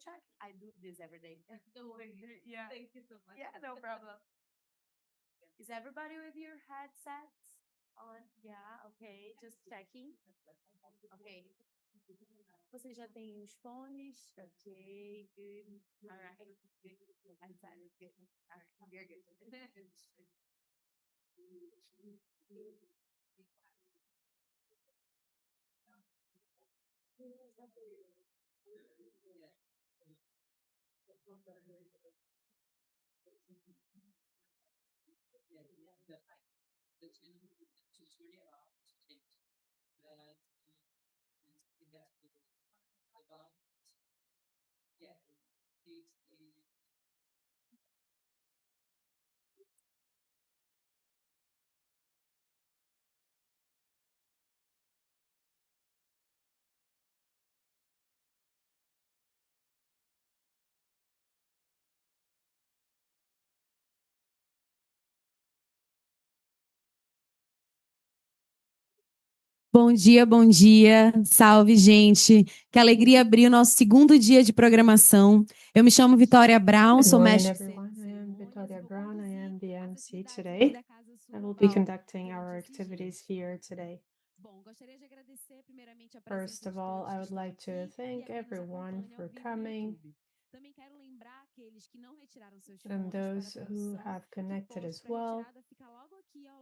check. I do this every day. Don't worry. Yeah. Thank you so much. Yeah, no problem. Is everybody with your headsets on? Yeah, okay. Just checking. Okay. Você já tem os fones? Okay, good. All right. Good. Headset is good. All right, we're good. Bom dia, salve gente, que alegria abrir o nosso segundo dia de programação. Eu me chamo Vitória Brown, Good sou morning, mestre everyone. I am Victoria Brown. I am the MC today. I will be conducting our activities here today. First of all, I would like to thank everyone for coming and those who have connected as well.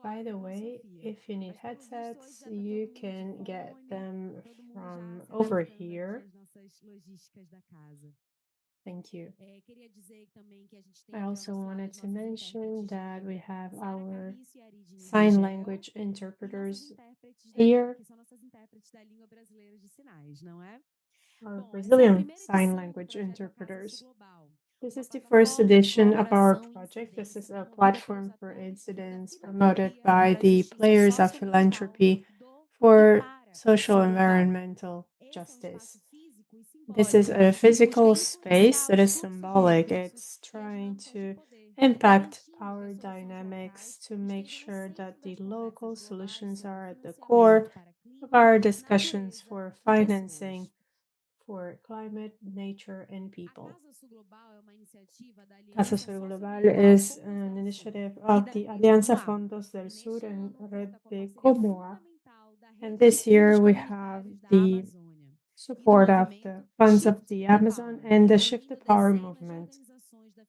By the way, if you need headsets, you can get them from over here. Thank you. I also wanted to mention that we have our sign language interpreters here. Our Brazilian sign language interpreters. This is the first edition of our project. This is a platform for incidents promoted by the players of philanthropy for social environmental justice. This is a physical space that is symbolic. It's trying to impact power dynamics to make sure that the local solutions are at the core of our discussions for financing for climate, nature, and people. Casa Sul Global is an initiative of the Aliança Fondos del Sur and Red de Comoa. And this year we have the support of the funds of the Amazon and the Shift the Power movement,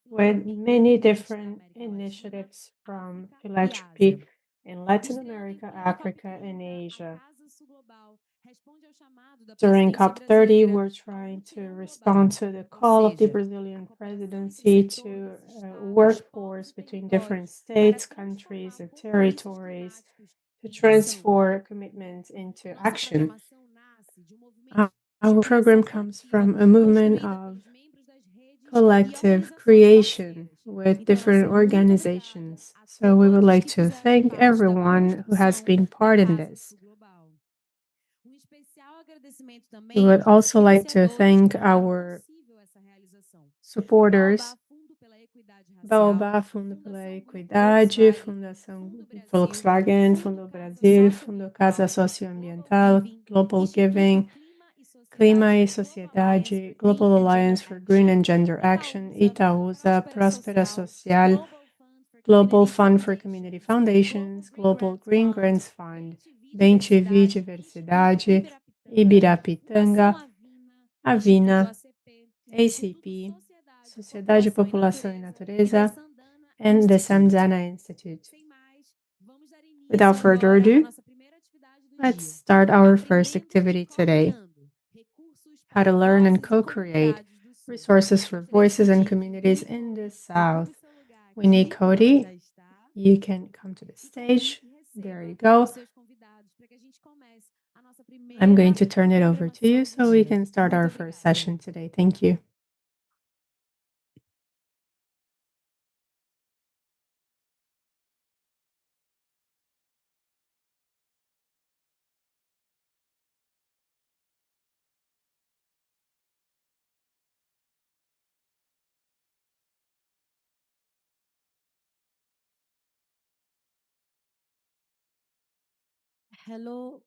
with many different initiatives from philanthropy in Latin America, Africa, and Asia. During COP30, we're trying to respond to the call of the Brazilian presidency to workforce between different states, countries, and territories to transform commitment into action. Our program comes from a movement of collective creation with different organizations. So we would like to thank everyone who has been part in this. We would also like to thank our supporters, Baobá, Fundo pela Equidade, Fundação Volkswagen, Fundo Brasil, Fundo Casa Socioambiental, Global Giving, Clima e Sociedade, Global Alliance for Green and Gender Action, Itaúsa, Próspera Social, Global Fund for Community Foundations, Global Green Grants Fund, Bem-TV Diversidade, Ibirapitanga, Avina, ACP, Sociedade, População e Natureza, and the Samdhana Institute. Without further ado, let's start our first activity today. How to learn and co-create resources for voices and communities in the South. We need Cody. You can come to the stage. There you go. I'm going to turn it over to you so we can start our first session today. Thank you. Hello.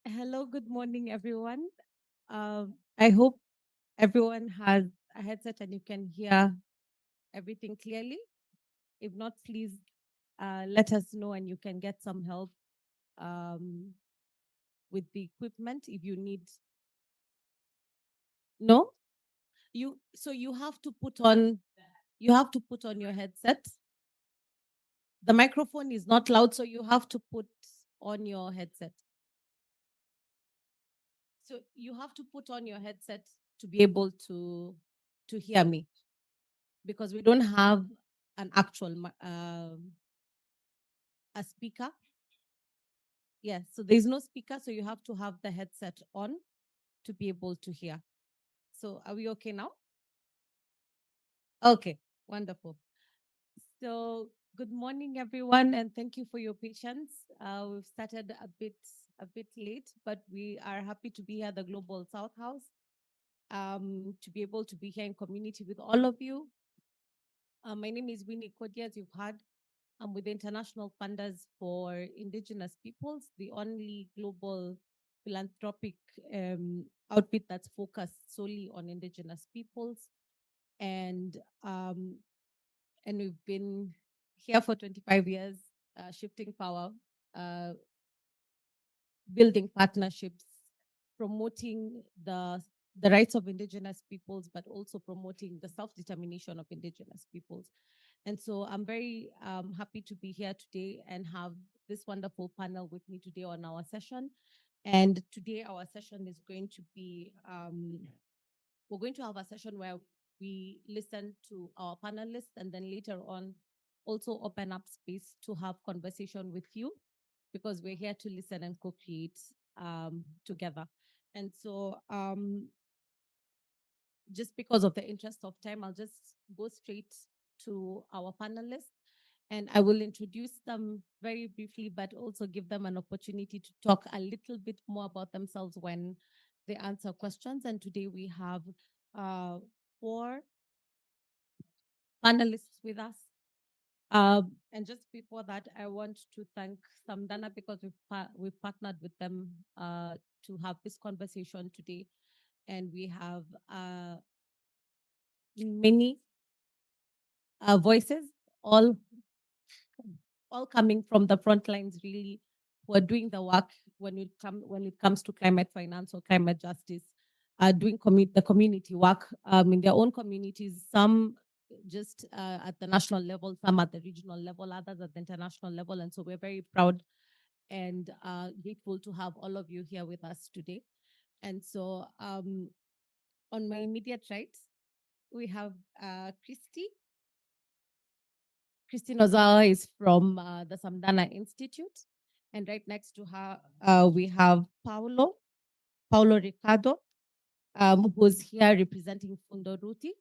Hello, good morning, everyone. I hope everyone has a headset and you can hear everything clearly. If not, please let us know and you can get some help with the equipment if you need. No? You have to put on your headset. The microphone is not loud, so you have to put on your headset. So you have to put on your headset to be able to hear me, because we don't have an actual a speaker. Yes, so there's no speaker, so you have to have the headset on to be able to hear. So are we okay now? Okay, wonderful. So good morning, everyone, and thank you for your patience. We've started a bit late, but we are happy to be here at the Global South House, to be able to be here in community with all of you. My name is Winnie Kodi, as you've heard. I'm with the International Funders for Indigenous Peoples, the only global philanthropic outfit that's focused solely on Indigenous peoples. And we've been here for 25 years, shifting power, building partnerships, promoting the rights of Indigenous peoples, but also promoting the self-determination of Indigenous peoples. And so I'm very happy to be here today and have this wonderful panel with me today on our session. And today our session is going to be, we're going to have a session where we listen to our panelists, and then later on also open up space to have conversation with you, because we're here to listen and co-create together. And so just because of the interest of time, I'll just go straight to our panelists, and I will introduce them very briefly, but also give them an opportunity to talk a little bit more about themselves when they answer questions. And today we have 4 panelists with us. And just before that, I want to thank Samdhana, because we've partnered with them to have this conversation today. And we have many voices, all coming from the front lines, really, who are doing the work when it comes to climate finance or climate justice, doing the community work in their own communities, some just at the national level, some at the regional level, others at the international level. And so we're very proud and grateful to have all of you here with us today. And so on my immediate right, we have Cristi. Cristi Nozawa is from the Samdhana Institute. And right next to her, we have Paulo Ricardo, who's here representing Fundo Rutî.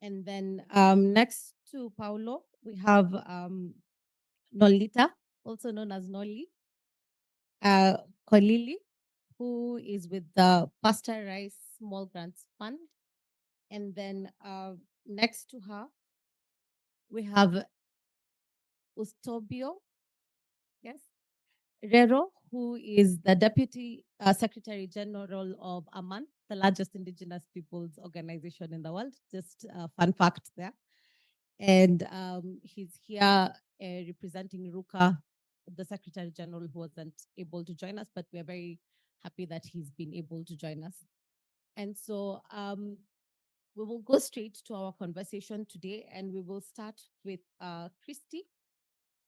And then next to Paulo, we have Nolita, also known as Noli, Kolili, who is with the Pastor Rice Small Grants Fund. And then next to her, we have Ustobio, yes, Rero, who is the Deputy Secretary General of AMAN, the largest Indigenous peoples organization in the world. Just a fun fact there. And he's here representing Rukka, the Secretary General, who wasn't able to join us, but we're very happy that he's been able to join us. And so we will go straight to our conversation today, and we will start with Cristi.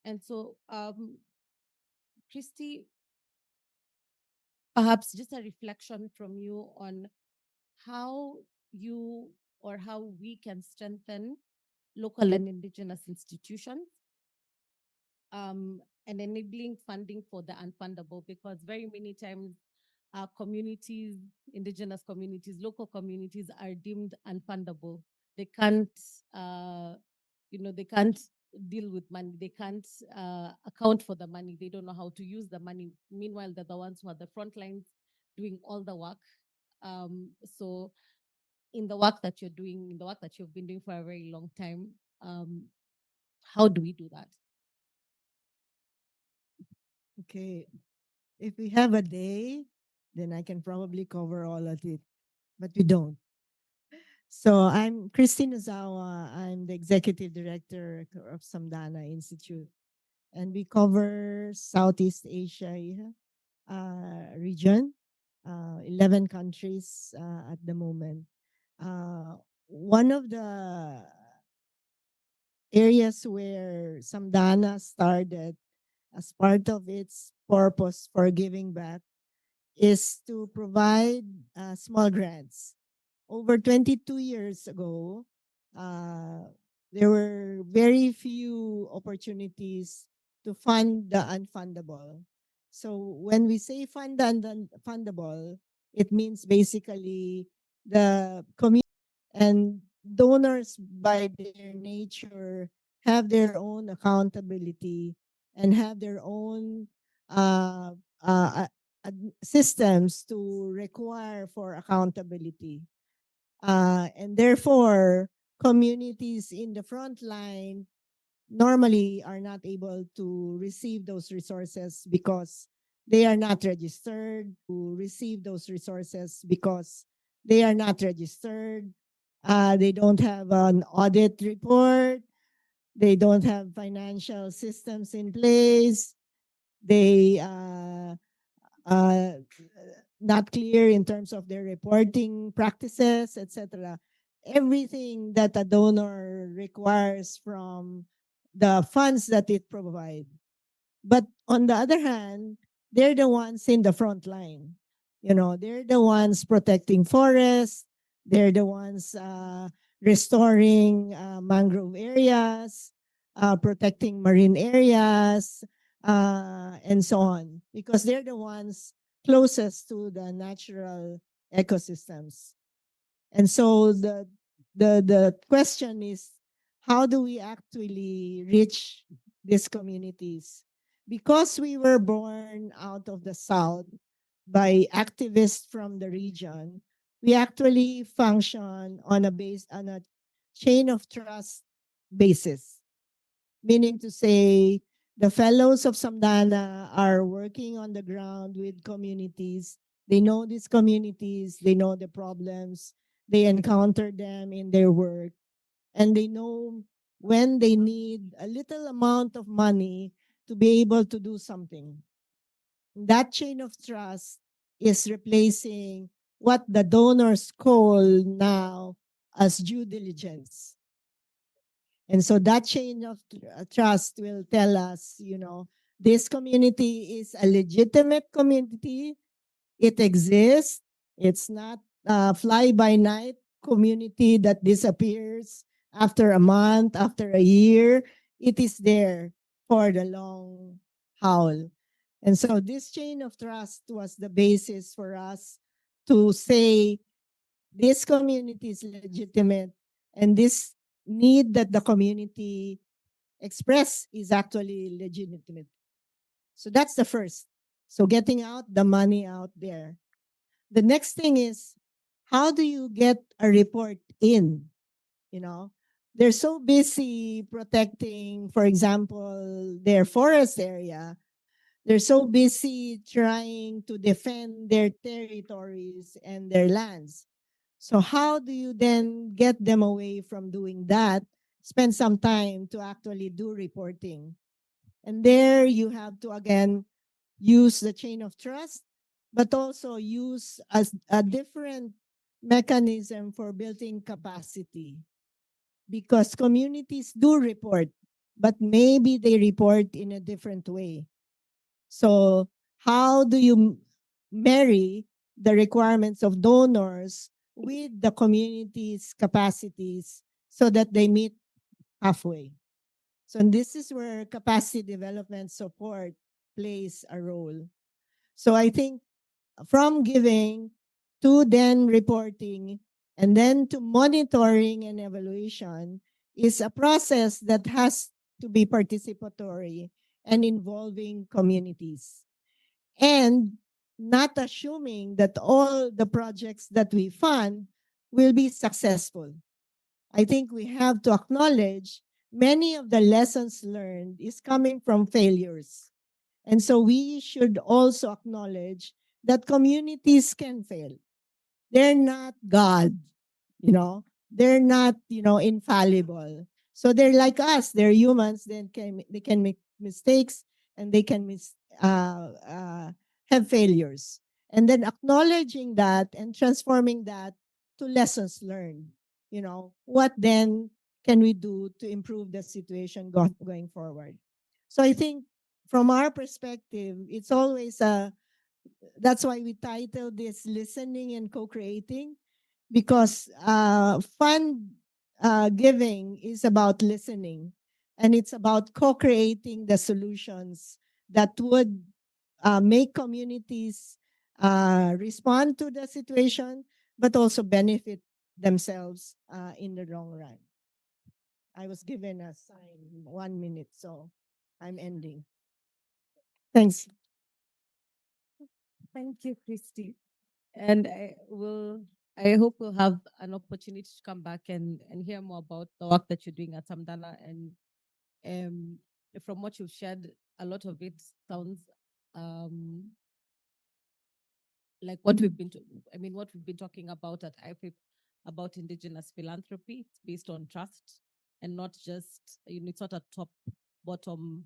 And so Cristi, perhaps just a reflection from you on how you or how we can strengthen local and Indigenous institutions, and enabling funding for the unfundable, because very many times our communities, Indigenous communities, local communities are deemed unfundable. They can't, they can't deal with money. They can't account for the money. They don't know how to use the money. Meanwhile, they're the ones who are the front lines doing all the work. So in the work that you're doing, in the work that you've been doing for a very long time, how do we do that? Okay. If we have a day then I can probably cover all of it, but we don't. So I'm Cristi Nozawa. I'm the executive director of Samdhana Institute, and we cover Southeast Asia region, 11 countries at the moment. One of the areas where Samdhana started as part of its purpose for giving back is to provide small grants. Over 22 years ago, uh, there were very few opportunities to fund the unfundable. So when we say fund the unfundable, it means basically the community and donors by their nature have their own accountability and have their own uh, uh, systems to require for accountability. And therefore, communities in the front line normally are not able to receive those resources because they are not registered to receive those resources because they are not registered. They don't have an audit report. They don't have financial systems in place. They uh, not clear in terms of their reporting practices, etc. Everything that a donor requires from the funds that it provides. But on the other hand, they're the ones in the front line. You know, they're the ones protecting forests. They're the ones restoring mangrove areas, protecting marine areas, and so on, because they're the ones closest to the natural ecosystems. And so the question is, how do we actually reach these communities? Because we were born out of the South by activists from the region, we actually function on a chain of trust basis, meaning to say the fellows of Samdhana are working on the ground with communities. They know these communities, they know the problems, they encounter them in their work, and they know when they need a little amount of money to be able to do something. That chain of trust is replacing what the donors call now as due diligence. And so that chain of trust will tell us, you know, this community is a legitimate community. It exists. It's not a fly by night community that disappears after a month, after a year. It is there for the long haul. And so this chain of trust was the basis for us to say this community is legitimate and this need that the community express is actually legitimate. So that's the first. So getting out the money out there. The next thing is, how do you get a report in? You know, they're so busy protecting, for example, their forest area. They're so busy trying to defend their territories and their lands. So how do you then get them away from doing that? Spend some time to actually do reporting. And there you have to, again, use the chain of trust, but also use as a different mechanism for building capacity. Because communities do report, but maybe they report in a different way. So how do you marry the requirements of donors with the community's capacities so that they meet halfway? So this is where capacity development support plays a role. So I think from giving to then reporting and then to monitoring and evaluation is a process that has to be participatory and involving communities. And not assuming that all the projects that we fund will be successful. I think we have to acknowledge many of the lessons learned is coming from failures. And so we should also acknowledge that communities can fail. They're not God, you know. They're not, infallible. So they're like us. They're humans. They can make mistakes, and they can have failures. And then acknowledging that and transforming that to lessons learned. What then can we do to improve the situation going forward? So I think from our perspective, it's always that's why we titled this Listening and Co-Creating, because fund giving is about listening, and it's about co-creating the solutions that would make communities respond to the situation, but also benefit themselves in the long run. I was given a sign 1 minute, so I'm ending. Thanks. Thank you, Cristi. And I hope we'll have an opportunity to come back and hear more about the work that you're doing at Samdhana. And from what you've shared, a lot of it sounds like what we've been talking about at IPAS about indigenous philanthropy. It's based on trust and not just, it's not a top bottom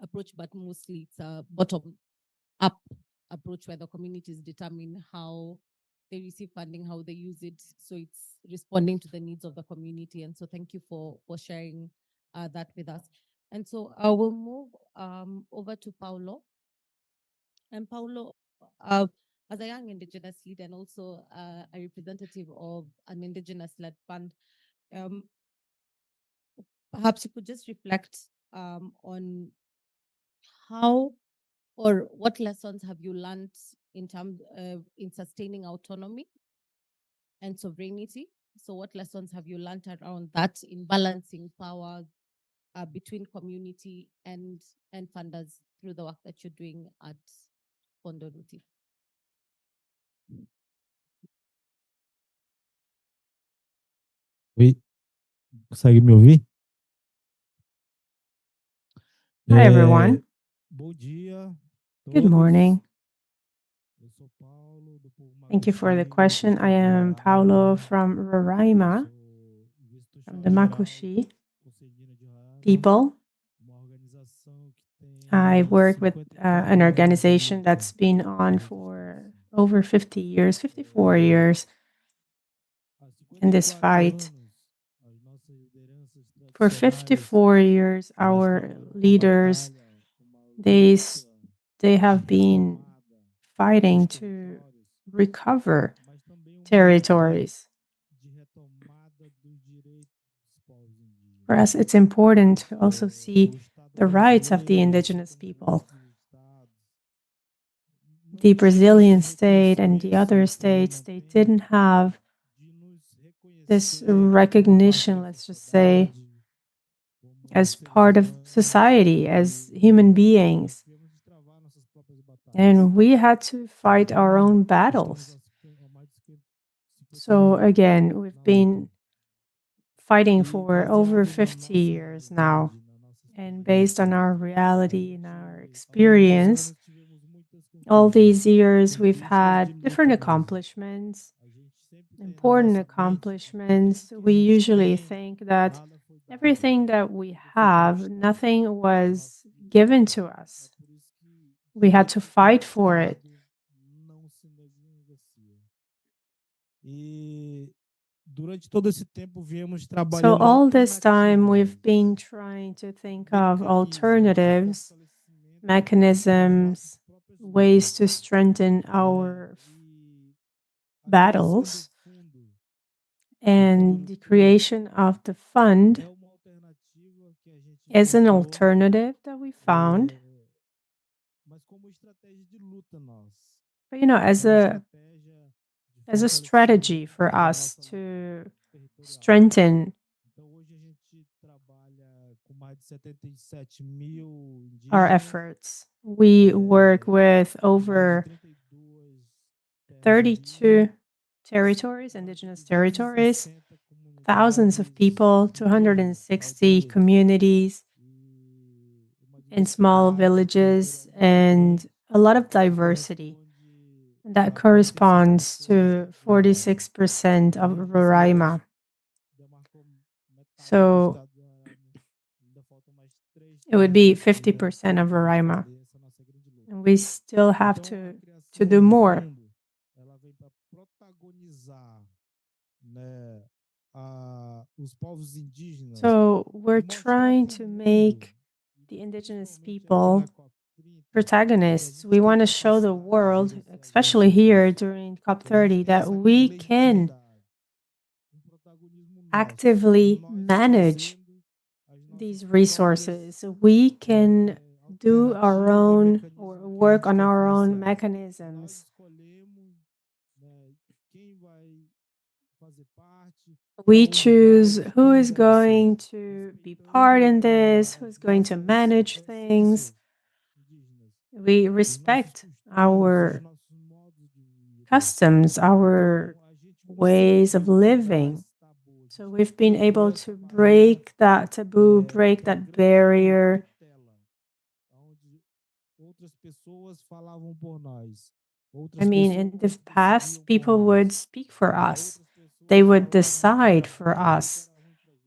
approach, but mostly it's a bottom up approach where the communities determine how they receive funding, how they use it. So it's responding to the needs of the community. And so thank you for sharing that with us. And so I will move over to Paulo. And Paulo, as a young Indigenous leader and also a representative of an Indigenous-led fund, perhaps you could just reflect on how or what lessons have you learned in terms in sustaining autonomy and sovereignty? So what lessons have you learned around that in balancing power between community and funders through the work that you're doing at Fundo Rutî? Oi, consegue me ouvir? Hi, everyone. Bom dia. Good morning. Eu sou Paulo, do povo Thank you for the Macuxi, question. I am Paulo from Roraima, sou from the vice-tutor-geral Macuxi do Conselho Indígena de Roraima, people. uma organização que tem I work with 54 an anos organization de that's been on luta. for over 50 years, 54 years Há in this 54 fight. anos, as nossas lideranças For tradicionais, 54 years, elas our trabalham uma leaders, batalha, uma they, luta they have been retomada fighting dos to territórios, recover mas também uma luta territories. de retomada dos direitos dos povos indígenas. For us, it's important to also see O Estado the rights of the brasileiro, indigenous assim como people. os outros estados, não The tinha Brazilian esse state and the other reconhecimento, states, não they tem didn't have de nos this reconhecer como parte recognition, da let's just say, sociedade, como as seres part of humanos, society, as human beings. tivemos de travar nossas próprias batalhas. And we had to fight our own battles. Estamos há mais de 50 So anos again, we've na been luta. fighting E for over baseado na 50 nossa years now. realidade, na nossa And based on our experiência, reality and our ao longo dos experience, anos tivemos muitas all conquistas, these years we've conquistas de had luta different mesmo. accomplishments, A gente sempre tem na important nossa mente que accomplishments. tudo que We a gente usually tem, think that nada foi dado, everything that we tudo foi have, conquistado. nothing Nós was given to É us. por isso que We had to direito fight for it. conquistado não se negocia. E durante todo esse tempo viemos So trabalhando all this time we've alternativas, been trying to think of mecanismos de alternatives, fortalecimento das mechanisms, nossas próprias ways lutas. to strengthen our E a criação do battles. fundo And the creation of the fund é uma alternativa que a gente is an encontrou, alternative that we found. mas como estratégia de luta nossa. But as É uma a estratégia de strategy fortalecimento for da us nossa to luta territorial. strengthen Então hoje a gente trabalha com mais de 77 mil our indígenas, efforts. We work with mais over de 32 terras 32 indígenas, territories, mais indigenous de territories, 260 thousands of comunidades people, 260 aldeias communities e uma in small diversidade villages, territorial muito and grande, a lot of que diversity. corresponde That corresponds to 46% of Roraima. So it would be 50% of Roraima. And we still have to do more. So we're trying to make the indigenous people protagonists. We want to show the world, especially here during COP30, that we can actively manage these resources. We can do our own or work on our own mechanisms. We choose who is going to be part in this, who's going to manage things. We respect our customs, our ways of living. So we've been able to break that taboo, break that barrier. I mean, in the past, people would speak for us. They would decide for us.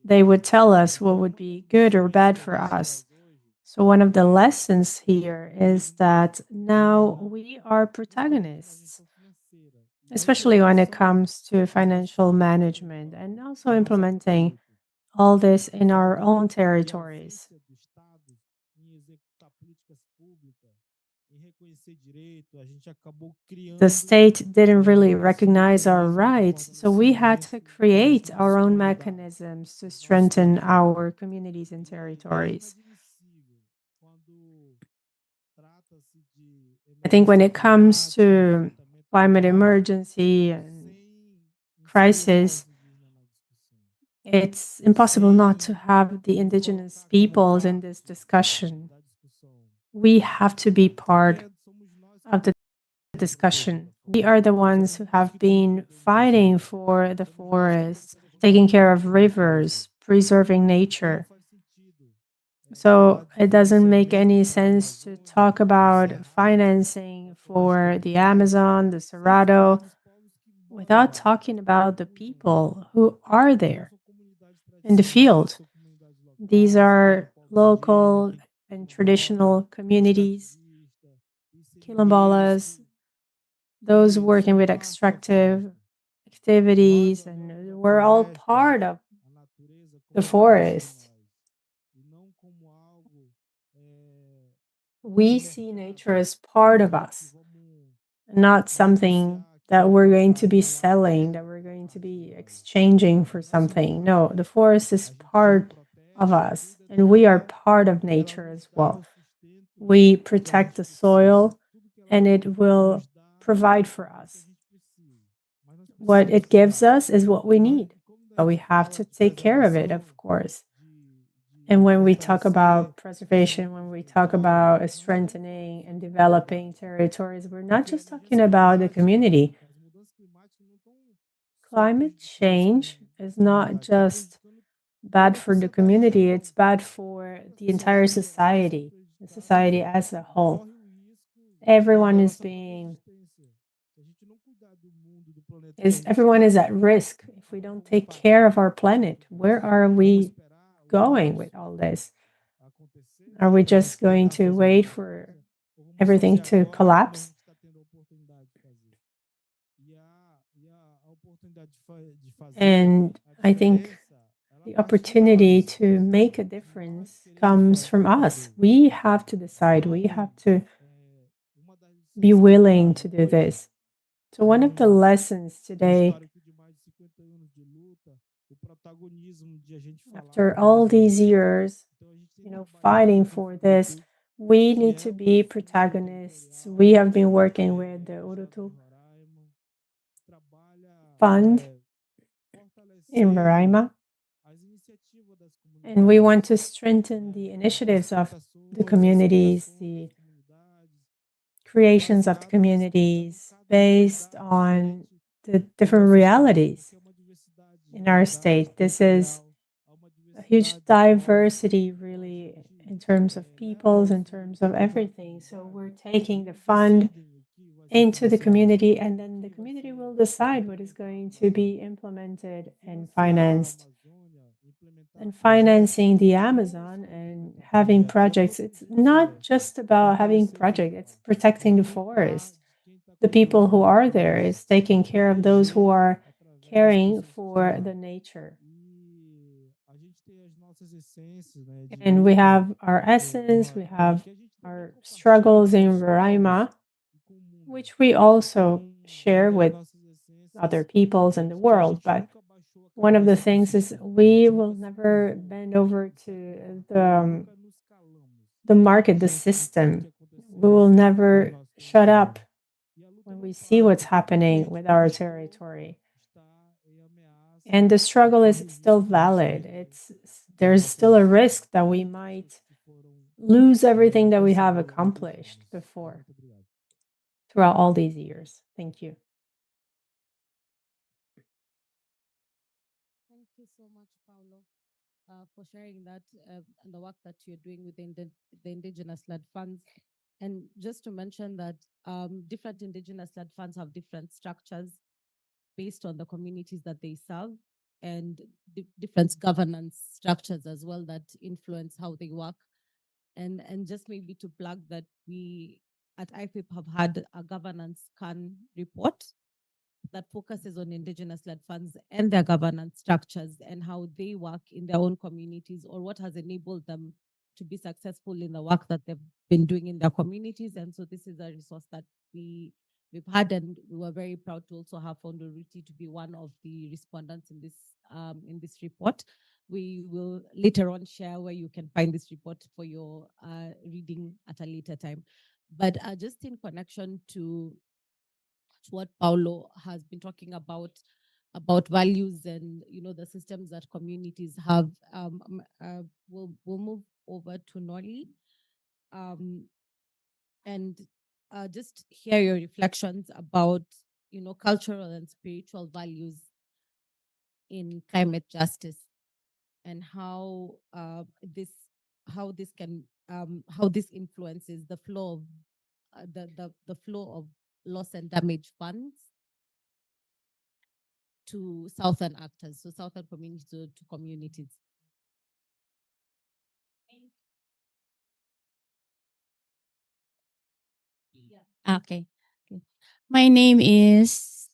They would tell us what would be good or bad for us. So one of the lessons here is that now we are protagonists, especially when it comes to financial management and also implementing all this in our own territories. The state didn't really recognize our rights, so we had to create our own mechanisms to strengthen our communities and territories. I think when it comes to climate emergency and crisis, it's impossible not to have the indigenous peoples in this discussion. We have to be part of the discussion. We are the ones who have been fighting for the forests, taking care of rivers, preserving nature. So it doesn't make any sense to talk about financing for the Amazon, the Cerrado, without talking about the people who are there in the field. These are local and traditional communities, Quilombolas, those working with extractive activities, and we're all part of the forest. We see nature as part of us, not something that we're going to be selling, that we're going to be exchanging for something. No, the forest is part of us, and we are part of nature as well. We protect the soil, and it will provide for us. What it gives us is what we need, but we have to take care of it, of course. And when we talk about preservation, when we talk about strengthening and developing territories, we're not just talking about the community. Climate change is not just bad for the community, it's bad for the entire society, the society as a whole. Everyone is everyone is at risk if we don't take care of our planet. Where are we going with all this? Are we just going to wait for everything to collapse? And I think the opportunity to make a difference comes from us. We have to decide, we have to be willing to do this. So one of the lessons today, after all these years, fighting for this, we need to be protagonists. We have been working with the Rutî Fund in Roraima, and we want to strengthen the initiatives of the communities, the creations of the communities based on the different realities in our state. This is a huge diversity, really, in terms of peoples, in terms of everything. So we're taking the fund into the community, and then the community will decide what is going to be implemented and financed. And financing the Amazon and having projects, it's not just about having projects, it's protecting the forest. The people who are there is taking care of those who are caring for the nature. And we have our essence, we have our struggles in Roraima, which we also share with other peoples in the world. But one of the things is we will never bend over to the market, the system. We will never shut up when we see what's happening with our territory. And the struggle is still valid. There's still a risk that we might lose everything that we have accomplished before throughout all these years. Thank you. Thank you so much, Paulo, for sharing that and the work that you're doing with the Indigenous-Led Funds. And just to mention that different Indigenous-Led Funds have different structures based on the communities that they serve, and different governance structures as well that influence how they work. And just maybe to plug that, we at IPIP have had a governance scan report that focuses on Indigenous-led funds and their governance structures and how they work in their own communities, or what has enabled them to be successful in the work that they've been doing in their communities. And so this is a resource that we've had, and we were very proud to also have Fundo Rutî to be one of the respondents in this report. We will later on share where you can find this report for your reading at a later time. But just in connection to what Paulo has been talking about values and the systems that communities have, we'll move over to Noli, and just hear your reflections about cultural and spiritual values in climate justice, and how this influences the flow of the flow of loss and damage funds to southern actors, so southern communities to communities. Okay. My name is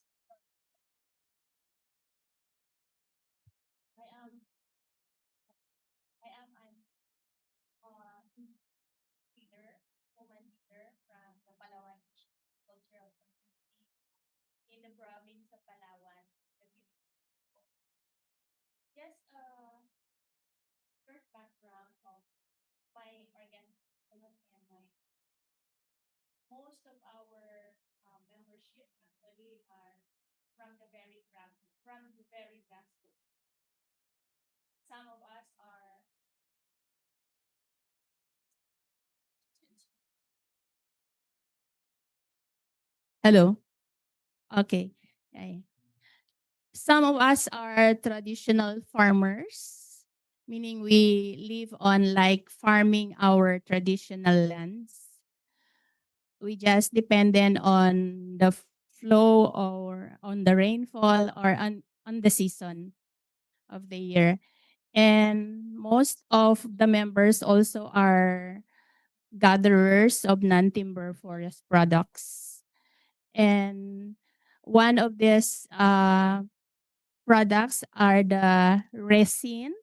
hello. Okay. Ay. Some of us are traditional farmers, meaning we live on like farming our traditional lands. We just dependent on the flow or on the rainfall or on the season of the year. And most of the members also are gatherers of non-timber forest products. And one of these products are the resin,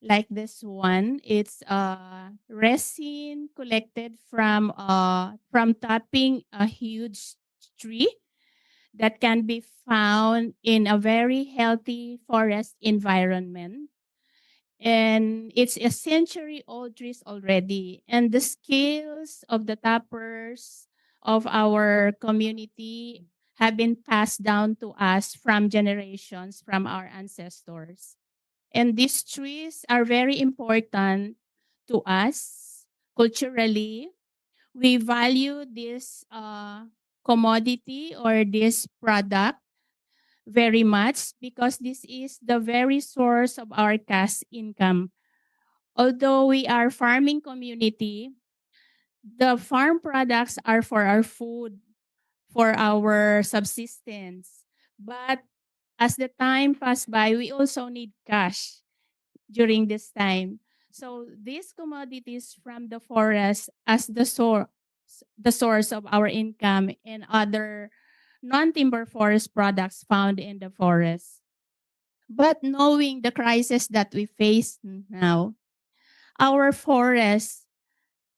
like this one. It's resin collected from tapping a huge tree that can be found in a very healthy forest environment. And it's a century-old trees already. And the skills of the tappers of our community have been passed down to us from generations from our ancestors. And these trees are very important to us culturally. We value this commodity or this product very much because this is the very source of our cash income. Although we are farming community, the farm products are for our food, for our subsistence. But as the time passed by, we also need cash during this time. So these commodities from the forest as the source of our income and other non-timber forest products found in the forest. But knowing the crisis that we face now, our forest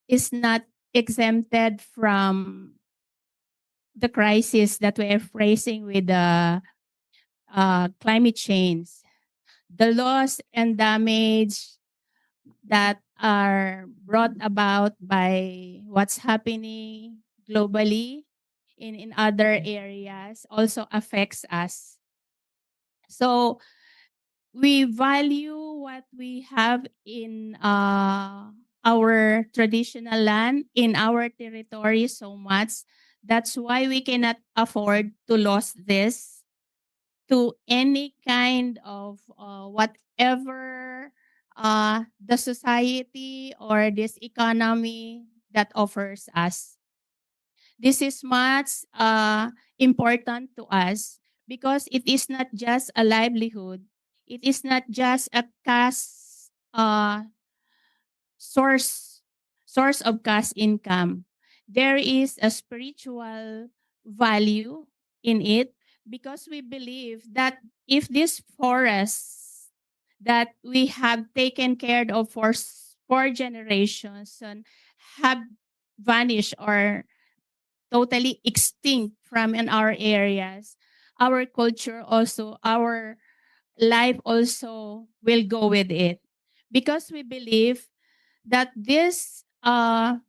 is not exempted from the crisis that we are facing with the climate change. The loss and damage that are brought about by what's happening globally in other areas also affects us. So we value what we have in our traditional land, in our territory so much. That's why we cannot afford to lose this to any kind of whatever the society or this economy that offers us. This is much important to us because it is not just a livelihood. It is not just a cash source source of cash income. There is a spiritual value in it because we believe that if this forest that we have taken care of for four generations and have vanished or totally extinct from in our areas, our culture also, our life also will go with it because we believe that these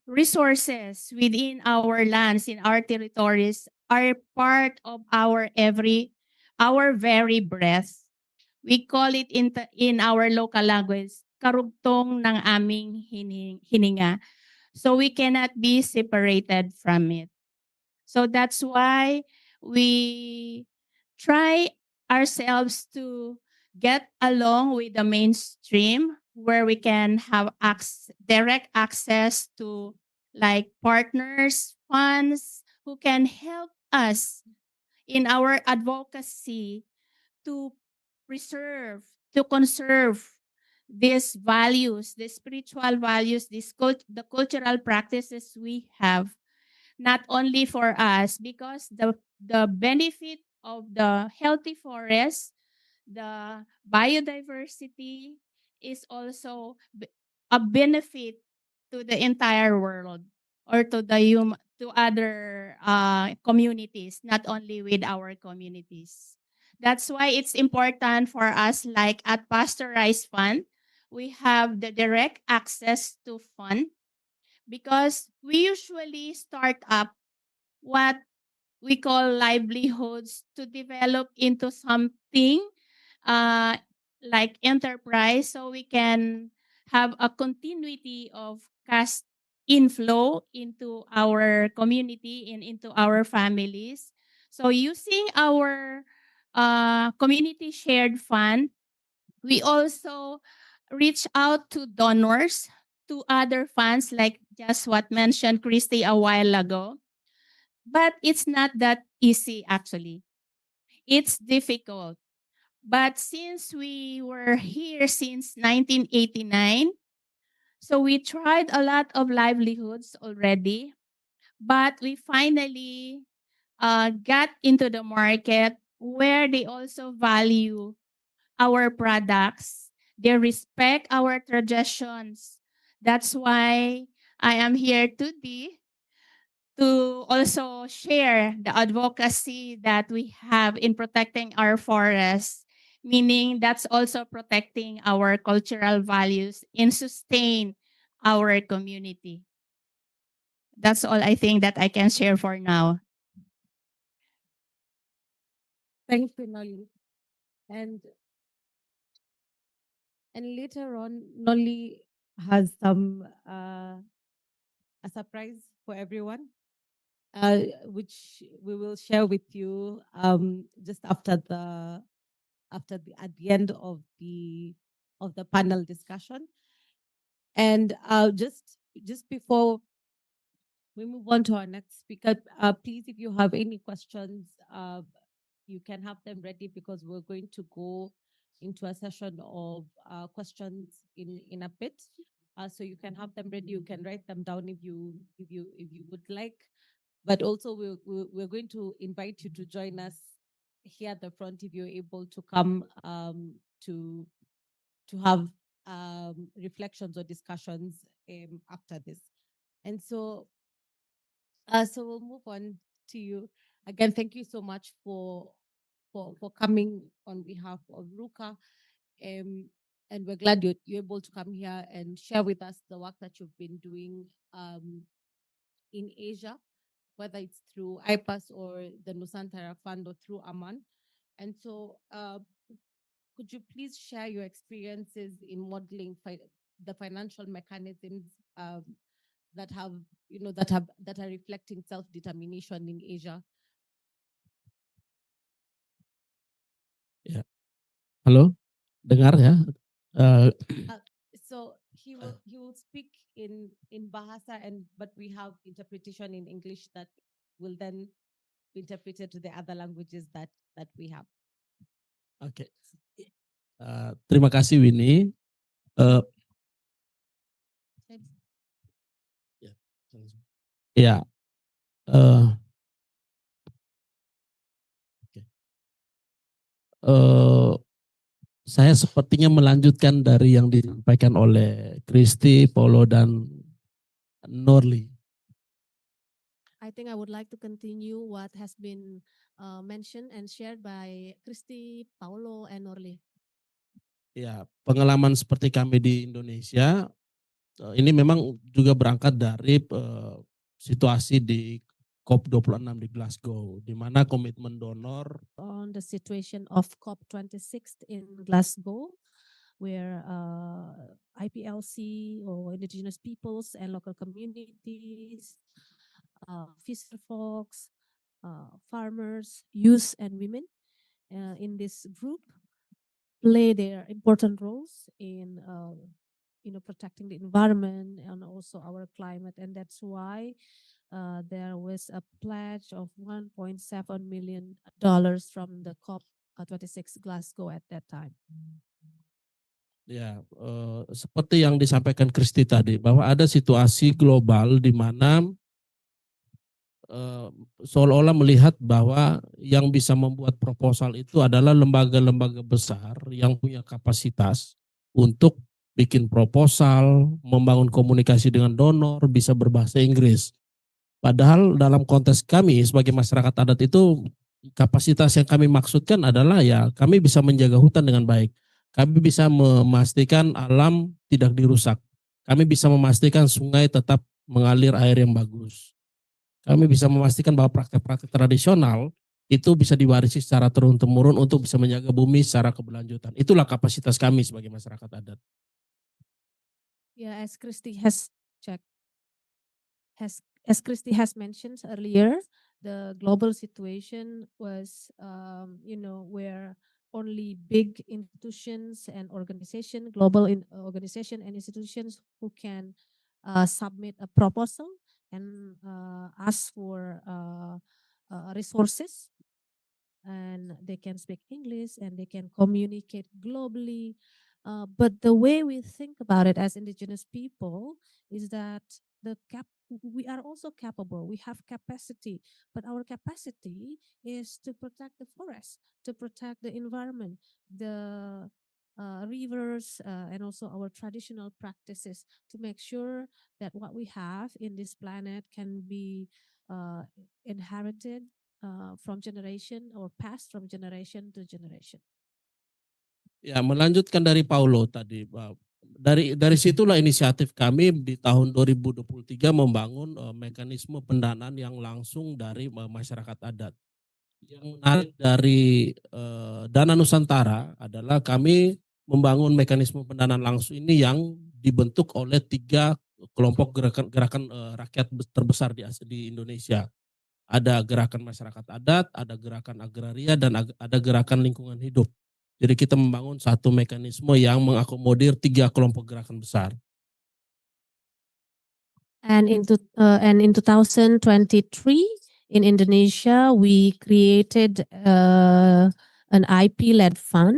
resources within our lands, in our territories, are part of our very breath. We call it in our local language, karugtong ng aming hininga. So we cannot be separated from it. So that's why we try ourselves to get along with the mainstream where we can have direct access to like partners, funds who can help us in our advocacy to preserve, to conserve these values, the spiritual values, the cultural practices we have not only for us because the benefit of the healthy forest, the biodiversity is also a benefit to the entire world or to to other communities, not only with our communities. That's why it's important for us, like at Pasteurized Fund, we have the direct access to fund because we usually start up what we call livelihoods to develop into something uh, like enterprise so we can have a continuity of cash inflow into our community and into our families. So using our community shared fund, we also reach out to donors to other funds like just what mentioned Cristi a while ago. But it's not that easy actually. It's difficult. But since we were here since 1989, so we tried a lot of livelihoods already, but we finally got into the market where they also value our products. They respect our traditions. That's why I am here today to also share the advocacy that we have in protecting our forests, meaning that's also protecting our cultural values and sustain our community. That's all I think that I can share for now. Thank you, Nolly. And later on, Nolly has some a surprise for everyone, which we will share with you just after at the end of the panel discussion. And just before We move on to our next speaker. Please, if you have any questions, you can have them ready because we're going to go into a session of questions in a bit. So you can have them ready. You can write them down if you would like. But also, we're going to invite you to join us here at the front if you're able to come to have reflections or discussions after this. And so we'll move on to you. Again, thank you so much for coming on behalf of Rukka. And we're glad you're able to come here and share with us the work that you've been doing in Asia, whether it's through IPAS or the Nusantara Fund or through Aman. And so could you please share your experiences in modeling the financial mechanisms that have, that are reflecting self-determination in Asia? Ya, halo, dengar ya? So he will speak in Bahasa, but we have interpretation in English that will then be interpreted to the other languages that we have. Oke. Terima kasih Winnie. Ya. Saya sepertinya melanjutkan dari yang disampaikan oleh Cristi, Paulo, dan Norli. I think I would like to continue what has been mentioned and shared by Cristi, Paulo, and Norli. Ya, pengalaman seperti kami di Indonesia, ini memang juga berangkat dari situasi di COP26 di Glasgow, di mana komitmen donor on the situation of COP26 in Glasgow, where IPLC or indigenous peoples and local communities, fisher folks, farmers, youth, and women in this group play their important roles in protecting the environment and also our climate, and that's why there was a pledge of $1.7 million from the COP26 Glasgow at that time. Ya, seperti yang disampaikan Cristi tadi, bahwa ada situasi global di mana seolah-olah melihat bahwa yang bisa membuat proposal itu adalah lembaga-lembaga besar yang punya kapasitas untuk bikin proposal, membangun komunikasi dengan donor, bisa berbahasa Inggris. Padahal dalam konteks kami sebagai masyarakat adat itu kapasitas yang kami maksudkan adalah ya kami bisa menjaga hutan dengan baik. Kami bisa memastikan alam tidak dirusak. Kami bisa memastikan sungai tetap mengalir air yang bagus. Kami bisa memastikan bahwa praktek-praktek tradisional itu bisa diwarisi secara turun-temurun untuk bisa menjaga bumi secara keberlanjutan. Itulah kapasitas kami sebagai masyarakat adat. Yeah, as Cristi has mentioned earlier, the global situation was, where only big institutions and organization and institutions who can submit a proposal and ask for resources, and they can speak English and they can communicate globally. But the way we think about it as indigenous people is that we are also capable. We have capacity, but our capacity is to protect the forest, to protect the environment, the rivers, and also our traditional practices to make sure that what we have in this planet can be inherited from generation or passed from generation to generation. Ya, melanjutkan dari Paulo tadi, dari situlah inisiatif kami di tahun 2023 membangun mekanisme pendanaan yang langsung dari masyarakat adat. Yang menarik dari Dana Nusantara adalah kami membangun mekanisme pendanaan langsung ini yang dibentuk oleh 3 kelompok gerakan rakyat terbesar di Indonesia. Ada gerakan masyarakat adat, ada gerakan agraria, dan ada gerakan lingkungan hidup. Jadi kita membangun satu mekanisme yang mengakomodir 3 kelompok gerakan besar. And in 2023 in Indonesia, we created an IP-led fund,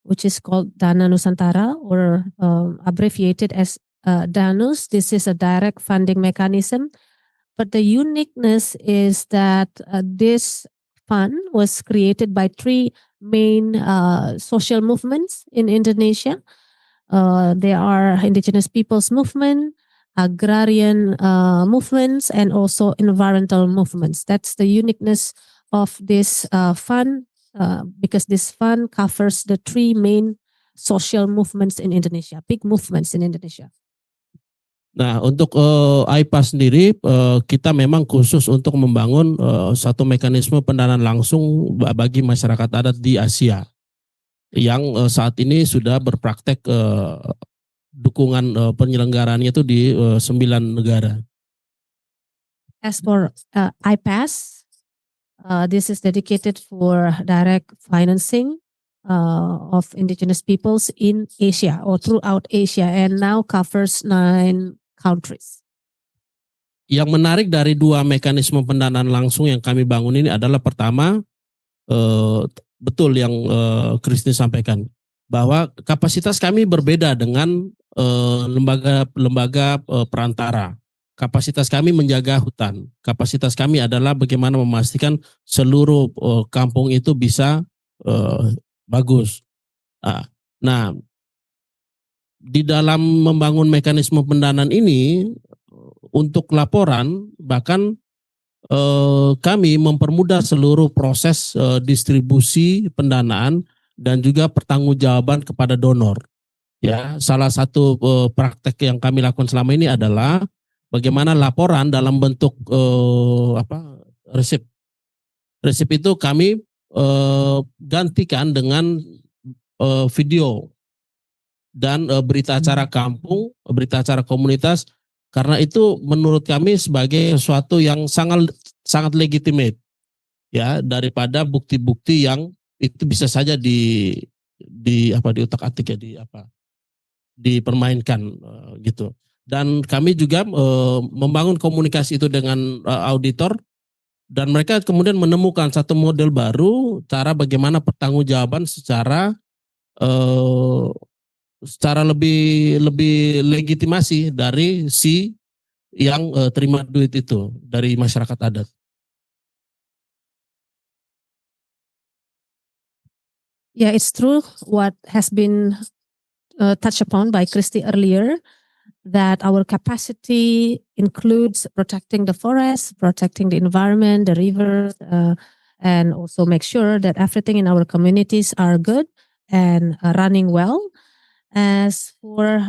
which is called Dana Nusantara, or abbreviated as DANUS. This is a direct funding mechanism. But the uniqueness is that this fund was created by three main social movements in Indonesia. They are indigenous peoples movement, agrarian movements, and also environmental movements. That's the uniqueness of this fund, because this fund covers the three main social movements in Indonesia, big movements in Indonesia. Nah, untuk IPAS sendiri kita memang khusus untuk membangun satu mekanisme pendanaan langsung bagi masyarakat adat di Asia yang saat ini sudah berpraktek dukungan penyelenggaraannya itu di 9 negara. As for IPAS, this is dedicated for direct financing of indigenous peoples in Asia or throughout Asia, and now covers 9 countries. Yang menarik dari dua mekanisme pendanaan langsung yang kami bangun ini adalah pertama, betul yang Cristi sampaikan, bahwa kapasitas kami berbeda dengan lembaga perantara. Kapasitas kami menjaga hutan. Kapasitas kami adalah bagaimana memastikan seluruh kampung itu bisa bagus. Nah, di dalam membangun mekanisme pendanaan ini untuk laporan, bahkan kami mempermudah seluruh proses distribusi pendanaan dan juga pertanggungjawaban kepada donor. Ya, salah satu praktek yang kami lakukan selama ini adalah bagaimana laporan dalam bentuk resip. Resip itu kami gantikan dengan video dan berita acara kampung, berita acara komunitas, karena itu menurut kami sebagai sesuatu yang sangat legitimate, ya, daripada bukti-bukti yang itu bisa saja diutak-atik, ya, dipermainkan gitu. Dan kami juga membangun komunikasi itu dengan auditor, dan mereka kemudian menemukan satu model baru cara bagaimana pertanggungjawaban secara lebih legitimasi dari si yang terima duit itu dari masyarakat adat. Yeah, it's true what has been touched upon by Cristi earlier, that our capacity includes protecting the forest, protecting the environment, the rivers, and also make sure that everything in our communities are good and running well. As for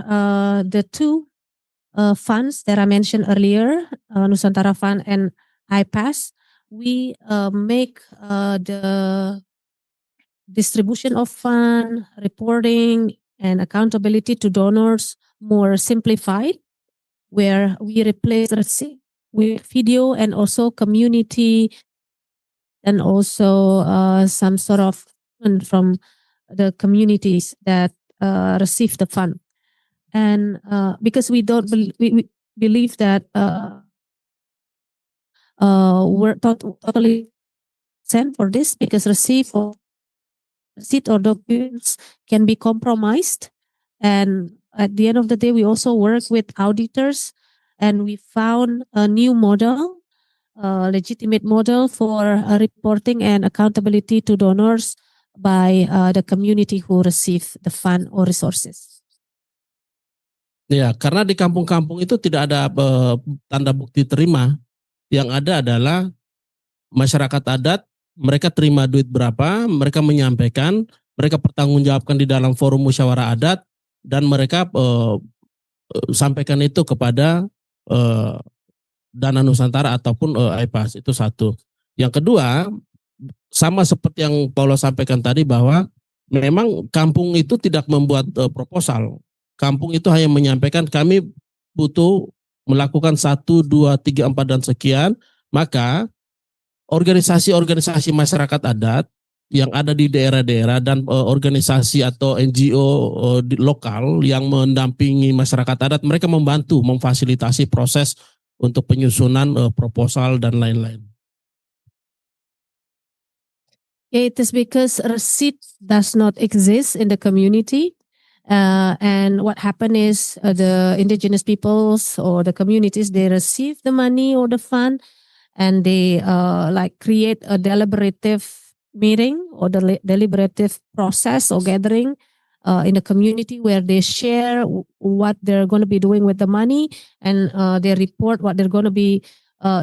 the two funds that I mentioned earlier, Nusantara Fund and IPAS, we make the distribution of fund, reporting, and accountability to donors more simplified, where we replace receipt with video and also community, and also some sort of from the communities that receive the fund. And because we don't we believe that we're totally sent for this, because receipt or documents can be compromised. And at the end of the day, we also work with auditors, and we found a new model, legitimate model for reporting and accountability to donors by the community who receive the fund or resources. Ya, karena di kampung-kampung itu tidak ada tanda bukti terima. Yang ada adalah masyarakat adat, mereka terima duit berapa, mereka menyampaikan, mereka pertanggungjawabkan di dalam forum musyawarah adat, dan mereka sampaikan itu kepada Dana Nusantara ataupun IPAS. Itu satu. Yang kedua, sama seperti yang Paulo sampaikan tadi, bahwa memang kampung itu tidak membuat proposal. Kampung itu hanya menyampaikan kami butuh melakukan 1, 2, 3, 4 dan sekian, maka organisasi-organisasi masyarakat adat yang ada di daerah-daerah dan organisasi atau NGO lokal yang mendampingi masyarakat adat, mereka membantu memfasilitasi proses untuk penyusunan proposal dan lain-lain. It is because receipt does not exist in the community. And what happened is the indigenous peoples or the communities, they receive the money or the fund and they like create a deliberative meeting or the deliberative process or gathering in the community where they share what they're going to be doing with the money and they report what they're going to be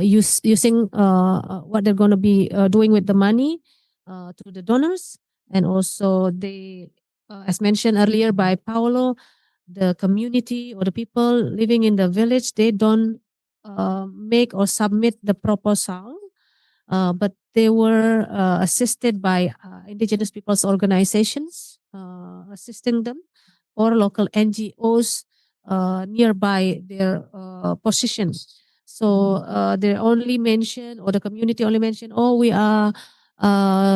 using what they're going to be doing with the money to the donors. And also they, as mentioned earlier by Paulo, the community or the people living in the village, they don't make or submit the proposal, but they were assisted by indigenous people's organizations, assisting them, or local NGOs nearby their positions. So they only mention, or the community only mention, oh, we are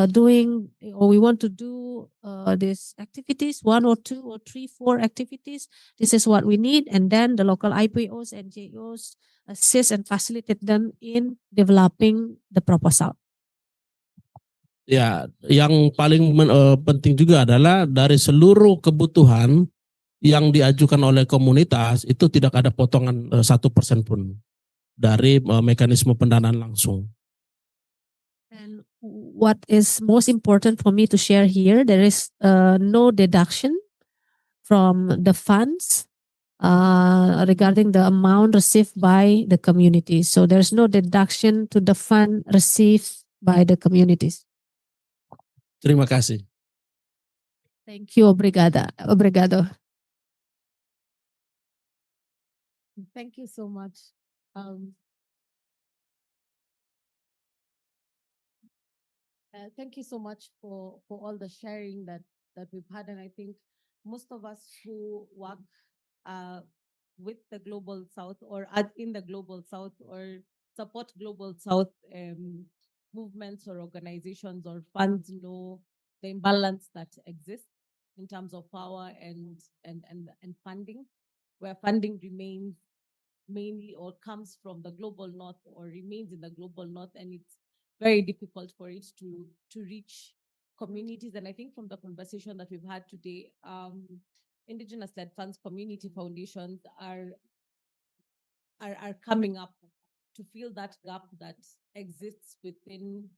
doing, or we want to do these activities, 1 or 2 or 3, 4 activities. This is what we need. And then the local IPOs and NGOs assist and facilitate them in developing the proposal. Ya, yang paling penting juga adalah dari seluruh kebutuhan yang diajukan oleh komunitas itu tidak ada potongan 1% pun dari mekanisme pendanaan langsung. And what is most important for me to share here, there is no deduction from the funds regarding the amount received by the community. So there's no deduction to the fund received by the communities. Terima kasih. Thank you, obrigado. Thank you so much. Thank you so much for all the sharing that we've had, and I think most of us who work with the Global South or in the Global South or support Global South movements or organizations or funds know the imbalance that exists in terms of power and funding, where funding remains mainly or comes from the global north or remains in the global north, and it's very difficult for it to reach communities. And I think from the conversation that we've had today, Indigenous-Led Funds community foundations are coming up to fill that gap that exists within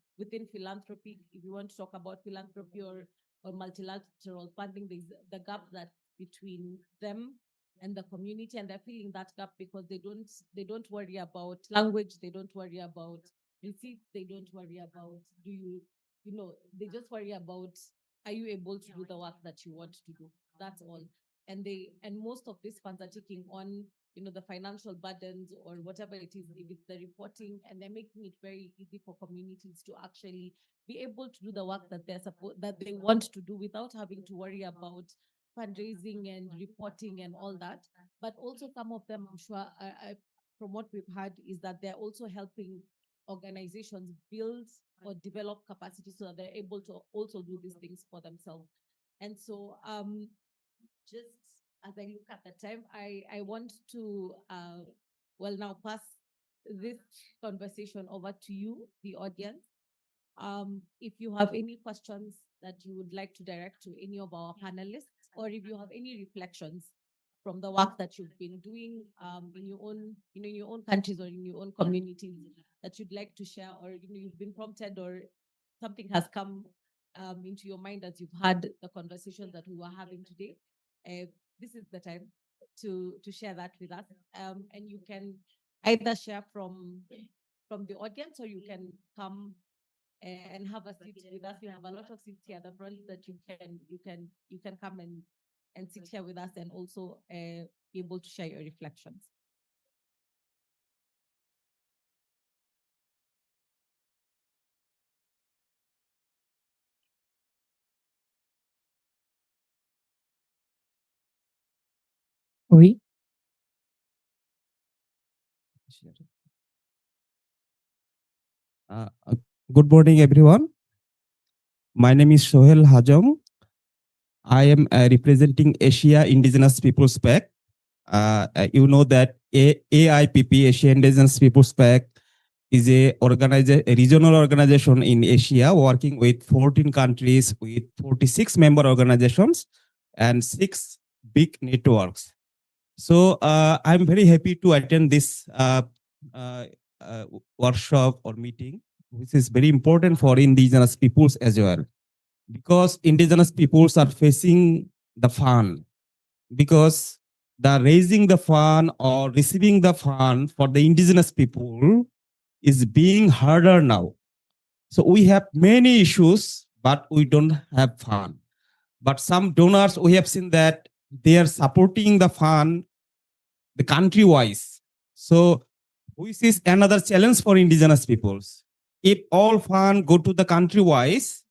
philanthropy. If you want to talk about philanthropy or multilateral funding, there's the gap that between them and the community, and they're filling that gap because they don't worry about language, they don't worry about receipts, they don't worry about they just worry about, are you able to do the work that you want to do? That's all. And most of these funds are taking on the financial burdens or whatever it is, if it's the reporting, and they're making it very easy for communities to actually be able to do the work that they want to do without having to worry about fundraising and reporting and all that. But also some of them, I'm sure, from what we've heard, is that they're also helping organizations build or develop capacity so that they're able to also do these things for themselves. And so just as I look at the time, I want to now pass this conversation over to you, the audience. If you have any questions that you would like to direct to any of our panelists, or if you have any reflections from the work that you've been doing in your own countries or in your own communities that you'd like to share, or you've been prompted or something has come into your mind as you've had the conversation that we were having today, this is the time to share that with us. And you can either share from the audience, or you can come and have a seat with us. We have a lot of seats here at the front that you can come and sit here with us and also be able to share your reflections. Oui. Good morning, everyone. My name is Sohel Hajam. I am representing Asia Indigenous Peoples Pact. You know that AIPP, Asia Indigenous Peoples Pact, is a regional organization in Asia working with 14 countries with 46 member organizations and 6 big networks. So I'm very happy to attend this workshop or meeting, which is very important for indigenous peoples as well, because indigenous peoples are facing the fund, because the raising the fund or receiving the fund for the indigenous people is being harder now. So we have many issues, but we don't have fund. But some donors, we have seen that they are supporting the fund the country wise. So which is another challenge for indigenous peoples. If all fund go to the country wise,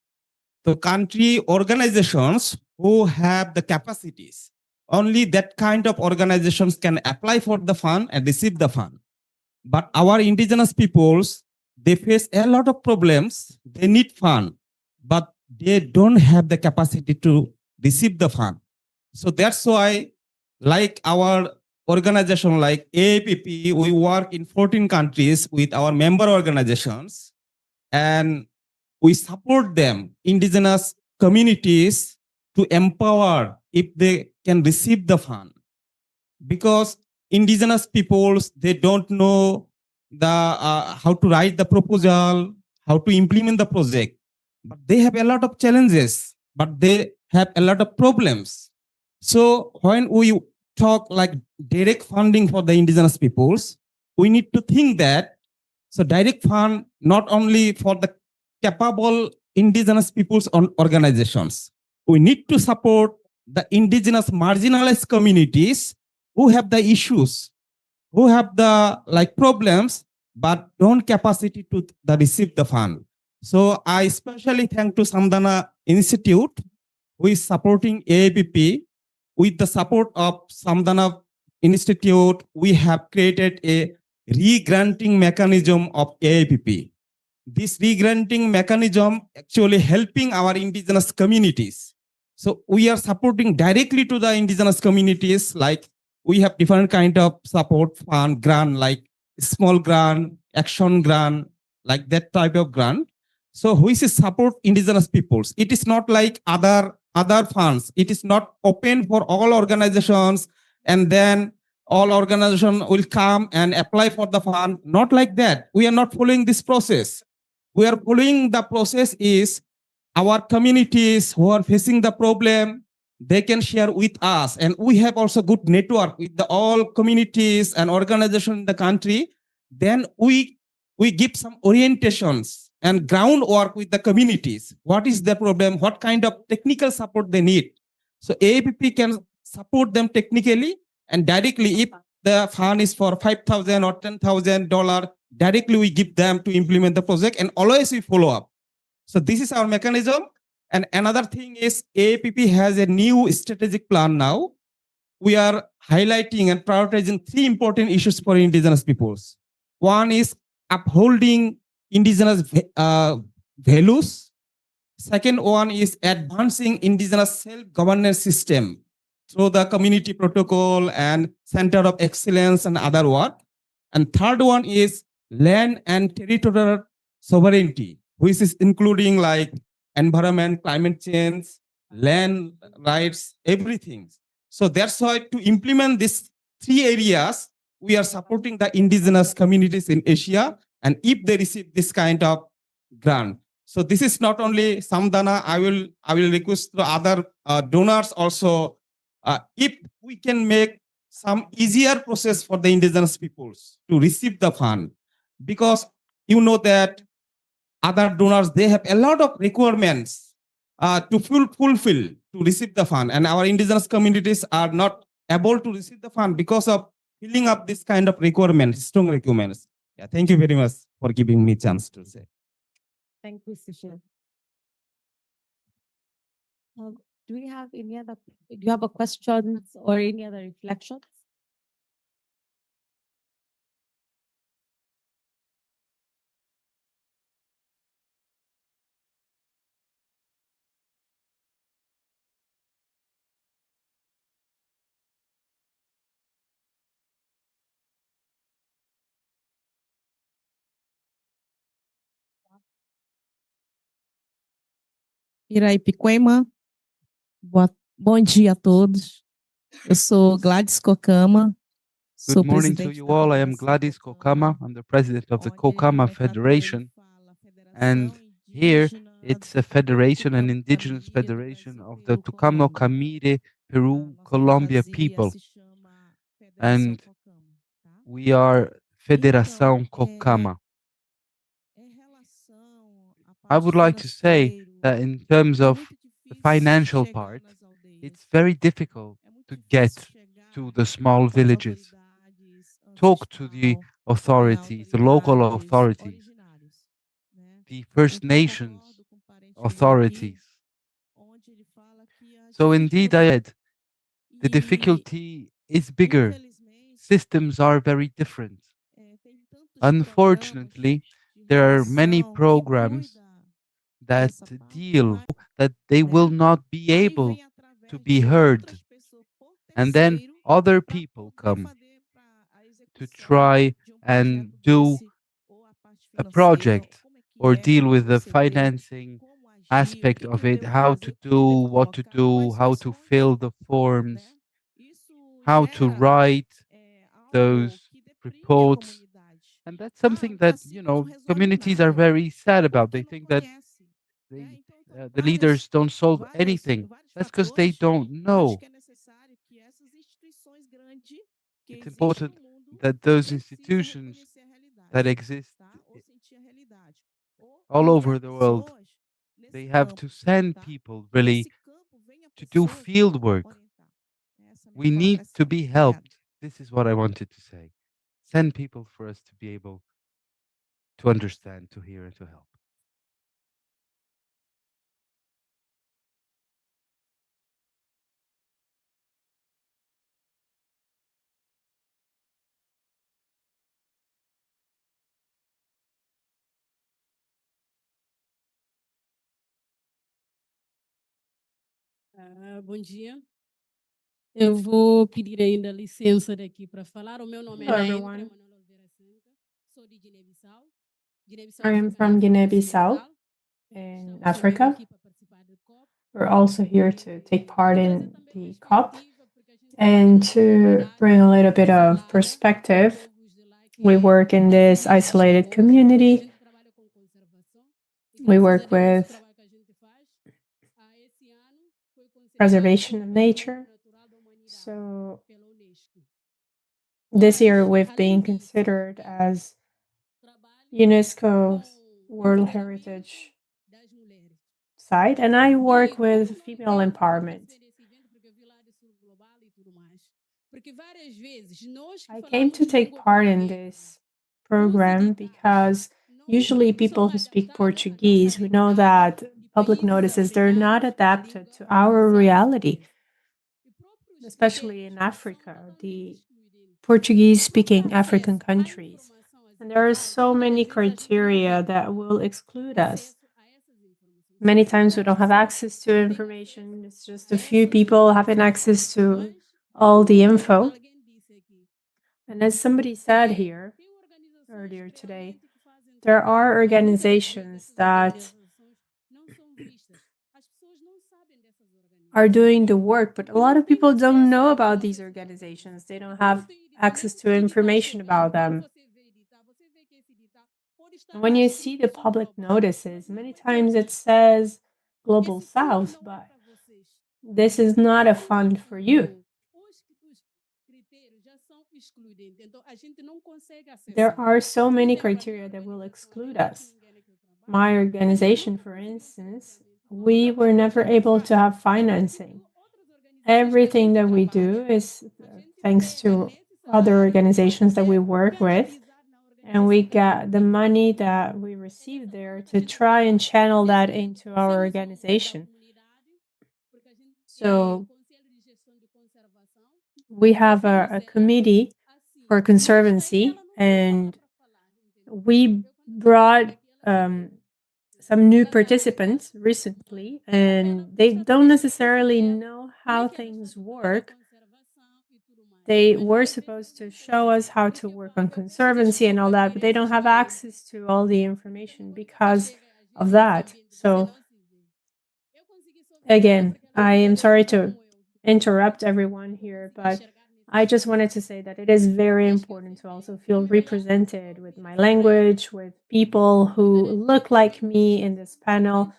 the country organizations who have the capacities, only that kind of organizations can apply for the fund and receive the fund. But our indigenous peoples, they face a lot of problems. They need fund, but they don't have the capacity to receive the fund. So that's why, like our organization like AAPP, we work in 14 countries with our member organizations, and we support them, indigenous communities, to empower if they can receive the fund. Because indigenous peoples, they don't know the how to write the proposal, how to implement the project. But they have a lot of challenges, but they have a lot of problems. So when we talk like direct funding for the indigenous peoples, we need to think that so direct fund not only for the capable indigenous peoples on organizations. We need to support the indigenous marginalized communities who have the issues, who have the like problems, but don't capacity to the receive the fund. So I especially thank to Samdhana Institute, who is supporting AAPP. With the support of Samdhana Institute, we have created a re-granting mechanism of AAPP. This re-granting mechanism actually helping our indigenous communities. So we are supporting directly to the indigenous communities, like we have different kind of support fund grant, like small grant, action grant, like that type of grant. So which is support indigenous peoples. It is not like other funds. It is not open for all organizations, and then all organizations will come and apply for the fund. Not like that. We are not following this process. We are following the process is our communities who are facing the problem, they can share with us. And we have also good network with the all communities and organizations in the country. Then we give some orientations and groundwork with the communities. What is the problem? What kind of technical support they need? So AAPP can support them technically and directly. If the fund is for $5,000 or $10,000, directly we give them to implement the project, and always we follow up. So this is our mechanism. And another thing is AAPP has a new strategic plan now. We are highlighting and prioritizing 3 important issues for indigenous peoples. One is upholding indigenous values. Second one is advancing indigenous self-governance system through the community protocol and center of excellence and other work. And third one is land and territorial sovereignty, which is including like environment, climate change, land rights, everything. So that's why to implement these 3 areas, we are supporting the indigenous communities in Asia. And if they receive this kind of grant, so this is not only Samdhana, I will request the other donors also, if we can make some easier process for the indigenous peoples to receive the fund, because you know that other donors, they have a lot of requirements to fulfill to receive the fund, and our indigenous communities are not able to receive the fund because of filling up this kind of requirements, strong requirements. Yeah, thank you very much for giving me chance to say. Thank you, Sushil. Do we have any other? Do you have a questions or any other reflections? Iraipiquema. Bom dia a todos. Eu sou Gladys Cocama. Good morning to you all. I am Gladys Kokama. I'm the president of the Kokama Federation. And here it's a federation, an indigenous federation of the Tucano Camire, Peru, Colombia people. And we are Federação Kokama. I would like to say that in terms of the financial part, it's very difficult to get to the small villages. Talk to the authorities, the local authorities, the First Nations authorities. So indeed, I said, the difficulty is bigger. Systems are very different. Unfortunately, there are many programs that deal that they will not be able to be heard. And then other people come to try and do a project or deal with the financing aspect of it, how to do, what to do, how to fill the forms, how to write those reports. And that's something that, communities are very sad about. They think that the leaders don't solve anything. That's because they don't know. It's important that those institutions that exist all over the world, they have to send people really to do field work. We need to be helped. This is what I wanted to say. Send people for us to be able to understand, to hear, and to help. Bom dia. Eu vou pedir ainda licença daqui para falar. O meu nome é Hello, Naendra everyone. Manuel Oliveira Sanca. Sou de Guiné-Bissau. I am from Guinea-Bissau in Africa. We're also here to take part in the COP and to bring a little bit of perspective. We work in this isolated community. We work with preservation of nature. So this year we've been considered as UNESCO's World Heritage Site, and I work with female empowerment. I came to take part in this program because usually people who speak Portuguese, we know that public notices, they're not adapted to our reality, especially in Africa, the Portuguese-speaking African countries. And there are so many criteria that will exclude us. Many times we don't have access to information. It's just a few people having access to all the info. And as somebody said here earlier today, there are organizations that are doing the work, but a lot of people don't know about these organizations. They don't have access to information about them. And when you see the public notices, many times it says Global South, but this is not a fund for you. There are so many criteria that will exclude us. My organization, for instance, we were never able to have financing. Everything that we do is thanks to other organizations that we work with. And we got the money that we received there to try and channel that into our organization. So we have a committee for conservancy, and we brought some new participants recently, and they don't necessarily know how things work. They were supposed to show us how to work on conservancy and all that, but they don't have access to all the information because of that. So Again, I am sorry to interrupt everyone here, but I just wanted to say that it is very important to also feel represented with my language, with people who look like me in this panel.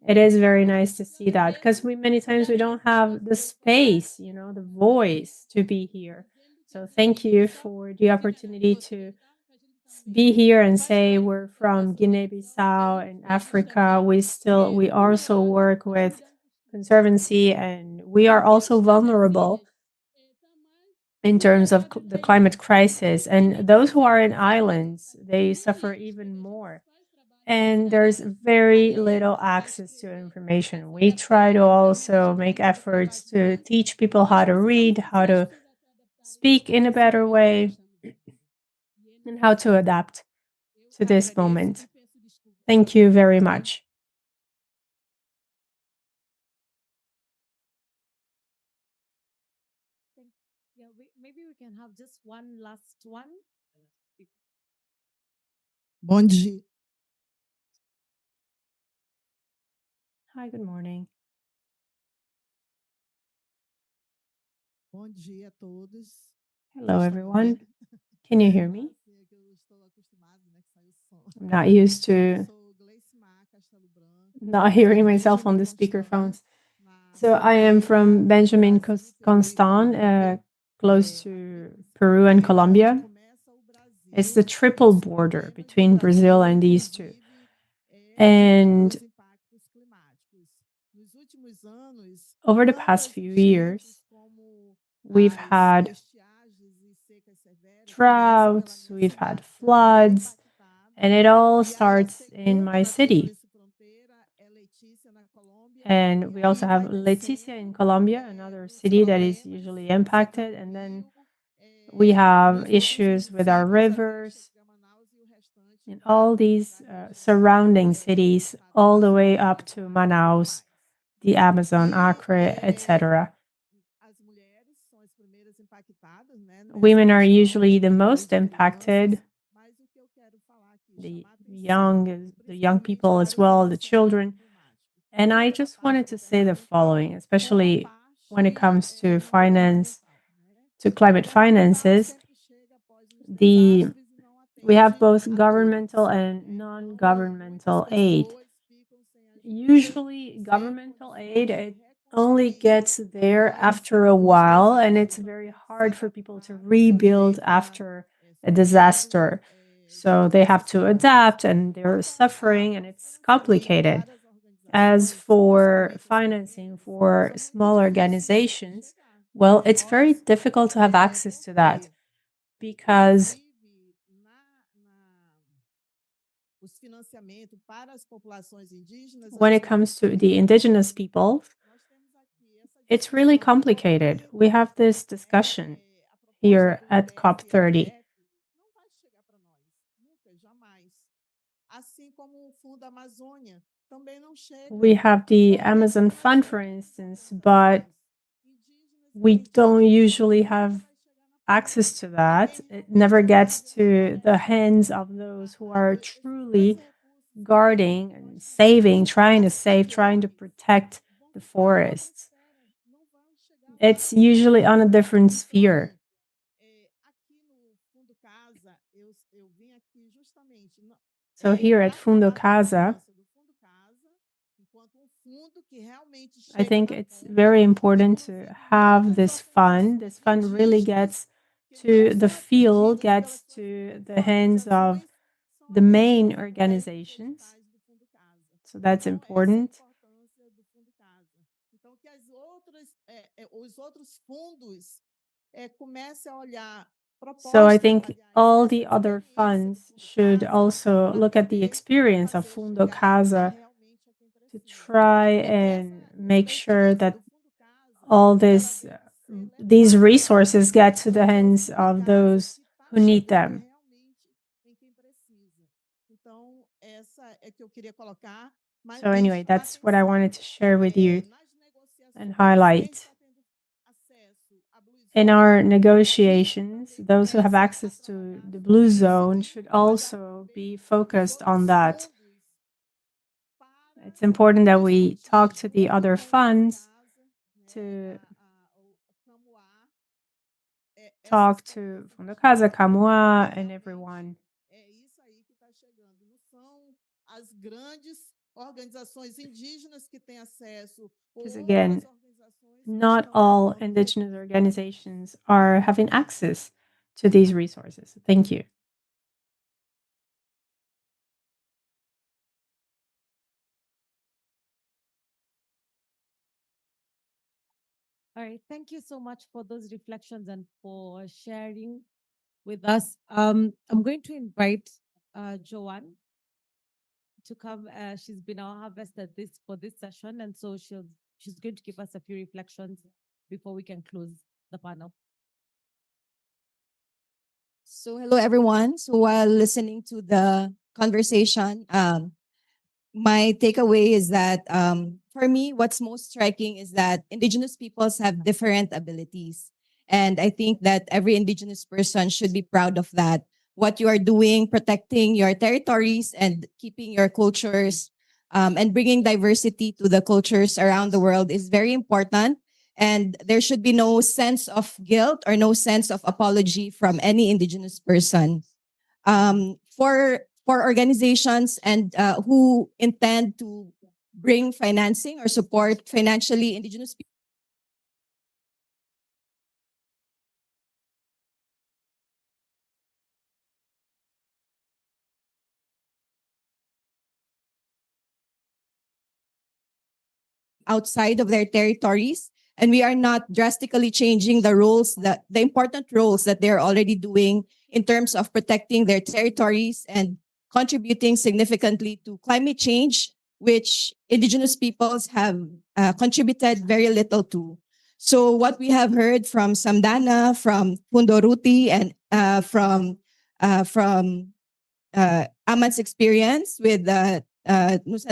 It is very nice to see that because many times we don't have the space, the voice to be here. So thank you for the opportunity to be here and say we're from Guinea-Bissau in Africa. We also work with conservancy, and we are also vulnerable in terms of the climate crisis. And those who are in islands, they suffer even more. And there's very little access to information. We try to also make efforts to teach people how to read, how to speak in a better way, and how to adapt to this moment. Thank you very much. Yeah, maybe we can have just one last one. Bom dia. Hi, good morning. Bom dia a todos. Hello, everyone. Can you hear me? I'm not used to not hearing myself on the speakerphones. So I am from Benjamin Constant, close to Peru and Colombia. It's the triple border between Brazil and these two. And over the past few years, we've had droughts, we've had floods, and it all starts in my city. And we also have Leticia in Colombia, another city that is usually impacted. And then we have issues with our rivers in all these surrounding cities, all the way up to Manaus, the Amazon, Acre, etc. Women are usually the most impacted, the young people as well, the children. And I just wanted to say the following, especially when it comes to climate finances. We have both governmental and non-governmental aid. Usually governmental aid, it only gets there after a while, and it's very hard for people to rebuild after a disaster. So they have to adapt and they're suffering, and it's complicated. As for financing for small organizations, well, it's very difficult to have access to that because when it comes to the indigenous people, it's really complicated. We have this discussion here at COP30. We have the Amazon Fund, for instance, but we don't usually have access to that. It never gets to the hands of those who are truly guarding and saving, trying to protect the forests. It's usually on a different sphere. So here at Fundo Casa, I think it's very important to have this fund. This fund really gets to the field, gets to the hands of the main organizations. So that's important. So I think all the other funds should also look at the experience of Fundo Casa to try and make sure that all these resources get to the hands of those who need them. So anyway, that's what I wanted to share with you and highlight. In our negotiations, those who have access to the blue zone should also be focused on that. It's important that we talk to the other funds, to talk to Fundo Casa, Camua, and everyone. Because again, not all indigenous organizations are having access to these resources. Thank you. All right, thank you so much for those reflections and for sharing with us. I'm going to invite Joanne to come. She's been our harvest at this for this session, and so she's going to give us a few reflections before we can close the panel. So hello everyone. So while listening to the conversation, my takeaway is that for me, what's most striking is that indigenous peoples have different abilities. And I think that every indigenous person should be proud of that. What you are doing, protecting your territories and keeping your cultures and bringing diversity to the cultures around the world is very important. And there should be no sense of guilt or no sense of apology from any indigenous person. For organizations and who intend to bring financing or support financially indigenous people outside of their territories, and we are not drastically changing the roles that the important roles that they're already doing in terms of protecting their territories and contributing significantly to climate change, which indigenous peoples have contributed very little to. So what we have heard from Samdhana, from Fundo Rutî, and from Aman's experience with Danus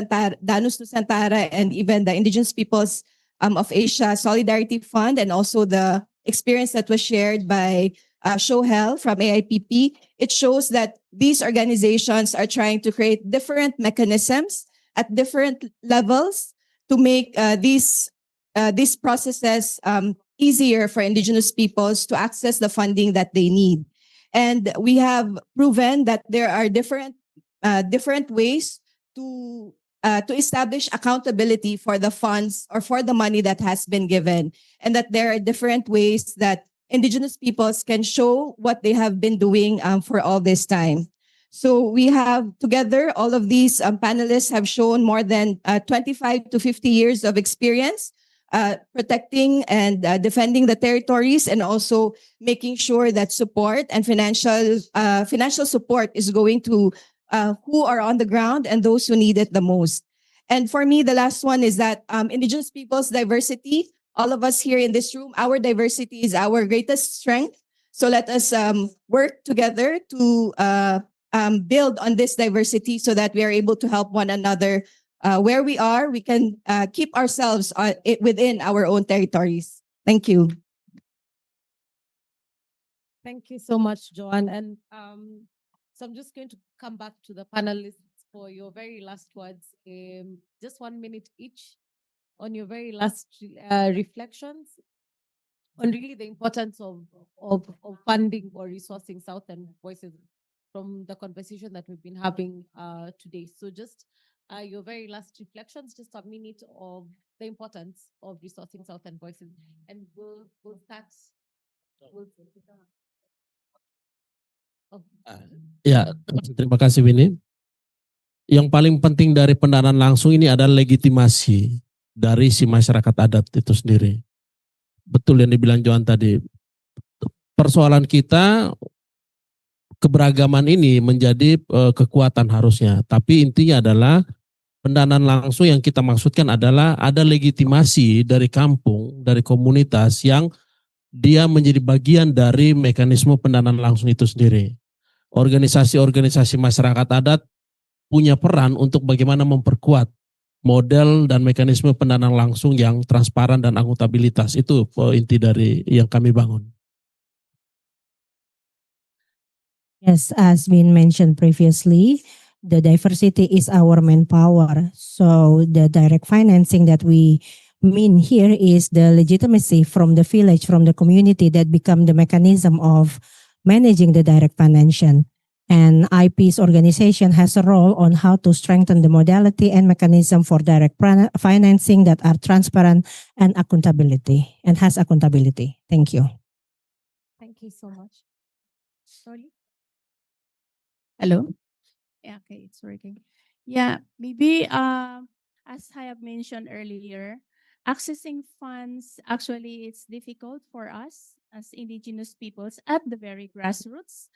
Nusantara and even the Indigenous Peoples of Asia Solidarity Fund, and also the experience that was shared by Shohel from AIPP, it shows that these organizations are trying to create different mechanisms at different levels to make these processes easier for Indigenous peoples to access the funding that they need. And we have proven that there are different ways to establish accountability for the funds or for the money that has been given, and that there are different ways that Indigenous peoples can show what they have been doing for all this time. So we have together, all of these panelists have shown more than 25 to 50 years of experience protecting and defending the territories, and also making sure that support and financial support is going to who are on the ground and those who need it the most. And for me, the last one is that Indigenous peoples' diversity, all of us here in this room, our diversity is our greatest strength. So let us work together to build on this diversity so that we are able to help one another where we are. We can keep ourselves within our own territories. Thank you. Thank you so much, Joanne. And so I'm just going to come back to the panelists for your very last words. Just 1 minute each on your very last reflections on really the importance of funding or resourcing Southern voices from the conversation that we've been having today. So just your very last reflections, just a minute of the importance of resourcing Southern voices. And we'll start. Ya, terima kasih Winnie. Yang paling penting dari pendanaan langsung ini adalah legitimasi dari si masyarakat adat itu sendiri. Betul yang dibilang Johan tadi. Persoalan kita, keberagaman ini menjadi kekuatan harusnya. Tapi intinya adalah pendanaan langsung yang kita maksudkan adalah ada legitimasi dari kampung, dari komunitas yang dia menjadi bagian dari mekanisme pendanaan langsung itu sendiri. Organisasi-organisasi masyarakat adat punya peran untuk bagaimana memperkuat model dan mekanisme pendanaan langsung yang transparan dan akuntabilitas. Itu inti dari yang kami bangun. Yes, as been mentioned previously, the diversity is our manpower. So the direct financing that we mean here is the legitimacy from the village, from the community that become the mechanism of managing the direct financing. And IP's organization has a role on how to strengthen the modality and mechanism for direct financing that are transparent and accountability and has accountability. Thank you. Thank you so much. Sorry. Hello. Yeah, okay, it's working. Yeah, maybe as I have mentioned earlier, accessing funds actually it's difficult for us as indigenous peoples at the very grassroots.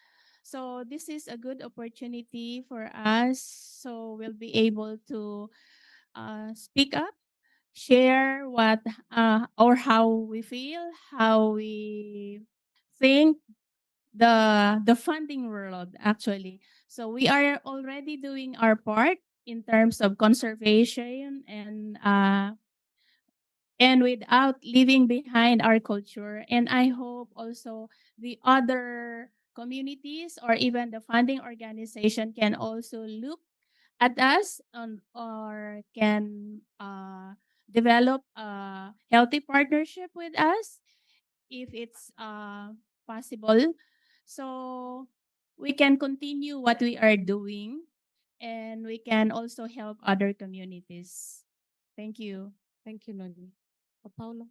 So this is a good opportunity for us. So we'll be able to speak up, share what or how we feel, how we think the funding world actually. So we are already doing our part in terms of conservation and without leaving behind our culture. And I hope also the other communities or even the funding organization can also look at us or can develop a healthy partnership with us if it's possible. So we can continue what we are doing and we can also help other communities. Thank you. Thank you, Noni. Paulo.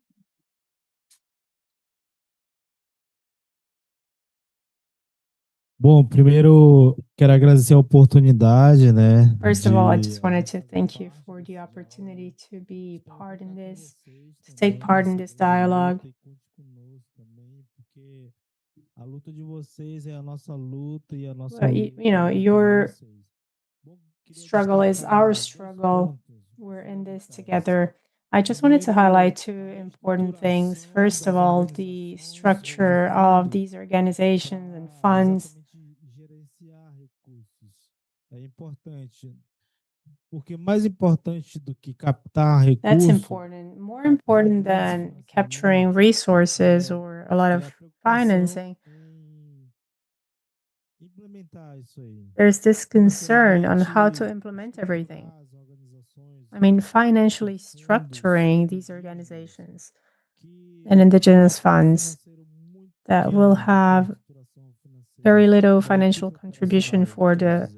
Bom, primeiro quero agradecer a oportunidade, né? First of all, I just wanted to thank you for the opportunity to be part in this, to take part in this dialogue. A luta de vocês é a nossa luta e a nossa Well, you know, your struggle is our struggle. We're in this together. I just wanted to highlight two important things. First of all, the structure of these organizations and funds. É importante. Porque mais importante do que captar That's recursos. important. More important than capturing resources or a lot of financing. There's this concern on how to implement everything. I mean, financially structuring these organizations and indigenous funds that will have very little financial contribution for the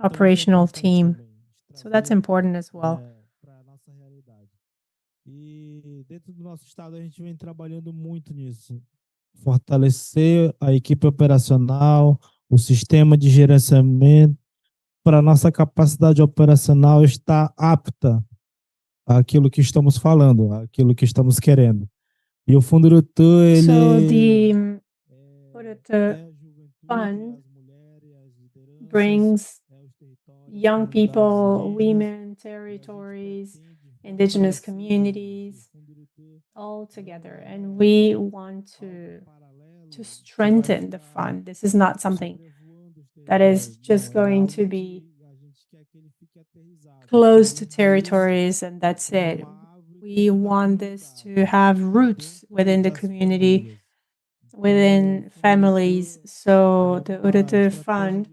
operational team. So that's important as well. E dentro do nosso estado a gente vem trabalhando muito nisso. Fortalecer a equipe operacional, o sistema de gerenciamento para a nossa capacidade operacional estar apta àquilo que estamos falando, àquilo que estamos querendo. E o Fundo Rutî, ele... So the Rutî Fund brings young people, women, territories, indigenous communities all together. And we want to strengthen the fund. This is not something that is just going to be close to territories and that's it. We want this to have roots within the community, within families. So the Rutî Fund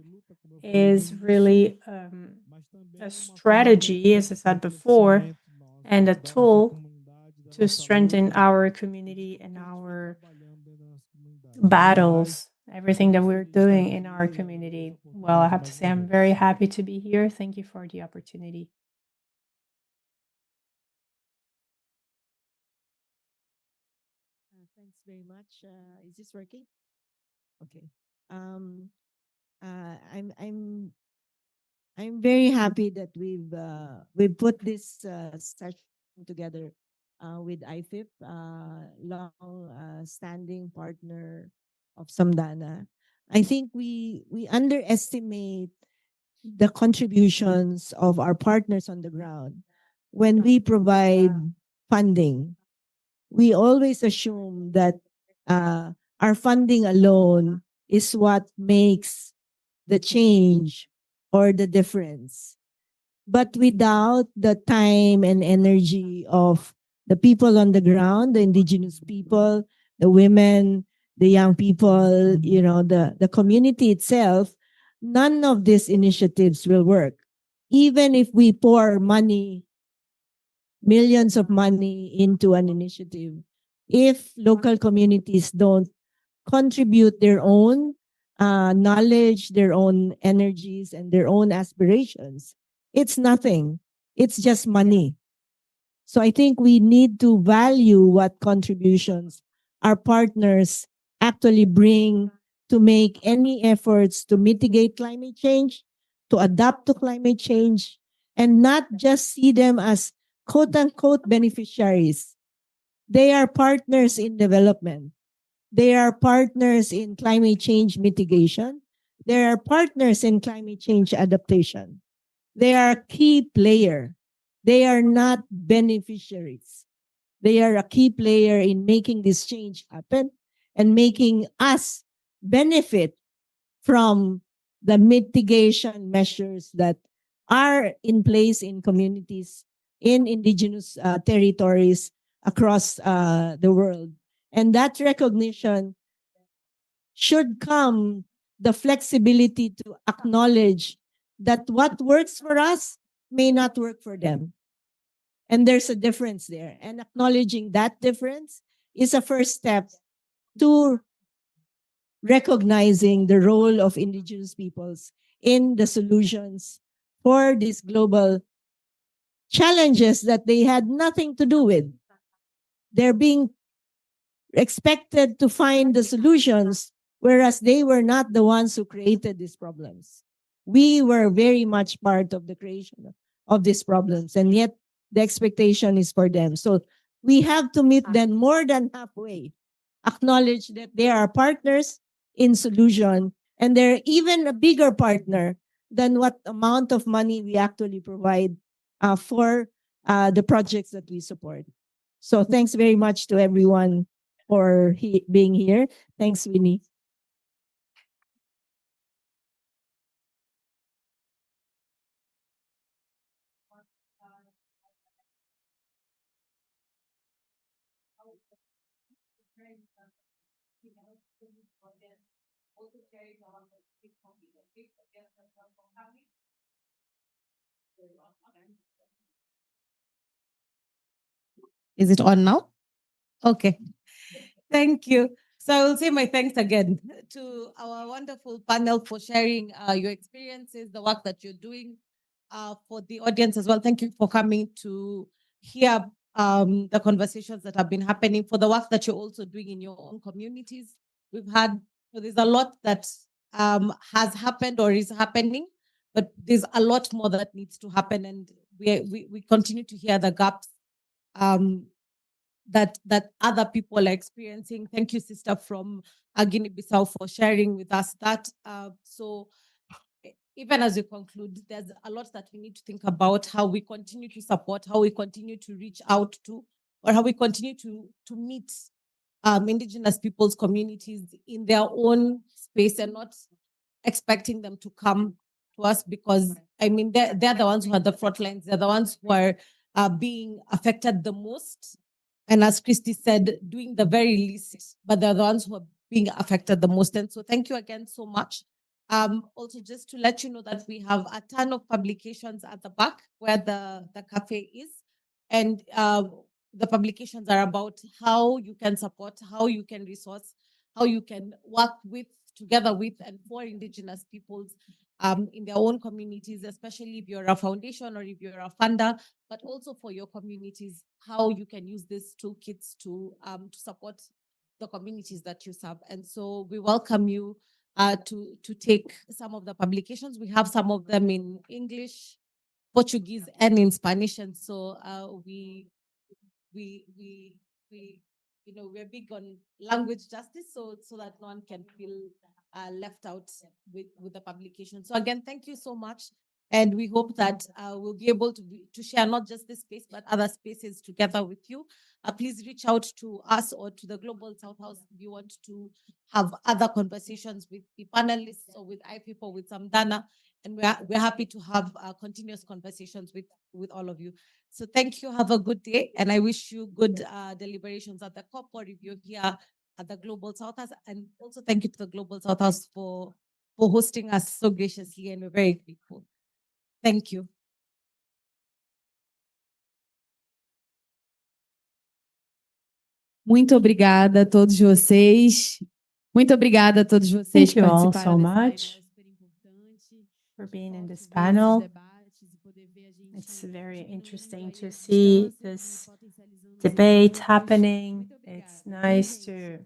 is really a strategy, as I said before, and a tool to strengthen our community and our battles, everything that we're doing in our community. Well, I have to say I'm very happy to be here. Thank you for the opportunity. Thanks very much. Is this working? Okay. I'm very happy that we've put this session together with IFIP, long standing partner of Samdhana. I think we underestimate the contributions of our partners on the ground. When we provide funding, we always assume that our funding alone is what makes the change or the difference. But without the time and energy of the people on the ground, the indigenous people, the women, the young people, you know, the community itself, none of these initiatives will work. Even if we pour money, millions of money into an initiative, if local communities don't contribute their own knowledge, their own energies, and their own aspirations, it's nothing. It's just money. So I think we need to value what contributions our partners actually bring to make any efforts to mitigate climate change, to adapt to climate change, and not just see them as quote unquote beneficiaries. They are partners in development. They are partners in climate change mitigation. They are partners in climate change adaptation. They are a key player. They are not beneficiaries. They are a key player in making this change happen and making us benefit from the mitigation measures that are in place in communities, in indigenous territories across the world. And that recognition should come the flexibility to acknowledge that what works for us may not work for them. And there's a difference there. And acknowledging that difference is a first step to recognizing the role of indigenous peoples in the solutions for these global challenges that they had nothing to do with. They're being expected to find the solutions, whereas they were not the ones who created these problems. We were very much part of the creation of these problems, and yet the expectation is for them. So we have to meet them more than halfway, acknowledge that they are partners in solution, and they're even a bigger partner than what amount of money we actually provide for the projects that we support. So thanks very much to everyone for being here. Thanks, Winnie. Is it on now? Okay. Thank you. So I will say my thanks again to our wonderful panel for sharing your experiences, the work that you're doing, for the audience as well. Thank you for coming to hear the conversations that have been happening, for the work that you're also doing in your own communities. We've had, so there's a lot that has happened or is happening, but there's a lot more that needs to happen, and we continue to hear the gaps that other people are experiencing. Thank you, sister from Guinea-Bissau, for sharing with us that. So even as we conclude, there's a lot that we need to think about, how we continue to support, how we continue to reach out to, or how we continue to meet indigenous people's communities in their own space and not expecting them to come to us, because I mean, they're the ones who are the front lines. They're the ones who are being affected the most. And as Cristi said, doing the very least, but they're the ones who are being affected the most. And so thank you again so much. Also, just to let you know that we have a ton of publications at the back where the cafe is. And the publications are about how you can support, how you can resource, how you can work with, together with, and for indigenous peoples in their own communities, especially if you're a foundation or if you're a funder, but also for your communities, how you can use these toolkits to support the communities that you serve. And so we welcome you to take some of the publications. We have some of them in English, Portuguese, and in Spanish. And so we you know, we're big on language justice, so that no one can feel left out with the publication. So again, thank you so much. And we hope that we'll be able to share not just this space, but other spaces together with you. Please reach out to us or to the Global South House if you want to have other conversations with the panelists or with IPAS or with Samdhana. And we're happy to have continuous conversations with all of you. So thank you. Have a good day. And I wish you good deliberations at the COP, or if you're here at the Global South House. And also thank you to the Global South House for for hosting us so graciously, and we're very grateful. Thank you. Muito obrigada a todos vocês. Muito obrigada a todos vocês Thank que you all participaram so desse painel much super importante. for being in this Ver esses panel. debates e poder ver a gente It's very interesting diminuindo aí to as see distâncias e this potencializando os debate encontros. happening. Muito obrigada, It's viu, nice gente?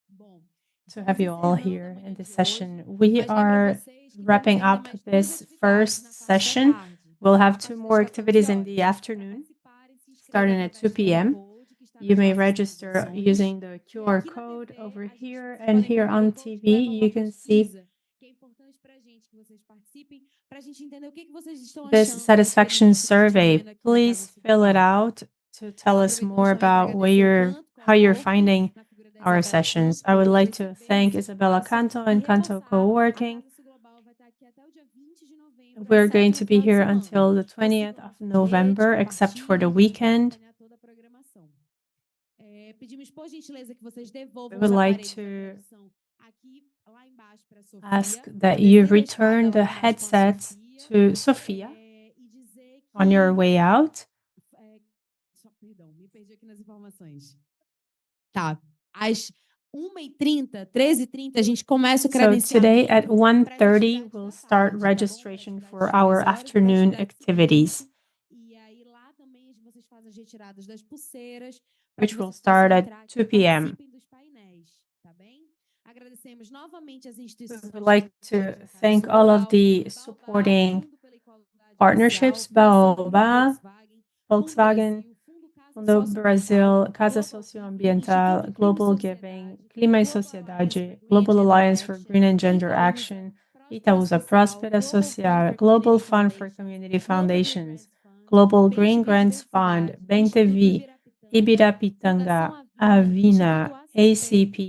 Bom, to estamos have you all encerrando a here manhã in this de hoje, session. We mas lembro a are vocês que temos wrapping ainda up mais duas this atividades first na parte da session. tarde. We'll A have partir two das more 14 activities in horas. the Para afternoon, participar e se inscrever starting at através 2 do QR p.m. Code que está You nas may nossas register transmissões. using the E QR aqui na code TV, over a gente, here vocês and podem here ver o on QR Code que TV. leva a uma You can see pesquisa que é importante para a gente que vocês participem, para a gente entender o que vocês estão this achando da satisfaction experiência que a gente está survey. vendo aqui na Casa Please fill it Circular. out to tell us Aproveito more também para about agradecer o Canto how you're Coworking finding na figura da our Isabela sessions. Canto I would por like to receber thank esse Isabella espaço Canto e and Canto reforçar a Coworking. Casa Global vai estar aqui até o dia 20 de novembro, às We're 7 going no to be final de here semana. until the Então 20th sigam of nossas redes, November, except for the compartilhem para weekend. acompanhar toda a programação. Pedimos, por gentileza, que vocês We devolvam would os like aparelhos da to tradução aqui lá embaixo para a Sofia, ask that poder you ser return testada the lá embaixo com a headsets Sofia, to Sofia e dizer on your que way out. perdão, me perdi aqui nas informações. Tá. Às 1h30, 13h30, a gente começa o So today at credenciamento para as 1:30, atividades we'll da start tarde, tá bom? Para registration atividades for de our 13 horas e para afternoon atividades activities, seguintes. E aí lá também vocês fazem as retiradas das pulseiras para que which will vocês possam start at entrar aqui 2 e p.m. participem dos painéis, tá bem? Agradecemos novamente as We instituições would like parceiras to da Casa thank all of Global, the Baobá, supporting Fundo pela Igualdade partnerships, Racial, Fundação Baobá, Fundo Volkswagen, Brasil, Fundo Brasil, Casa Global Socioambiental, Instituto Global Clima e Giving, Sociedade, Clima e Global Alliance Sociedade, for Green and Global Gender Alliance for Action, Green and Gender Itaúsa, Action, Próspera Itaúsa Social, Próspera Global Fund Social, for Global Community Fund for Foundations, Community Global Green Foundations, Grants Fund, Global Bem Green TV Grants Fund, Diversidade, Bem Instituto TV, Ibirapitanga, Ibirapitanga, Fundação Avina, Avina, Instituto ACP,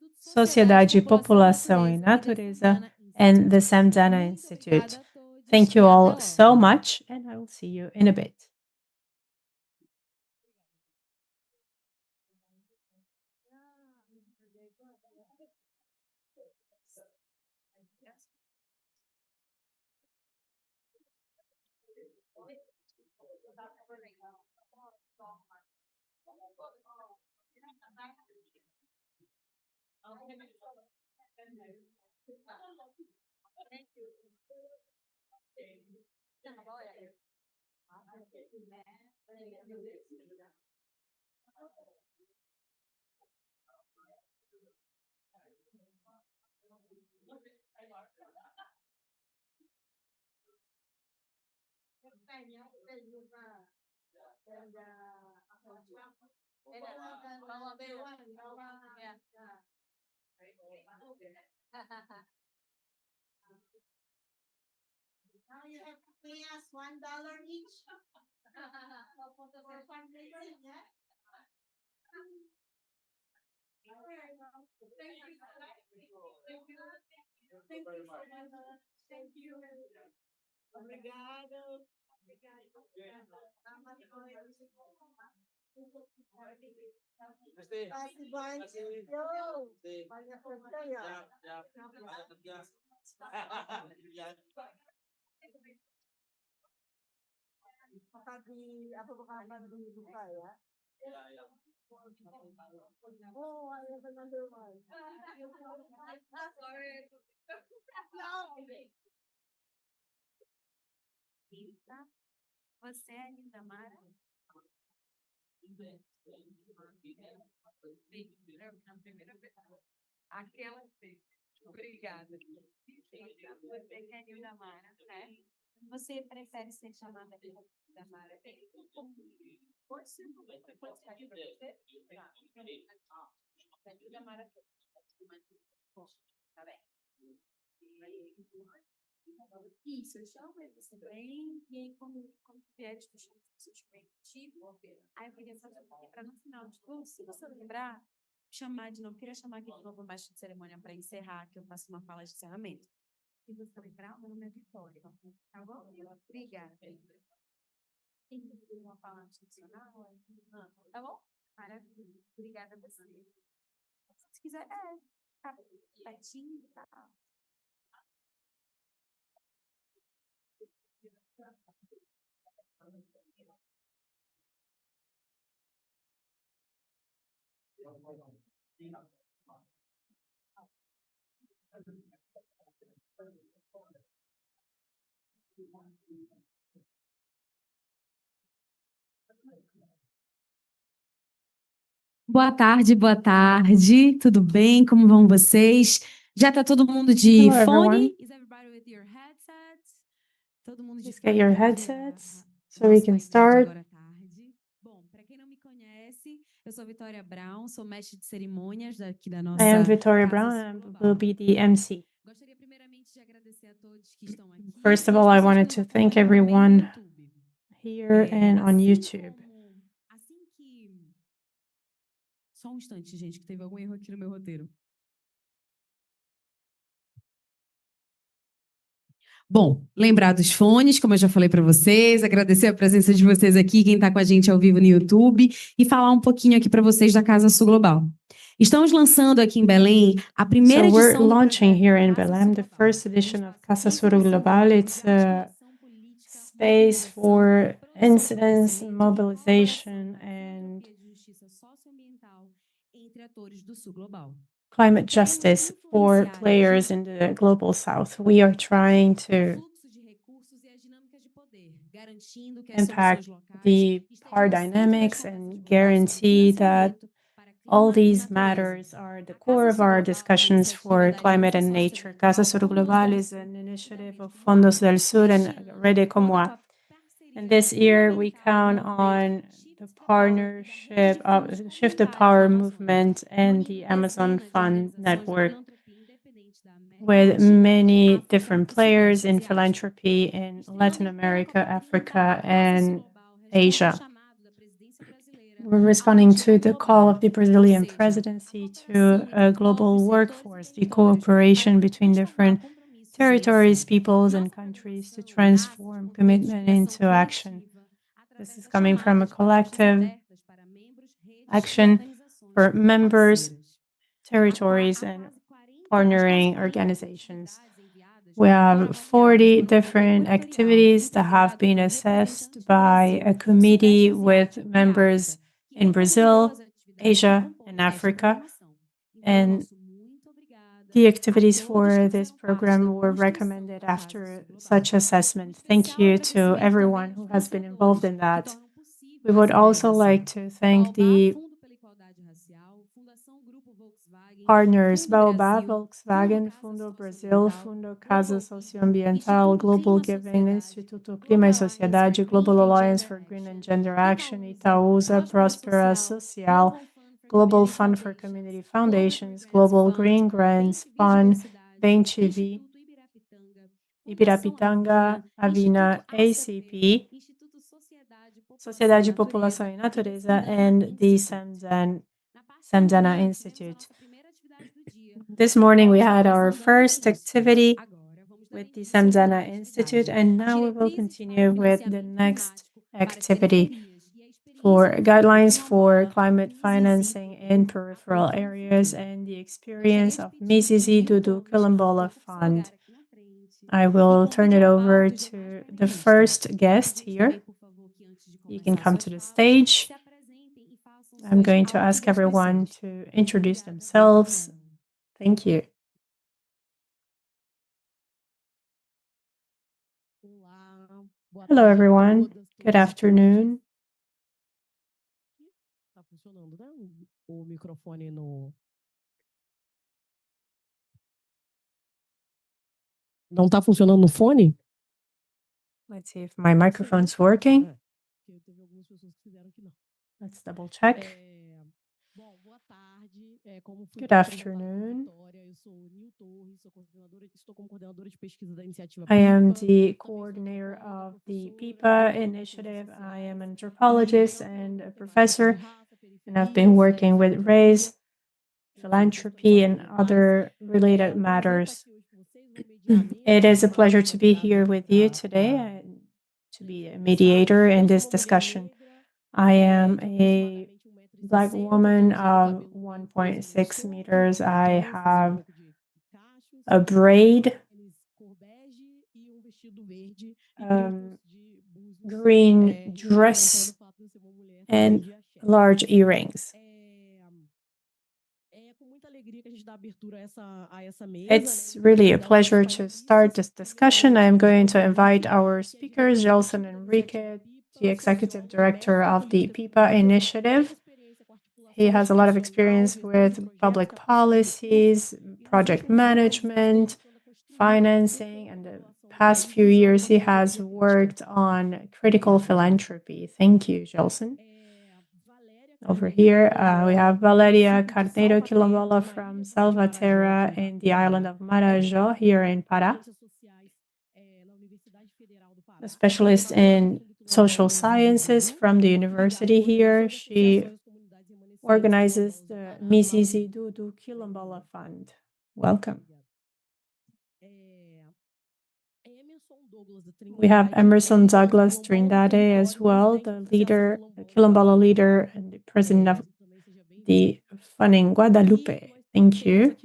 ACP, Sociedade, Sociedade, População e Natureza Natureza, e and the the Samdhana Samdhana Institute. Institute. Muito obrigada a todos Thank you e até all logo. so much, and I will see you in a bit. Now you have to pay us $1 each. For fundraising, yeah? Thank you so much. Thank you. Obrigado. Di apa bukan di Rukka ya? Oh, I have another one. Sorry. Você é linda, Mara? Aquela vez. Obrigada. Você que é linda, Mara, né? Você prefere ser chamada da Mara? Pode ser, pode ficar para você? Da Mara. Tá bem. Isso, eu chamo você bem, e aí quando vier de puxar o seu contigo, aí eu queria fazer para no final de tudo, se você lembrar, chamar de novo, queria chamar aqui de novo o mestre de cerimônia para encerrar, que eu faço uma fala de encerramento. Se você lembrar, o meu nome é Vitória, tá bom? Obrigada. Tem uma fala institucional? Tá bom? Maravilha. Obrigada a você. Se quiser, tá pertinho, tá. Boa tarde. Tudo bem? Como vão vocês? Já tá todo mundo de Hello, everyone. fone? Is everybody with your headsets? Todo mundo de Just get fone your para ouvir headsets a so we nossa can ideia de start. agora à tarde. Bom, para quem não me conhece, eu sou Vitória Brown, sou mestre de cerimônias daqui da nossa I am Victoria Casa Brown Sul and Global. will be the MC. Gostaria primeiramente de agradecer a todos que estão aqui. First of e as all, I pessoas wanted que to nos thank acompanham também no everyone YouTube. here and on YouTube. Só um instante, gente, que teve algum erro aqui no meu roteiro. Bom, lembrar dos fones, como eu já falei para vocês, agradecer a presença de vocês aqui, quem está com a gente ao vivo no YouTube, e falar um pouquinho aqui para vocês da Casa Sul Global. Estamos lançando aqui em Belém a primeira So we're edição do launching projeto here in Casa Belém Sul the Global. first edition of Casa Essa Sur edição Global. trata It's de a articulação política, space for mobilização, incidents, produção, mobilization, colaboração, and filantropia de justiça socioambiental entre atores do Sul Global. climate justice for players in the global south. We are trying to impact the power dynamics and guarantee that all these matters are at the core of our discussions for climate and nature. Casa Sur Global is an initiative of Fondos del Sur and Rede Como A. And this year we count on the partnership of Shift the Power movement and the Amazon Fund network with many different players in philanthropy in Latin America, Africa, and Asia. We're responding to the call of the Brazilian presidency to a global workforce, the cooperation between different territories, peoples, and countries to transform commitment into action. This is coming from a collective action for members, territories, and partnering organizations. We have 40 different activities that have been assessed by a committee with members in Brazil, Asia, and Africa. And the activities for this program were recommended after such assessment. Thank you to everyone who has been involved in that. We would also like to thank the partners Baobab, Volkswagen, Fundo Brasil, Fundo Casa Socioambiental, Global Giving, Instituto Clima e Sociedade, Global Alliance for Green and Gender Action, Itaúsa, Prospera Social, Global Fund for Community Foundations, Global Green Grants Fund, Bem TV, Ibirapitanga, Avina, ACP, Sociedade, População e Natureza, and the Samdhana Institute. This morning we had our first activity with the Samdhana Institute, and now we will continue with the next activity for guidelines for climate financing in peripheral areas and the experience of Mizizi, Dudu, Quilombola Fund. I will turn it over to the first guest here. You can come to the stage. I'm going to ask everyone to introduce themselves. Thank you. Hello, everyone. Good afternoon. Não está funcionando no fone? Let's see if my microphone's working. Let's double check. Good afternoon. I am the coordinator of the PIPA initiative. I am an anthropologist and a professor, and I've been working with race, philanthropy, and other related matters. It is a pleasure to be here with you today and to be a mediator in this discussion. I am a Black woman of 1.6 meters. I have a braid, green dress, and large earrings. It's really a pleasure to start this discussion. I am going to invite our speakers, Gelson Enrique, the Executive Director of the PIPA initiative. He has a lot of experience with public policies, project management, financing, and the past few years he has worked on critical philanthropy. Thank you, Gelson. Over here, we have Valeria Carneiro Quilombola from Salvaterra in the island of Marajó, here in Pará. A specialist in social sciences from the university here. She organizes the Mizizi Dudu Quilombola Fund. Welcome. We have Emerson Douglas Trindade as well, the leader, the Quilombola leader and the president of the funding Guadalupe. Thank you.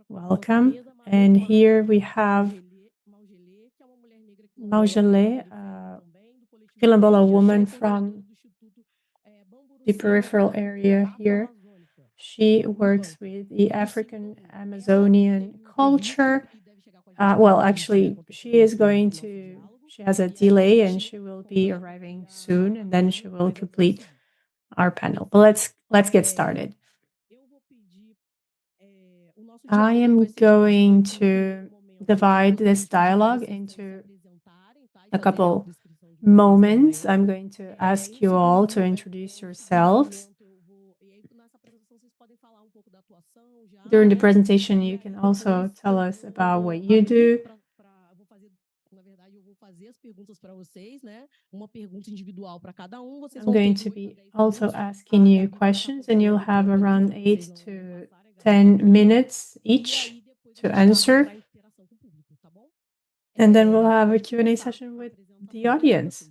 Welcome. And here we have Maujale, Quilombola woman from the peripheral area here. She works with the African Amazonian culture. Well, actually, she has a delay and she will be arriving soon, and then she will complete our panel. But let's get started. I am going to divide this dialogue into a couple moments. I'm going to ask you all to introduce yourselves. During the presentation, you can also tell us about what you do. I'm going to be also asking you questions, and you'll have around 8 to 10 minutes each to answer. And then we'll have a Q&A session with the audience.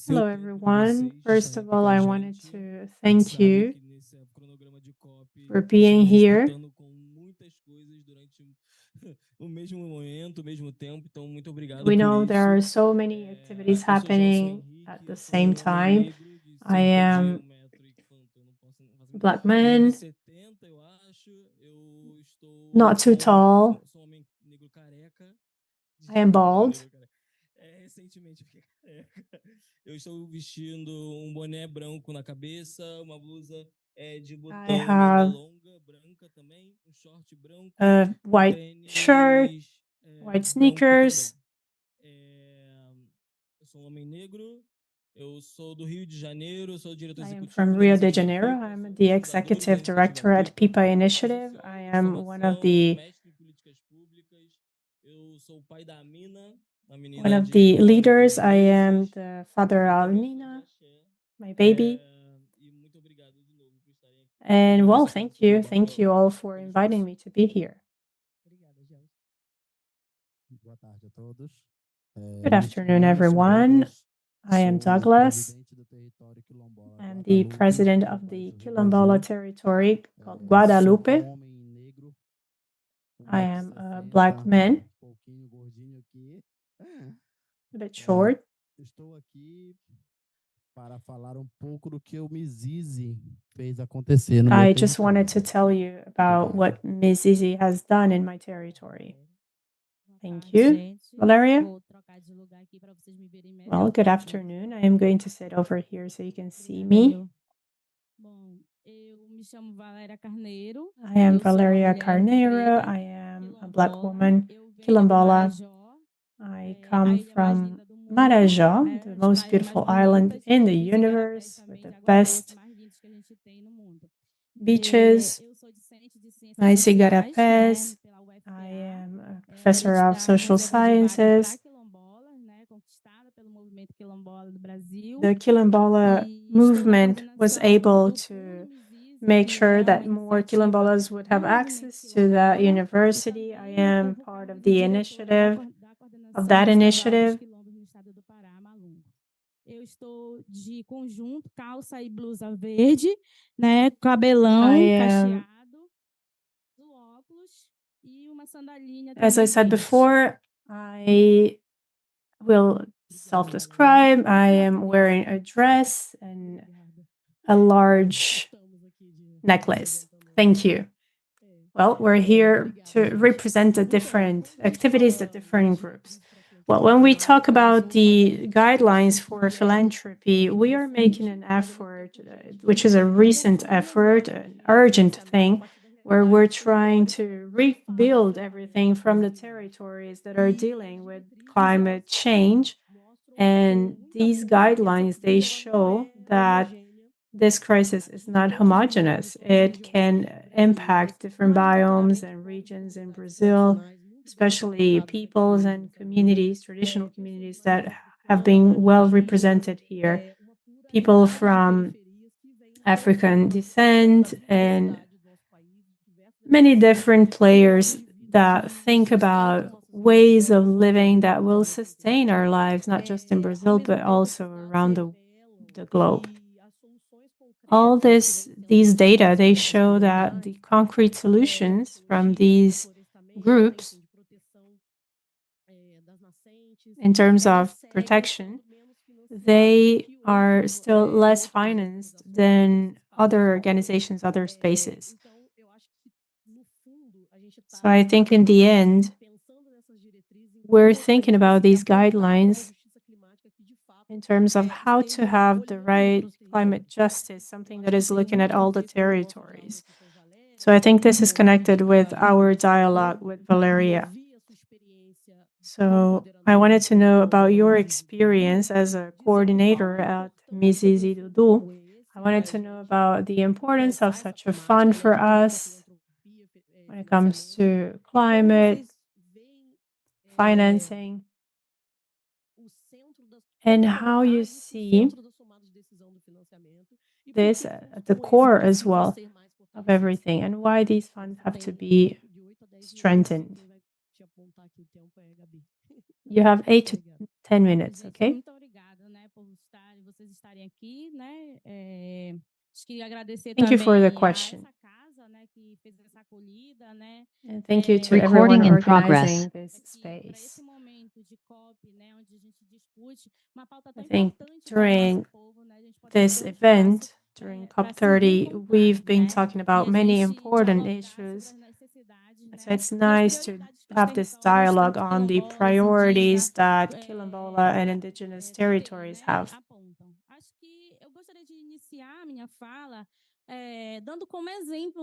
Hello, everyone. First of all, I wanted to thank you for being here. We know there are so many activities happening at the same time. I am a Black man, not too tall. I am bald. I have a white shirt, white sneakers. I am from Rio de Janeiro. I'm the executive director at PIPA Initiative. I am one of the leaders. I am the father of Nina, my baby. And well, thank you. Thank you all for inviting me to be here. Good afternoon, everyone. I am Douglas. I'm the president of the Quilombola territory called Guadalupe. I am a Black man, a bit short. I just wanted to tell you about what Mizizi has done in my territory. Thank you. Valeria? Well, good afternoon. I am going to sit over here so you can see me. I am Valeria Carneiro. I am a Black woman, Quilombola. I come from Marajó, the most beautiful island in the universe with the best beaches. I see Garapés. I am a professor of social sciences. The Quilombola movement was able to make sure that more Quilombolas would have access to the university. I am part of the initiative, of that initiative. Eu estou de conjunto, calça e blusa verde, né, cabelão cacheado, óculos e uma sandalinha. As I said before, I will self-describe. I am wearing a dress and a large necklace. Thank you. Well, we're here to represent the different activities, the different groups. Well, when we talk about the guidelines for philanthropy, we are making an effort, which is a recent effort, an urgent thing, where we're trying to rebuild everything from the territories that are dealing with climate change. And these guidelines, they show that this crisis is not homogeneous. It can impact different biomes and regions in Brazil, especially peoples and communities, traditional communities that have been well represented here. People from African descent and many different players that think about ways of living that will sustain our lives, not just in Brazil, but also around the globe. All these data, they show that the concrete solutions from these groups in terms of protection, they are still less financed than other organizations, other spaces. So I think in the end, we're thinking about these guidelines in terms of how to have the right climate justice, something that is looking at all the territories. So I think this is connected with our dialogue with Valeria. So I wanted to know about your experience as a coordinator at Mizizi Dudu. I wanted to know about the importance of such a fund for us when it comes to climate, financing, and how you see this at the core as well of everything, and why these funds have to be strengthened. You have 8 to 10 minutes, okay? Thank you for the question. And thank you to everyone organizing this space. I think during this event, during COP30, we've been talking about many important issues. So it's nice to have this dialogue on the priorities that Quilombola and indigenous territories have.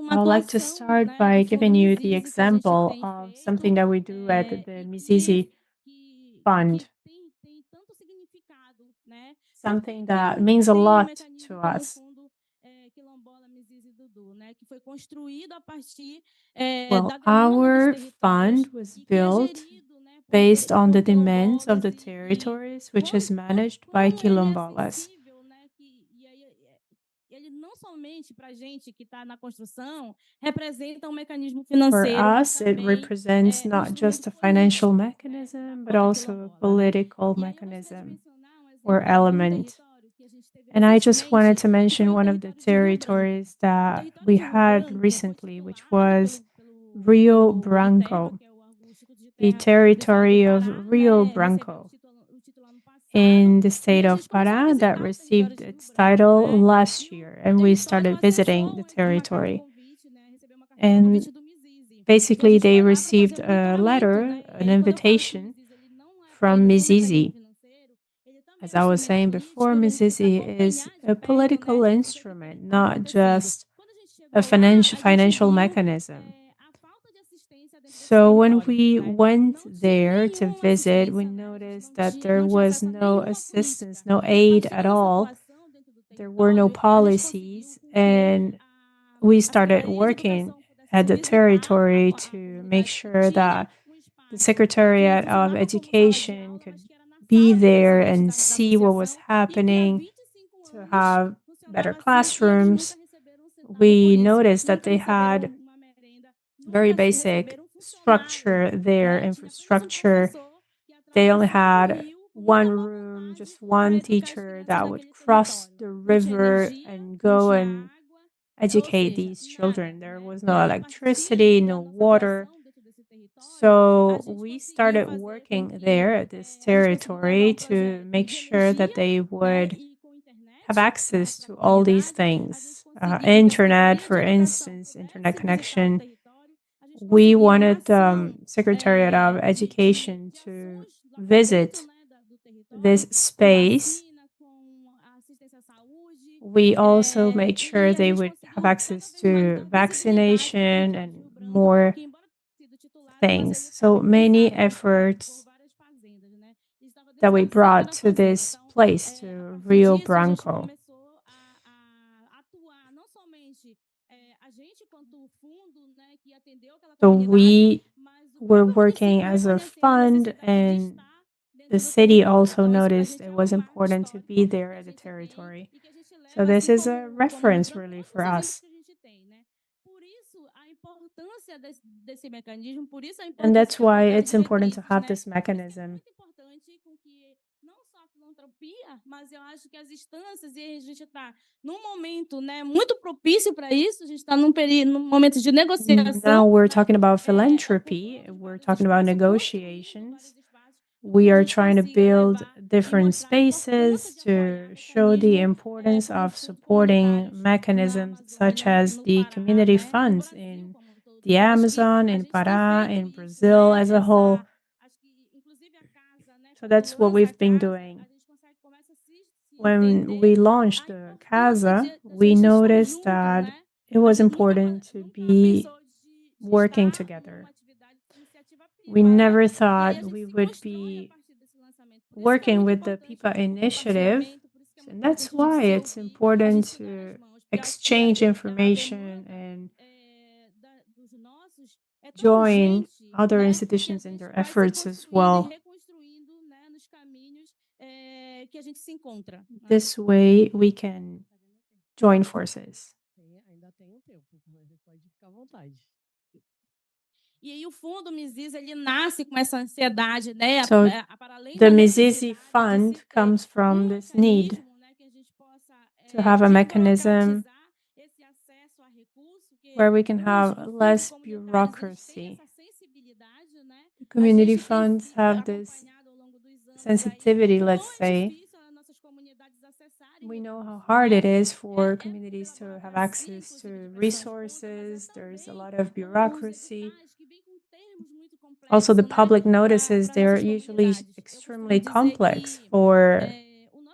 I would like to start by giving you the example of something that we do at the Mizizi Fund. Something that means a lot to us. Well, our fund was built based on the demands of the territories, which is managed by Quilombolas. For us, it represents not just a financial mechanism, but also a political mechanism or element. And I just wanted to mention one of the territories that we had recently, which was Rio Branco, the territory of Rio Branco in the state of Pará that received its title last year. And we started visiting the territory. And basically, they received a letter, an invitation from Mizizi. As I was saying before, Mizizi is a political instrument, not just a financial mechanism. So when we went there to visit, we noticed that there was no assistance, no aid at all. There were no policies, and we started working at the territory to make sure that the Secretariat of Education could be there and see what was happening, to have better classrooms. We noticed that they had very basic structure there, infrastructure. They only had one room, just one teacher that would cross the river and go and educate these children. There was no electricity, no water. So we started working there at this territory to make sure that they would have access to all these things. Internet, for instance, internet connection. We wanted Secretariat of Education to visit this space. We also made sure they would have access to vaccination and more things. So many efforts that we brought to this place, to Rio Branco. So we were working as a fund, and the city also noticed it was important to be there at the territory. So this is a reference really for us. And that's why it's important to have this mechanism. Mas eu acho que as instâncias, e a gente está num momento, né, muito propício para isso. A gente está num momento de negociação. Now we're talking about philanthropy. We're talking about negotiations. We are trying to build different spaces to show the importance of supporting mechanisms such as the community funds in the Amazon, in Pará, in Brazil as a whole. So that's what we've been doing. When we launched the Casa, we noticed that it was important to be working together. We never thought we would be working with the PIPA initiative, and that's why it's important to exchange information and join other institutions in their efforts as well. This way we can join forces. So the Mizizi Fund comes from this need to have a mechanism where we can have less bureaucracy. The community funds have this sensitivity, let's say. We know how hard it is for communities to have access to resources. There's a lot of bureaucracy. Also, the public notices, they're usually extremely complex for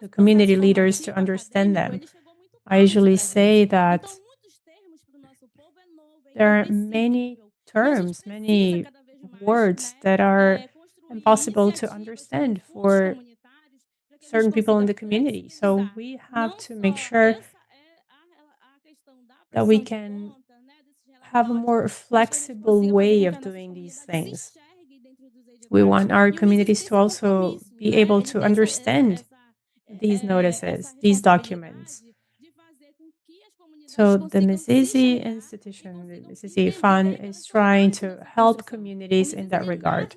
the community leaders to understand them. I usually say that there are many terms, many words that are impossible to understand for certain people in the community. So we have to make sure that we can have a more flexible way of doing these things. We want our communities to also be able to understand these notices, these documents. So the Mizizi institution, the Mizizi Fund, is trying to help communities in that regard.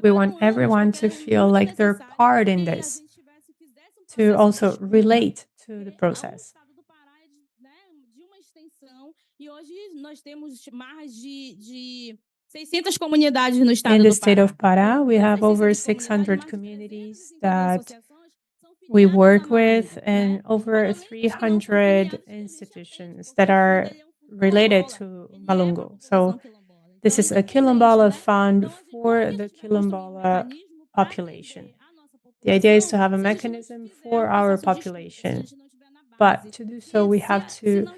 We want everyone to feel like they're part in this, to also relate to the process. In the state of Pará, we have over 600 communities that we work with and over 300 institutions that are related to Malungo. So this is a Quilombola fund for the Quilombola population. The idea is to have a mechanism for our population, but to do so, we have to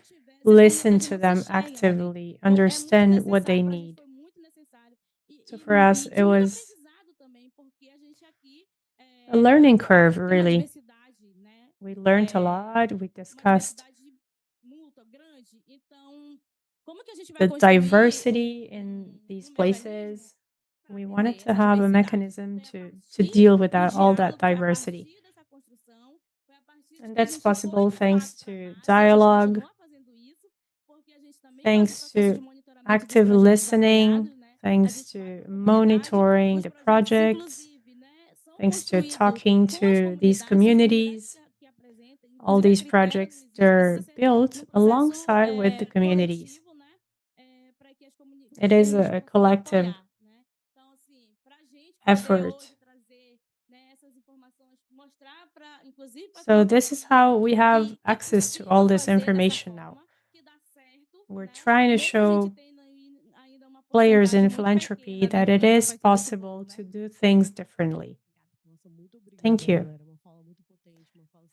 listen to them actively, understand what they need. So for us, it was a learning curve, really. We learned a lot. We discussed the diversity in these places. We wanted to have a mechanism to deal with all that diversity. And that's possible thanks to dialogue, thanks to active listening, thanks to monitoring the projects, thanks to talking to these communities. All these projects, they're built alongside with the communities. It is a collective effort. So this is how we have access to all this information now. We're trying to show players in philanthropy that it is possible to do things differently. Thank you.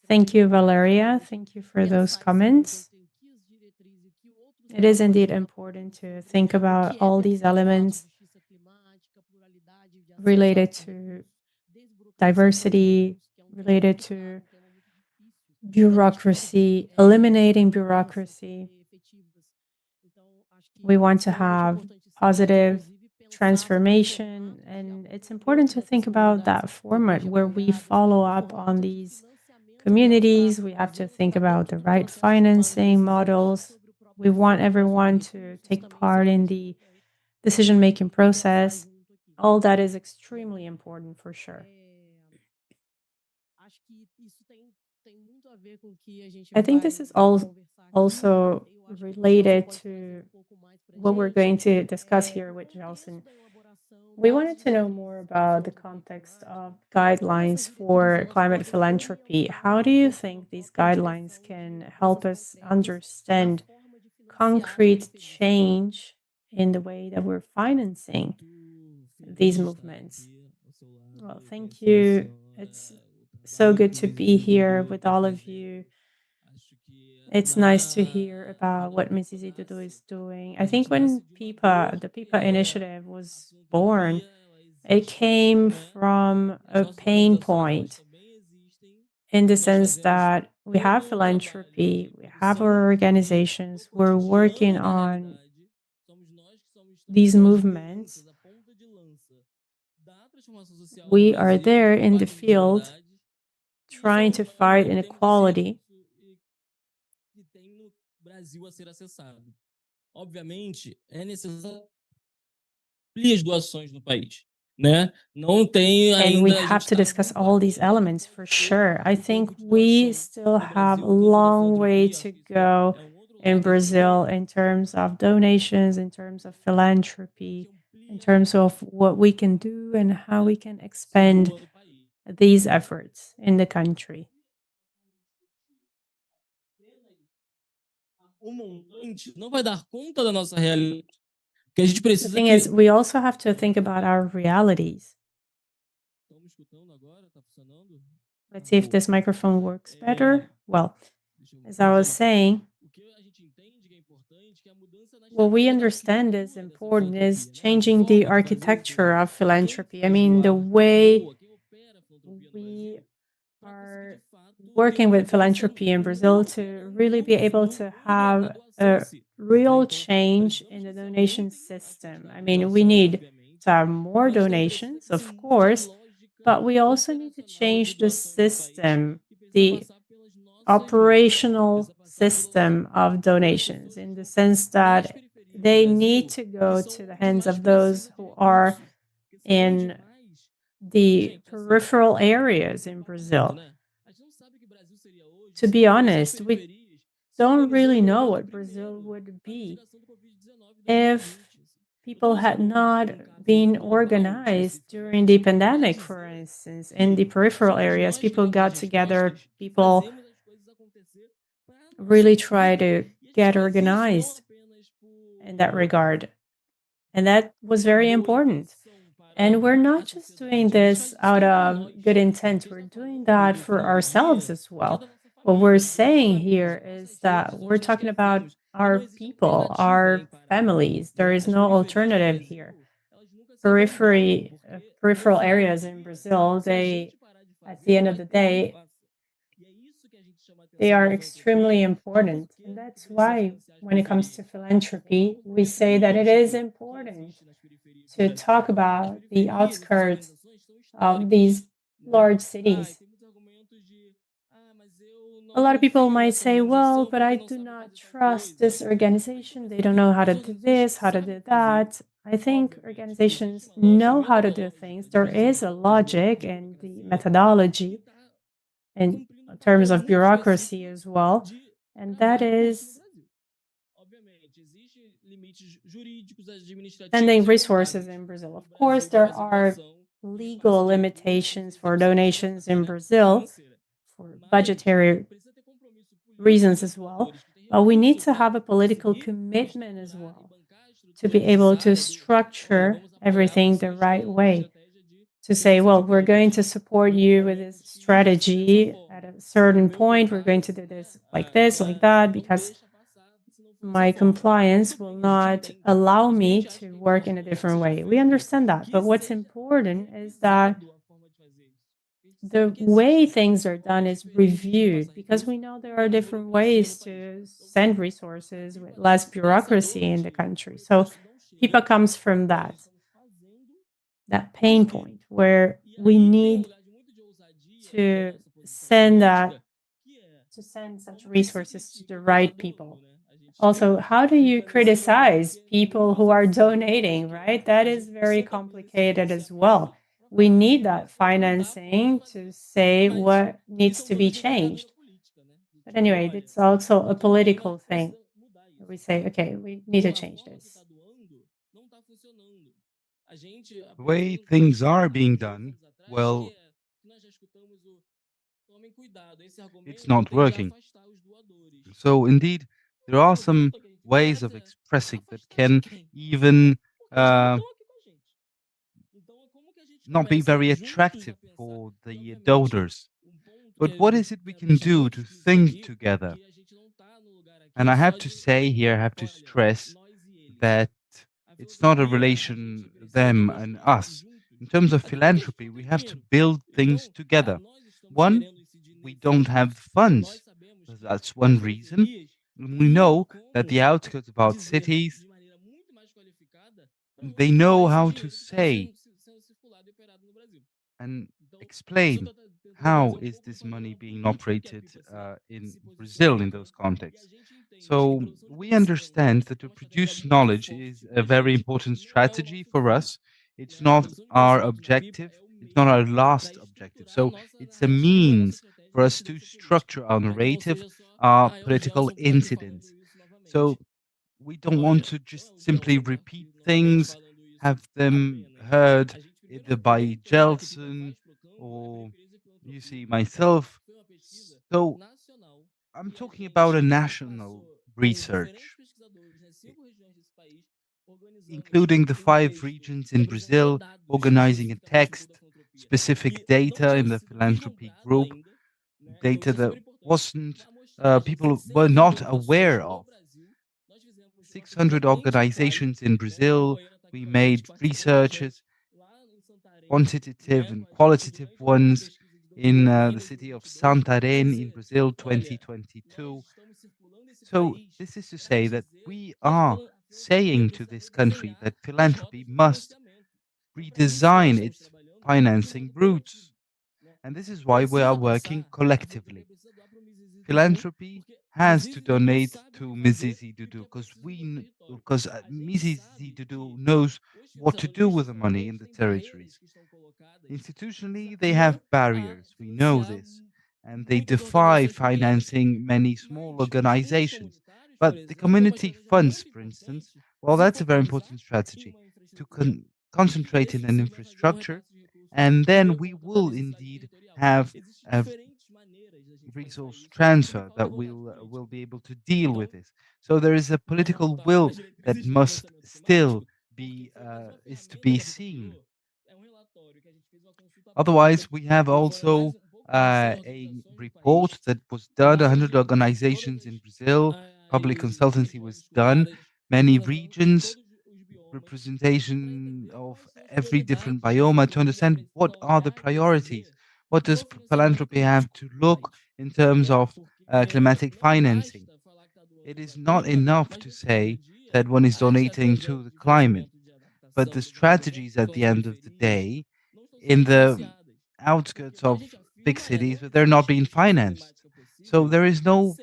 Thank you, Valeria. Thank you for those comments. It is indeed important to think about all these elements related to diversity, related to bureaucracy, eliminating bureaucracy. We want to have positive transformation, and it's important to think about that format where we follow up on these communities. We have to think about the right financing models. We want everyone to take part in the decision-making process. All that is extremely important for sure. I think this is also related to what we're going to discuss here with Gelson. We wanted to know more about the context of guidelines for climate philanthropy. How do you think these guidelines can help us understand concrete change in the way that we're financing these movements? Well, thank you. It's so good to be here with all of you. It's nice to hear about what Mizizi Dudu is doing. I think when the PIPA initiative was born, it came from a pain point in the sense that we have philanthropy, we have our organizations, we're working on these movements. We are there in the field trying to fight inequality. Brasil a ser acessado. Obviamente, é necessário as doações no país, né? Não tem ainda. And we have to discuss all these elements for sure. I think we still have a long way to go in Brazil in terms of donations, in terms of philanthropy, in terms of what we can do and how we can expand these efforts in the country. Não vai dar conta da nossa realidade. Que a gente precisa. The thing is, we also have to think about our realities. Let's see if this microphone works better. Well, as I was saying, what we understand is important is changing the architecture of philanthropy. I mean, the way we are working with philanthropy in Brazil to really be able to have a real change in the donation system. I mean, we need to have more donations, of course, but we also need to change the system, the operational system of donations, in the sense that they need to go to the hands of those who are in the peripheral areas in Brazil. To be honest, we don't really know what Brazil would be if people had not been organized during the pandemic, for instance. In the peripheral areas, people got together, people really try to get organized in that regard. And that was very important. And we're not just doing this out of good intent, we're doing that for ourselves as well. What we're saying here is that we're talking about our people, our families. There is no alternative here. Peripheral areas in Brazil, they, at the end of the day, they are extremely important. And that's why, when it comes to philanthropy, we say that it is important to talk about the outskirts of these large cities. A lot of people might say, well, but I do not trust this organization. They don't know how to do this, how to do that. I think organizations know how to do things. There is a logic and the methodology in terms of bureaucracy as well. And that is spending resources in Brazil. Of course, there are legal limitations for donations in Brazil, for budgetary reasons as well. But we need to have a political commitment as well to be able to structure everything the right way. To say, well, we're going to support you with this strategy at a certain point. We're going to do this, like that, because my compliance will not allow me to work in a different way. We understand that. But what's important is that the way things are done is reviewed, because we know there are different ways to send resources with less bureaucracy in the country. So HIPAA comes from that pain point where we need to send such resources to the right people. Also, how do you criticize people who are donating, right? That is very complicated as well. We need that financing to say what needs to be changed. But anyway, it's also a political thing. We say, okay, we need to change this. The way things are being done, well, it's not working. So indeed, there are some ways of expressing that can even not be very attractive for the donors. But what is it we can do to think together? And I have to say here, I have to stress that it's not a relation them and us. In terms of philanthropy, we have to build things together. One, we don't have funds. That's one reason. We know that the outskirts of our cities, they know how to say and explain how is this money being operated in Brazil in those contexts. So we understand that to produce knowledge is a very important strategy for us. It's not our objective. It's not our last objective. So it's a means for us to structure our narrative, our political incidents. So we don't want to just simply repeat things, have them heard either by Jelson or you see myself. So I'm talking about a national research, including the 5 regions in Brazil, organizing a text, specific data in the philanthropy group, data that wasn't people were not aware of. 600 organizations in Brazil. We made researches, quantitative and qualitative ones in the city of Santarém in Brazil 2022. So this is to say that we are saying to this country that philanthropy must redesign its financing routes. And this is why we are working collectively. Philanthropy has to donate to Mizizi Dudu because Mizizi Dudu knows what to do with the money in the territories. Institutionally, they have barriers. We know this, and they defy financing many small organizations. But the community funds, for instance, well, that's a very important strategy to concentrate in an infrastructure, and then we will indeed have a resource transfer that will be able to deal with this. So there is a political will that must still be is to be seen. Otherwise, we have also a report that was done. 100 organizations in Brazil, public consultancy was done. Many regions, representation of every different biome to understand what are the priorities. What does philanthropy have to look in terms of climatic financing? It is not enough to say that one is donating to the climate, but the strategies at the end of the day in the outskirts of big cities, but they're not being financed. So there is no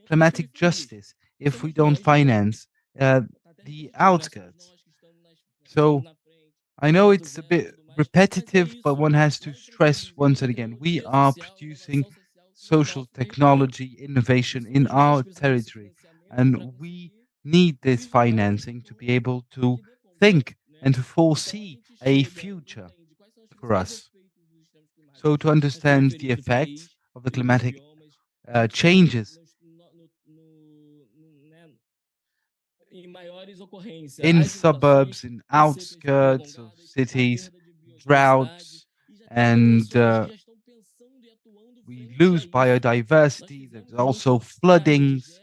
climatic justice if we don't finance the outskirts. So I know it's a bit repetitive, but one has to stress once and again, we are producing social technology innovation in our territory, and we need this financing to be able to think and to foresee a future for us. So to understand the effects, of the climatic changes in suburbs, in outskirts of cities, droughts, and we lose biodiversity. There's also floodings.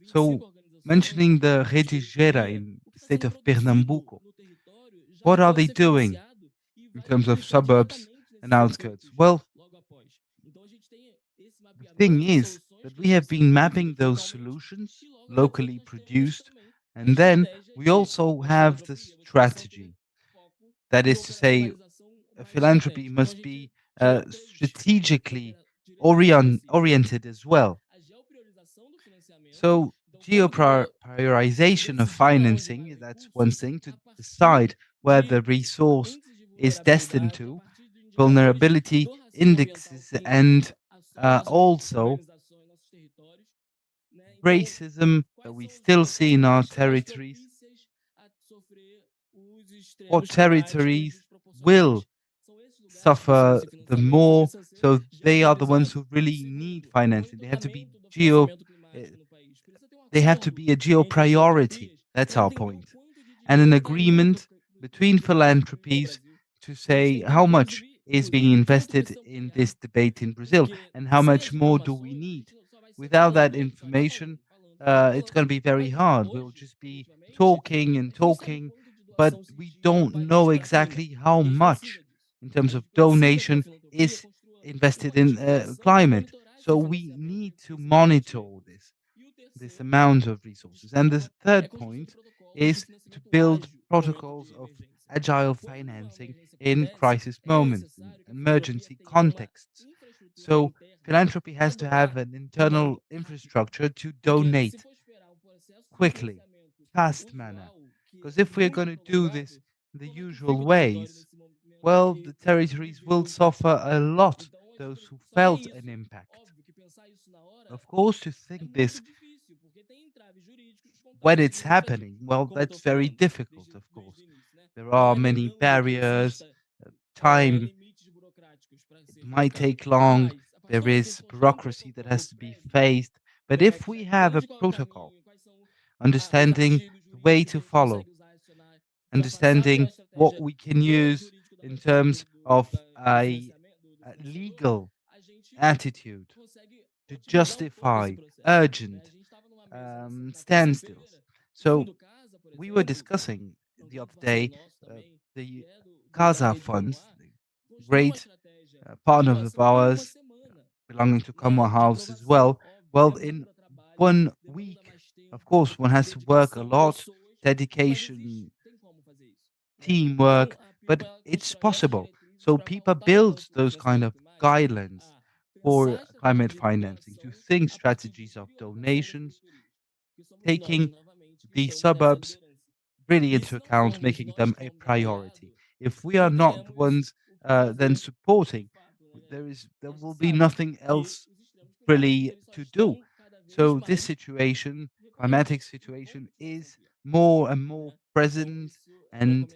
So, mentioning the Rede Gera in the state of Pernambuco, what are they doing in terms of suburbs and outskirts? Well, the thing is that we have been mapping those solutions, locally produced, and then we also have the strategy. That is to say, philanthropy must be strategically oriented as well. So, geoprioritization of financing, that's one thing, to decide where the resource is destined to, vulnerability indexes, and also racism that we still see in our territories. What territories will suffer the more? So they are the ones who really need financing. They have to be they have to be a geo priority. That's our point. And an agreement between philanthropies to say how much is being invested in this debate in Brazil and how much more do we need. Without that information, it's going to be very hard. We'll just be talking and talking, but we don't know exactly how much in terms of donation is invested in climate. So we need to monitor this amount of resources. And the third point is to build protocols of agile financing in crisis moments, in emergency contexts. So philanthropy has to have an internal infrastructure to donate quickly, fast manner. Because if we're going to do this the usual ways, well, the territories will suffer a lot, those who felt an impact. Of course, to think this when it's happening, well, that's very difficult, of course. There are many barriers, time, it might take long, there is bureaucracy that has to be faced. But if we have a protocol, understanding the way to follow, understanding what we can use in terms of a legal attitude to justify urgent standstills. So we were discussing the other day the Casa funds, the great partner of ours belonging to Commonwealth House as well. Well, in 1 week, of course, one has to work a lot, dedication, teamwork, but it's possible. So people build those kind of guidelines for climate financing to think strategies of donations, taking the suburbs really into account, making them a priority. If we are not the ones then supporting, there will be nothing else really to do. So this situation, climatic situation, is more and more present, and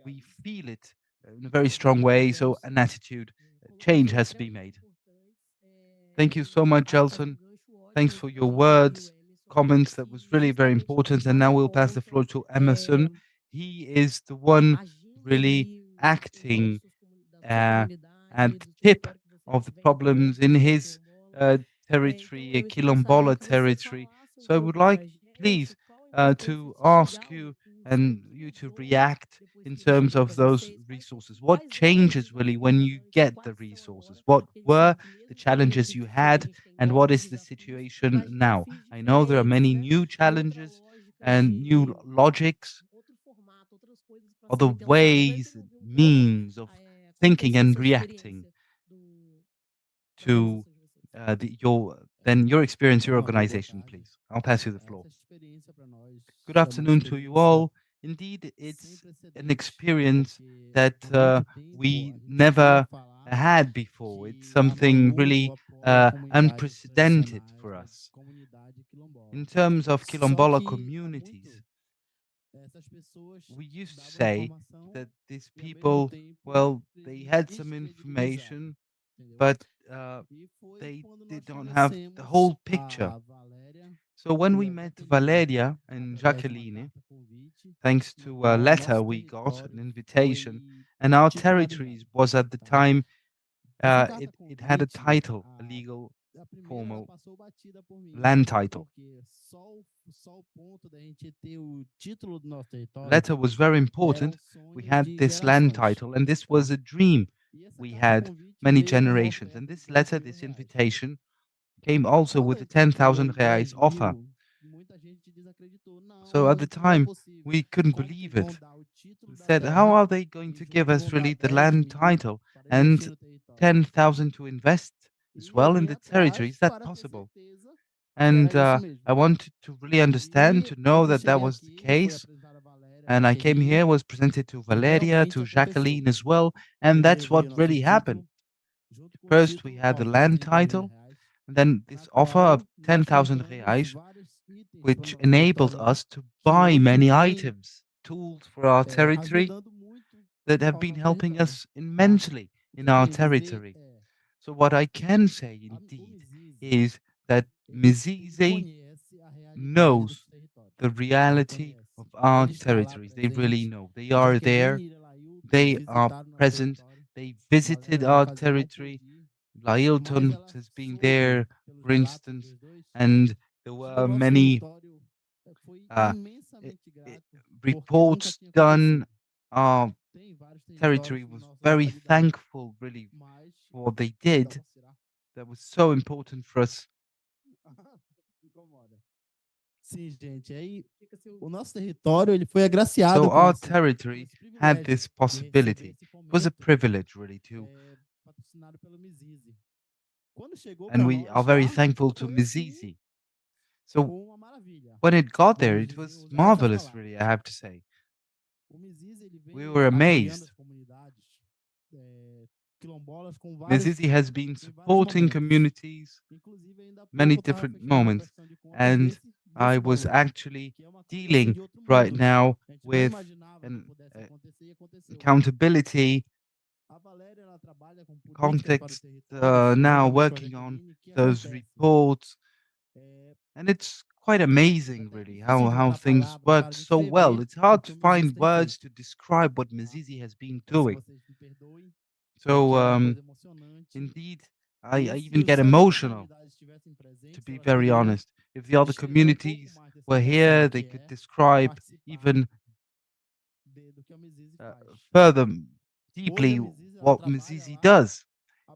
we feel it in a very strong way. So an attitude change has to be made. Thank you so much, Gelson. Thanks for your words, comments. That was really very important. And now we'll pass the floor to Emerson. He is the one really acting at the tip of the problems in his territory, Quilombola territory. So I would like, please, to ask you and you to react in terms of those resources. What changes really when you get the resources? What were the challenges you had, and what is the situation now? I know there are many new challenges and new logics, other ways, means of thinking and reacting to your experience, your organization, please. I'll pass you the floor. Good afternoon to you all. Indeed, it's an experience that we never had before. It's something really unprecedented for us. In terms of Quilombola communities, we used to say that these people, well, they had some information, but they don't have the whole picture. So when we met Valeria and Jacqueline, thanks to a letter we got, an invitation, and our territories was at the time, it had a title, a legal, formal land title. Letter was very important. We had this land title, and this was a dream we had many generations. And this letter, this invitation, came also with a 10,000 reais offer. So at the time, we couldn't believe it. We said, how are they going to give us really the land title and 10,000 to invest as well in the territory? Is that possible? And I wanted to really understand, to know that that was the case. And I came here, was presented to Valeria, to Jacqueline as well, and that's what really happened. First, we had the land title, and then this offer of 10,000 reais, which enabled us to buy many items, tools for our territory that have been helping us immensely in our territory. So what I can say indeed is that Mizizi knows the reality of our territories. They really know. They are there. They are present. They visited our territory. Lailton has been there, for instance, and there were many reports done. Our territory was very thankful, really, for what they did. That was so important for us. So our territory had this possibility. It was a privilege, really, to. And we are very thankful to Mizizi. So when it got there, it was marvelous, really, I have to say. We were amazed. Mizizi has been supporting communities many different moments, and I was actually dealing right now with an accountability context, now working on those reports, and it's quite amazing, really, how things worked so well. It's hard to find words to describe what Mizizi has been doing. So, indeed, I even get emotional, to be very honest. If the other communities were here, they could describe even further deeply what Mizizi does.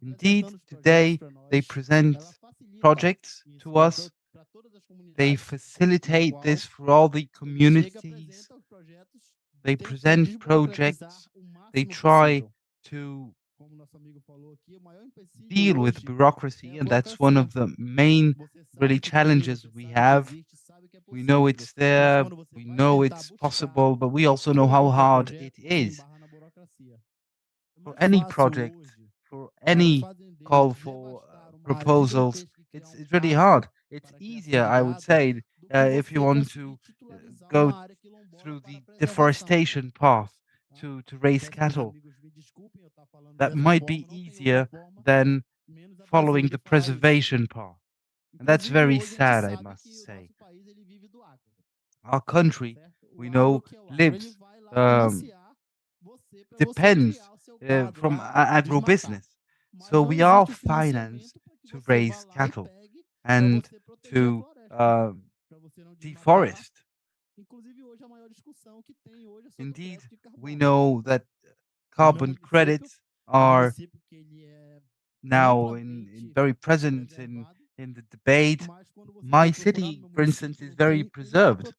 Indeed, today they present projects to us. They facilitate this for all the communities. They present projects. They try to deal with bureaucracy, and that's one of the main really challenges we have. We know it's there, we know it's possible, but we also know how hard it is. For any project, for any call for proposals, it's really hard. It's easier, I would say, if you want to go through the deforestation path to raise cattle. That might be easier than following the preservation path. And that's very sad, I must say. Our country, we know, lives, depends from agribusiness. So we are financed to raise cattle and to deforest. Indeed, we know that carbon credits are now in very present in the debate. My city, for instance, is very preserved,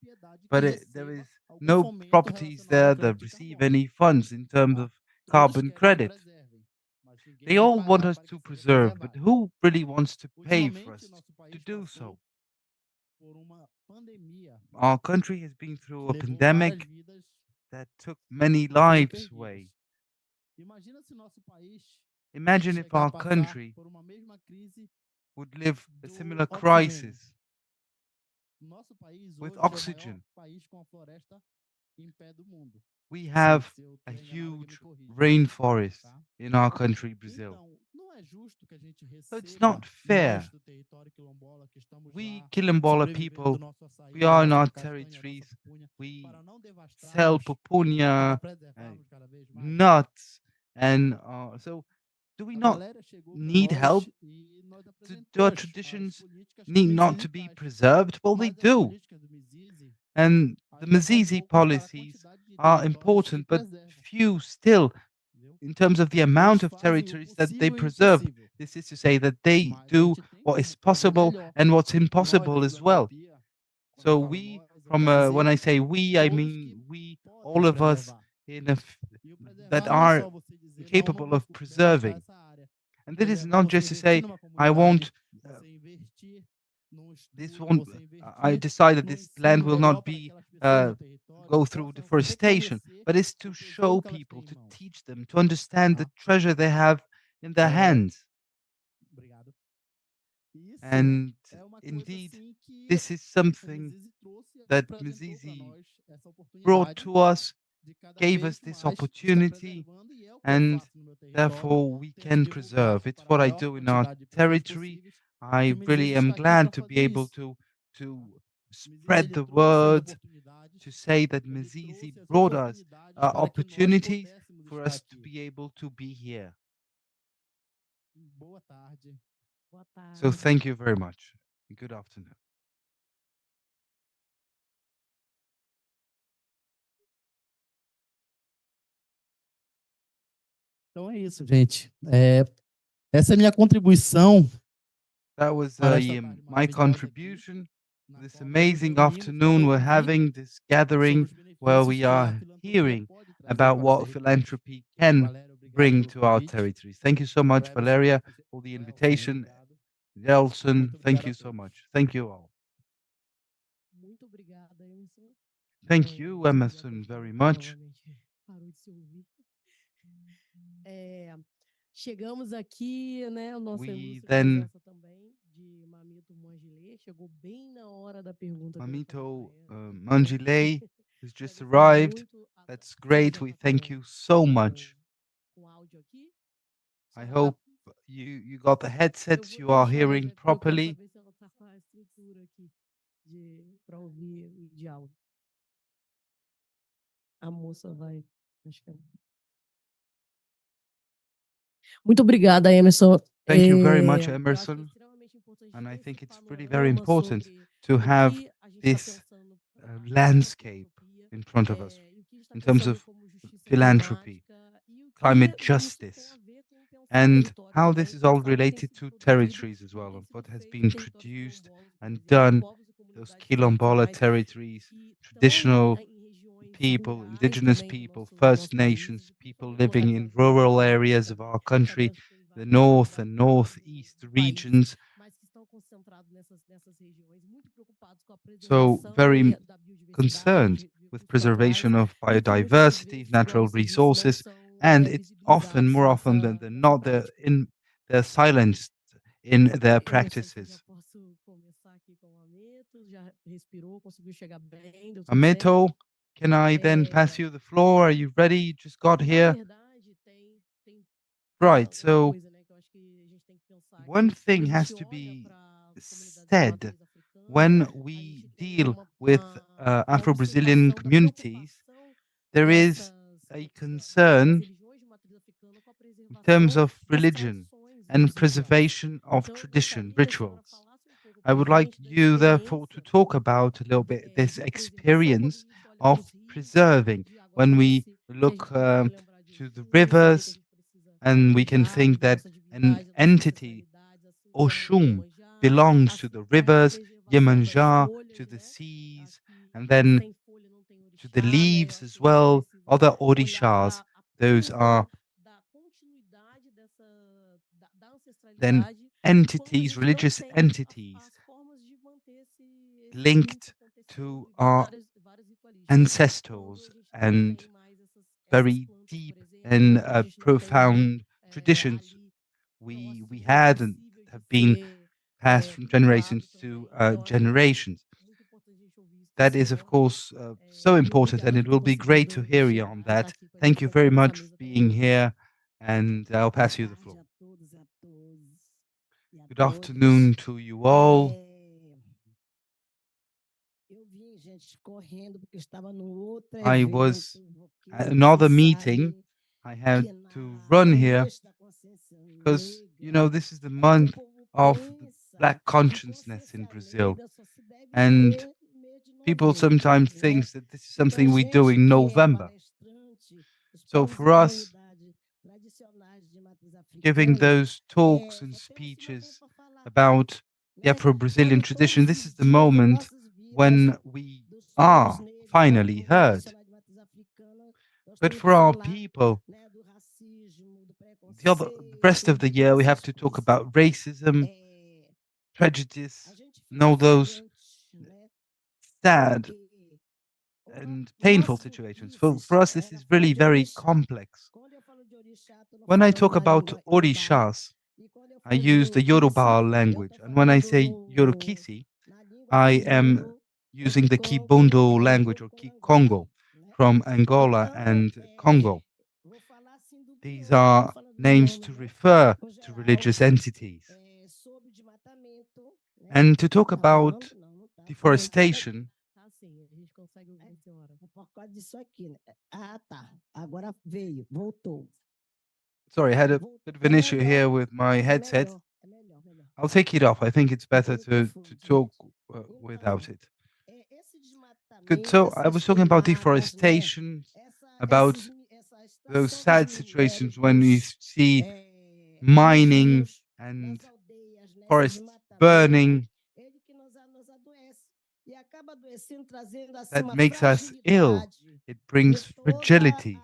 but there is no properties there that receive any funds in terms of carbon credit. They all want us to preserve, but who really wants to pay for us to do so? Our country has been through a pandemic that took many lives away. Imagine if our country would live a similar crisis with oxygen. We have a huge rainforest in our country, Brazil. So it's not fair. We Quilombola people, we are in our territories, we sell pupunha, nuts, and so do we not need help? Do our traditions need not to be preserved? Well, they do. And the Mizizi policies are important, but few still in terms of the amount of territories that they preserve. This is to say that they do what is possible and what's impossible as well. So we, from when I say we, I mean we, all of us that are capable of preserving. And that is not just to say, I won't, I decide that this land will not be, go through deforestation, but it's to show people, to teach them, to understand the treasure they have in their hands. And indeed, this is something that Mizizi brought to us, gave us this opportunity, and therefore we can preserve. It's what I do in our territory. I really am glad to be able to spread the word, to say that Mizizi brought us opportunities for us to be able to be here. So thank you very much. Good afternoon. Então é isso, gente. Essa é a minha contribuição. That was my contribution. This amazing afternoon we're having, this gathering where we are hearing about what philanthropy can bring to our territories. Thank you so much, Valeria, for the invitation. Nelson, thank you so much. Thank you all. Thank you, Emerson, very much. Chegamos aqui, né, o nosso then também de Mamito Mangilê chegou bem na hora da pergunta. Mamito Mangilê has just arrived. That's great. We thank you so much. I hope you got the headsets, you are hearing properly. A moça vai, acho que Muito obrigada, Emerson. Thank you very much, Emerson. And I think it's really very important to have this landscape in front of us in terms of philanthropy, climate justice, and how this is all related to territories as well, and what has been produced and done, those Quilombola territories, traditional people, indigenous people, First Nations, people living in rural areas of our country, the north and northeast regions. So very concerned with preservation of biodiversity, natural resources, and it's often, more often than not, they're silenced in their practices. Ameto, can I then pass you the floor? Are you ready? You just got here. Right, so one thing has to be said when we deal with Afro-Brazilian communities. There is a concern in terms of religion and preservation of tradition, rituals. I would like you, therefore, to talk about a little bit this experience of preserving when we look to the rivers, and we can think that an entity, Oshun, belongs to the rivers, Iemanjá to the seas, and then to the leaves as well, other orishas. Those are then entities, religious entities linked to our ancestors and very deep and profound traditions we had and have been passed from generations to generations. That is, of course, so important, and it will be great to hear you on that. Thank you very much for being here, and I'll pass you the floor. Good afternoon to you all. I was at another meeting. I had to run here because, you know, this is the month of Black consciousness in Brazil. And people sometimes think that this is something we do in November. So for us, giving those talks and speeches about the Afro-Brazilian tradition, this is the moment when we are finally heard. But for our people, the rest of the year we have to talk about racism, prejudice, and all those sad and painful situations. For us, this is really very complex. When I talk about orishas, I use the Yoruba language. And when I say Yorokisi, I am using the Kibondo language or Kikongo from Angola and Congo. These are names to refer to religious entities. And to talk about deforestation, sorry, I had a bit of an issue here with my headset. I'll take it off. I think it's better to talk without it. Good. So I was talking about deforestation, about those sad situations when we see mining and forests burning. That makes us ill. It brings fragilities.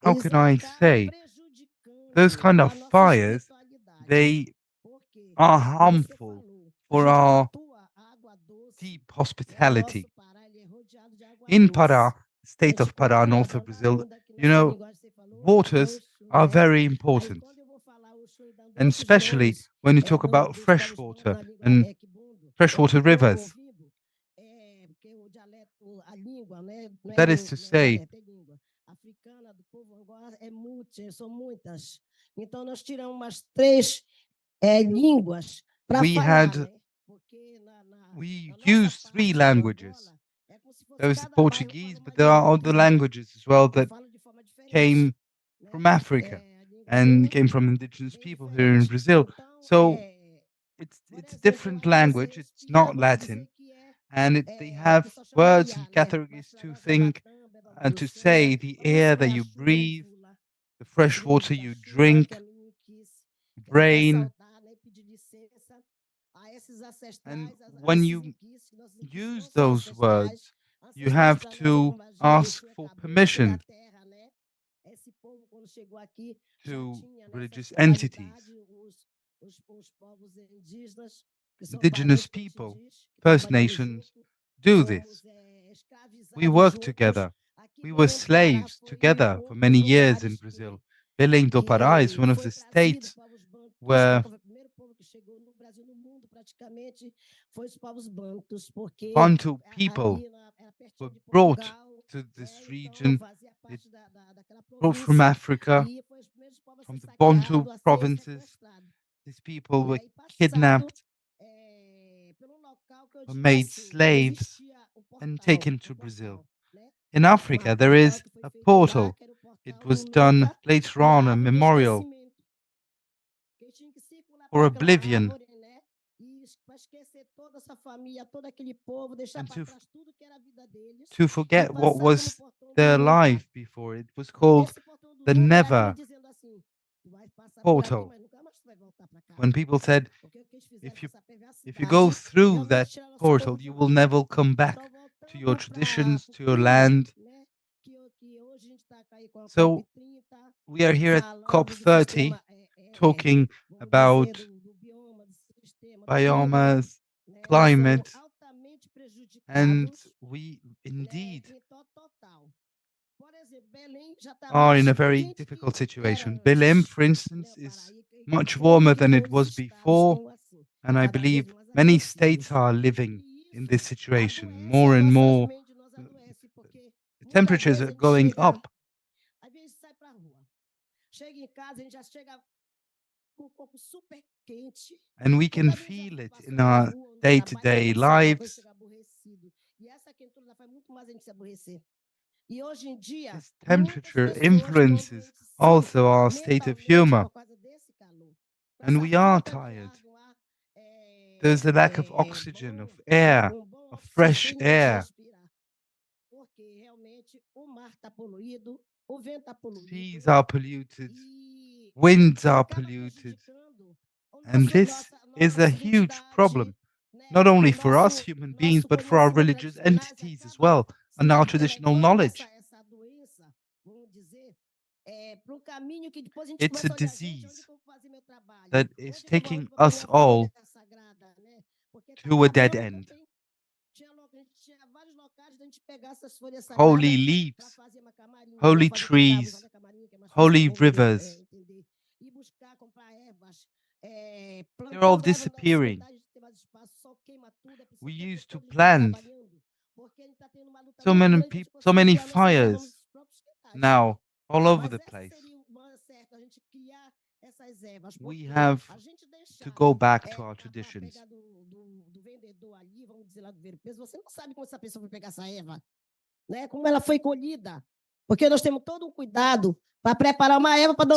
How can I say? Those kind of fires, they are harmful for our deep hospitality. In Pará, state of Pará, north of Brazil, you know, waters are very important. And especially when you talk about freshwater and freshwater rivers. That is to say, we use 3 languages. There's Portuguese, but there are other languages as well that came from Africa and came from indigenous people here in Brazil. So it's a different language. It's not Latin, and they have words and categories to think and to say the air that you breathe, the fresh water you drink, brain. And when you use those words, you have to ask for permission to religious entities. Indigenous people, First Nations, do this. We work together. We were slaves together for many years in Brazil. Belém do Pará is one of the states where Bantu people were brought to this region, brought from Africa, from the Bantu provinces. These people were kidnapped, were made slaves, and taken to Brazil. In Africa, there is a portal. It was done later on, a memorial for oblivion. And to forget what was their life before. It was called the Never portal. When people said, if you go through that portal, you will never come back to your traditions, to your land. So we are here at COP30 talking about biomas, climate, and we indeed are in a very difficult situation. Belém, for instance, is much warmer than it was before, and I believe many states are living in this situation. More and more, the temperatures are going up. And we can feel it in our day-to-day lives. This temperature influences also our state of humor. And we are tired. There's a lack of oxygen, of air, of fresh air. Seas are polluted, winds are polluted, and this is a huge problem, not only for us human beings, but for our religious entities as well, and our traditional knowledge. It's a disease that is taking us all to a dead end. Holy leaves, holy trees, holy rivers, they're all disappearing. We used to plant so many fires now all over the place. We have to go back to our traditions.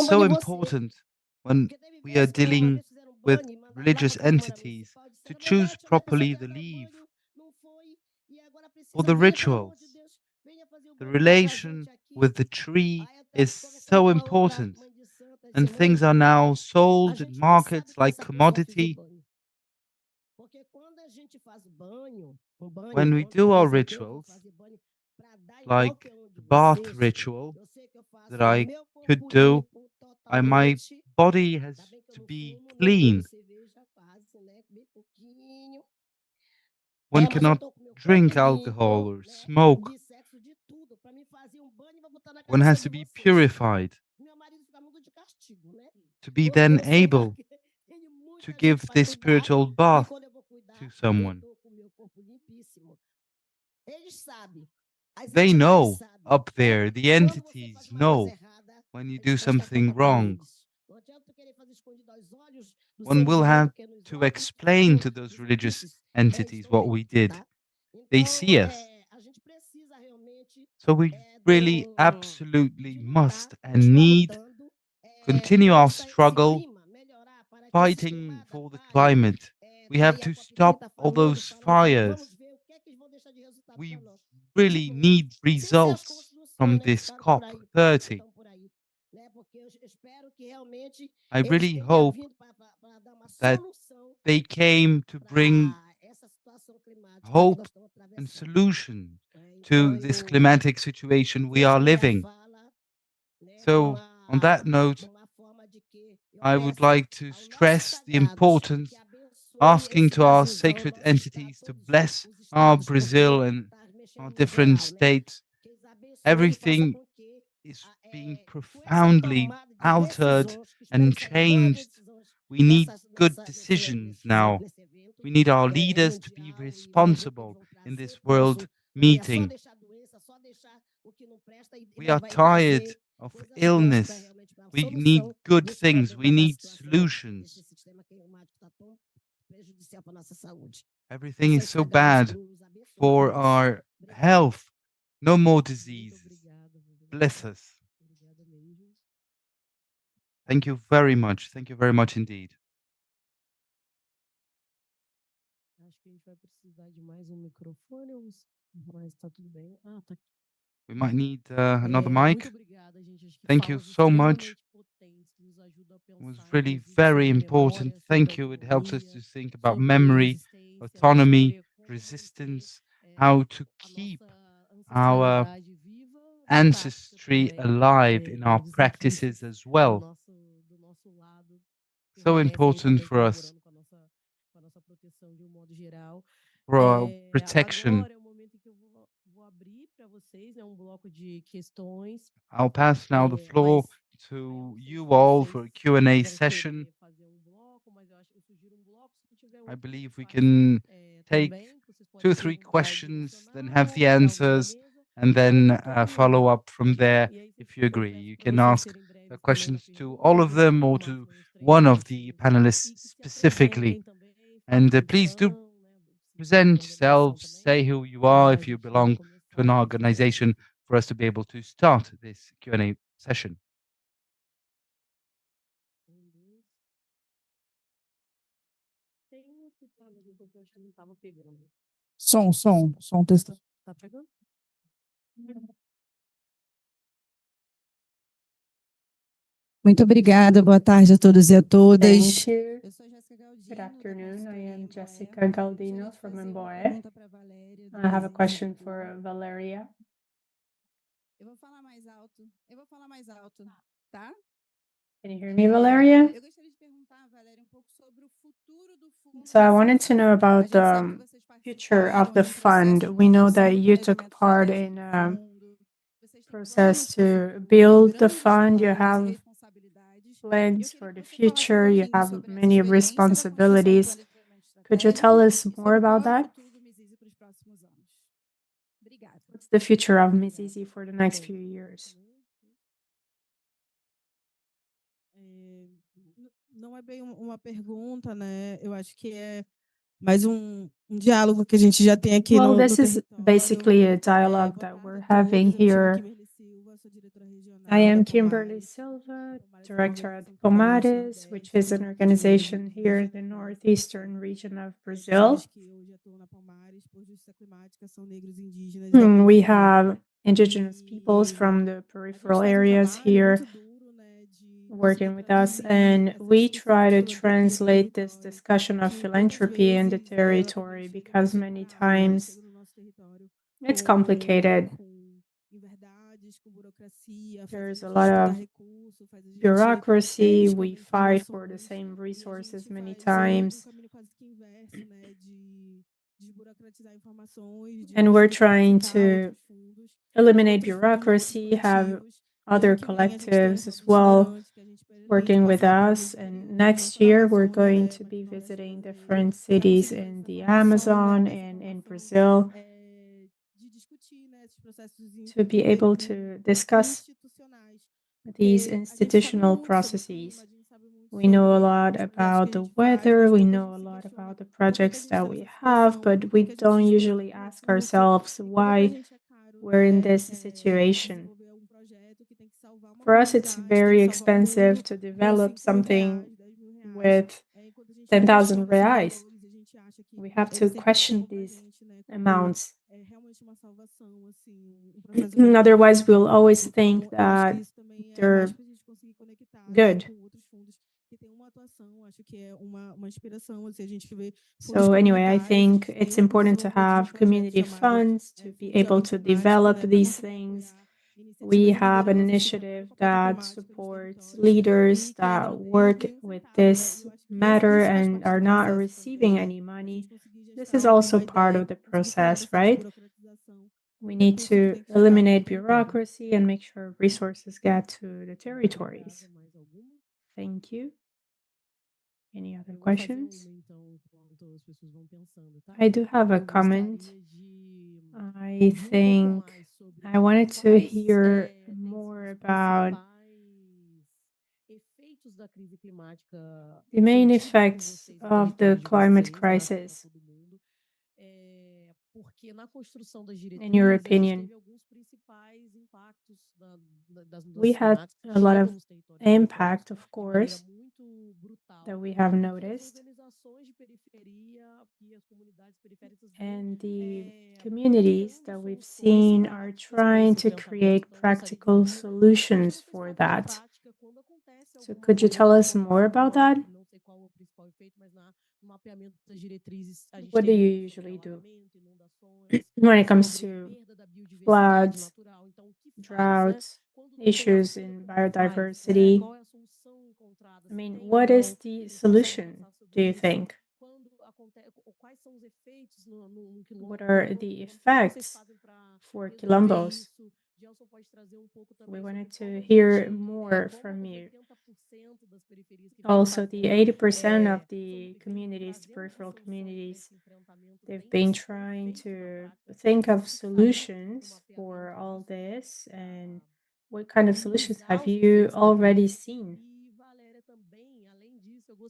So important when we are dealing with religious entities to choose properly the leaf or the rituals. The relation with the tree is so important, and things are now sold in markets like commodity. When we do our rituals, like the bath ritual that I could do, my body has to be clean. One cannot drink alcohol or smoke. One has to be purified to be then able to give this spiritual bath to someone. They know up there, the entities know when you do something wrong. One will have to explain to those religious entities what we did. They see us. So we really absolutely must and need continue our struggle fighting for the climate. We have to stop all those fires. We really need results from this COP30. I really hope that they came to bring hope and solution to this climatic situation we are living. So, on that note, I would like to stress the importance asking to our sacred entities to bless our Brazil and our different states. Everything is being profoundly altered and changed. We need good decisions now. We need our leaders to be responsible in this world meeting. We are tired of illness. We need good things. We need solutions. Everything is so bad for our health. No more diseases. Bless us. Thank you very much. Thank you very much indeed. We might need another mic. Thank you so much. It was really very important. Thank you. It helps us to think about memory, autonomy, resistance, how to keep our ancestry alive in our practices as well. So important for us, for our protection. I'll pass now the floor to you all for a Q&A session. I believe we can take 2 or 3 questions, then have the answers, and then follow up from there if you agree. You can ask questions to all of them or to one of the panelists specifically. And please do present yourselves, say who you are, if you belong to an organization, for us to be able to start this Q&A session. Som testa. Tá pegando? Muito obrigada, boa tarde a todos e a todas. Thank you. Good afternoon. I am Jessica Galdino from Emboé. I have a question for Valeria. Eu vou falar mais alto. Tá? Can you hear me, Valeria? Eu gostaria de perguntar, Valéria, pouco sobre o futuro do fundo. So I wanted to know about the future of the fund. We know that you took part in a process to build the fund. You have plans for the future. You have many responsibilities. Could you tell us more about that? What's the future of Mizizi for the next few years? Não é bem uma pergunta, né? Eu acho que é mais diálogo que a gente já tem aqui Well, no this is basically a dialogue that we're having here. I am Kimberly Silva, director at Pomares, which is an organization here in the northeastern region of Brazil. We have indigenous peoples from the peripheral areas here working with us, and we try to translate this discussion of philanthropy in the territory because many times it's complicated. There's a lot of bureaucracy. We fight for the same resources many times. And we're trying to eliminate bureaucracy, have other collectives as well working with us. And next year, we're going to be visiting different cities in the Amazon and in Brazil to be able to discuss these institutional processes. We know a lot about the weather, we know a lot about the projects that we have, but we don't usually ask ourselves why we're in this situation. For us, it's very expensive to develop something with 10,000 reais. We have to question these amounts. Otherwise, we'll always think that they're good. So anyway, I think it's important to have community funds to be able to develop these things. We have an initiative that supports leaders that work with this matter and are not receiving any money. This is also part of the process, right? We need to eliminate bureaucracy and make sure resources get to the territories. Thank you. Any other questions? I do have a comment. I think I wanted to hear more about the main effects of the climate crisis. In your opinion, we had a lot of impact, of course, that we have noticed. And the communities that we've seen are trying to create practical solutions for that. So could you tell us more about that? What do you usually do when it comes to floods, droughts, issues in biodiversity? I mean, what is the solution, do you think? What are the effects for Quilombos? We wanted to hear more from you. Also, the 80% of the communities, the peripheral communities, they've been trying to think of solutions for all this, and What kind of solutions have you already seen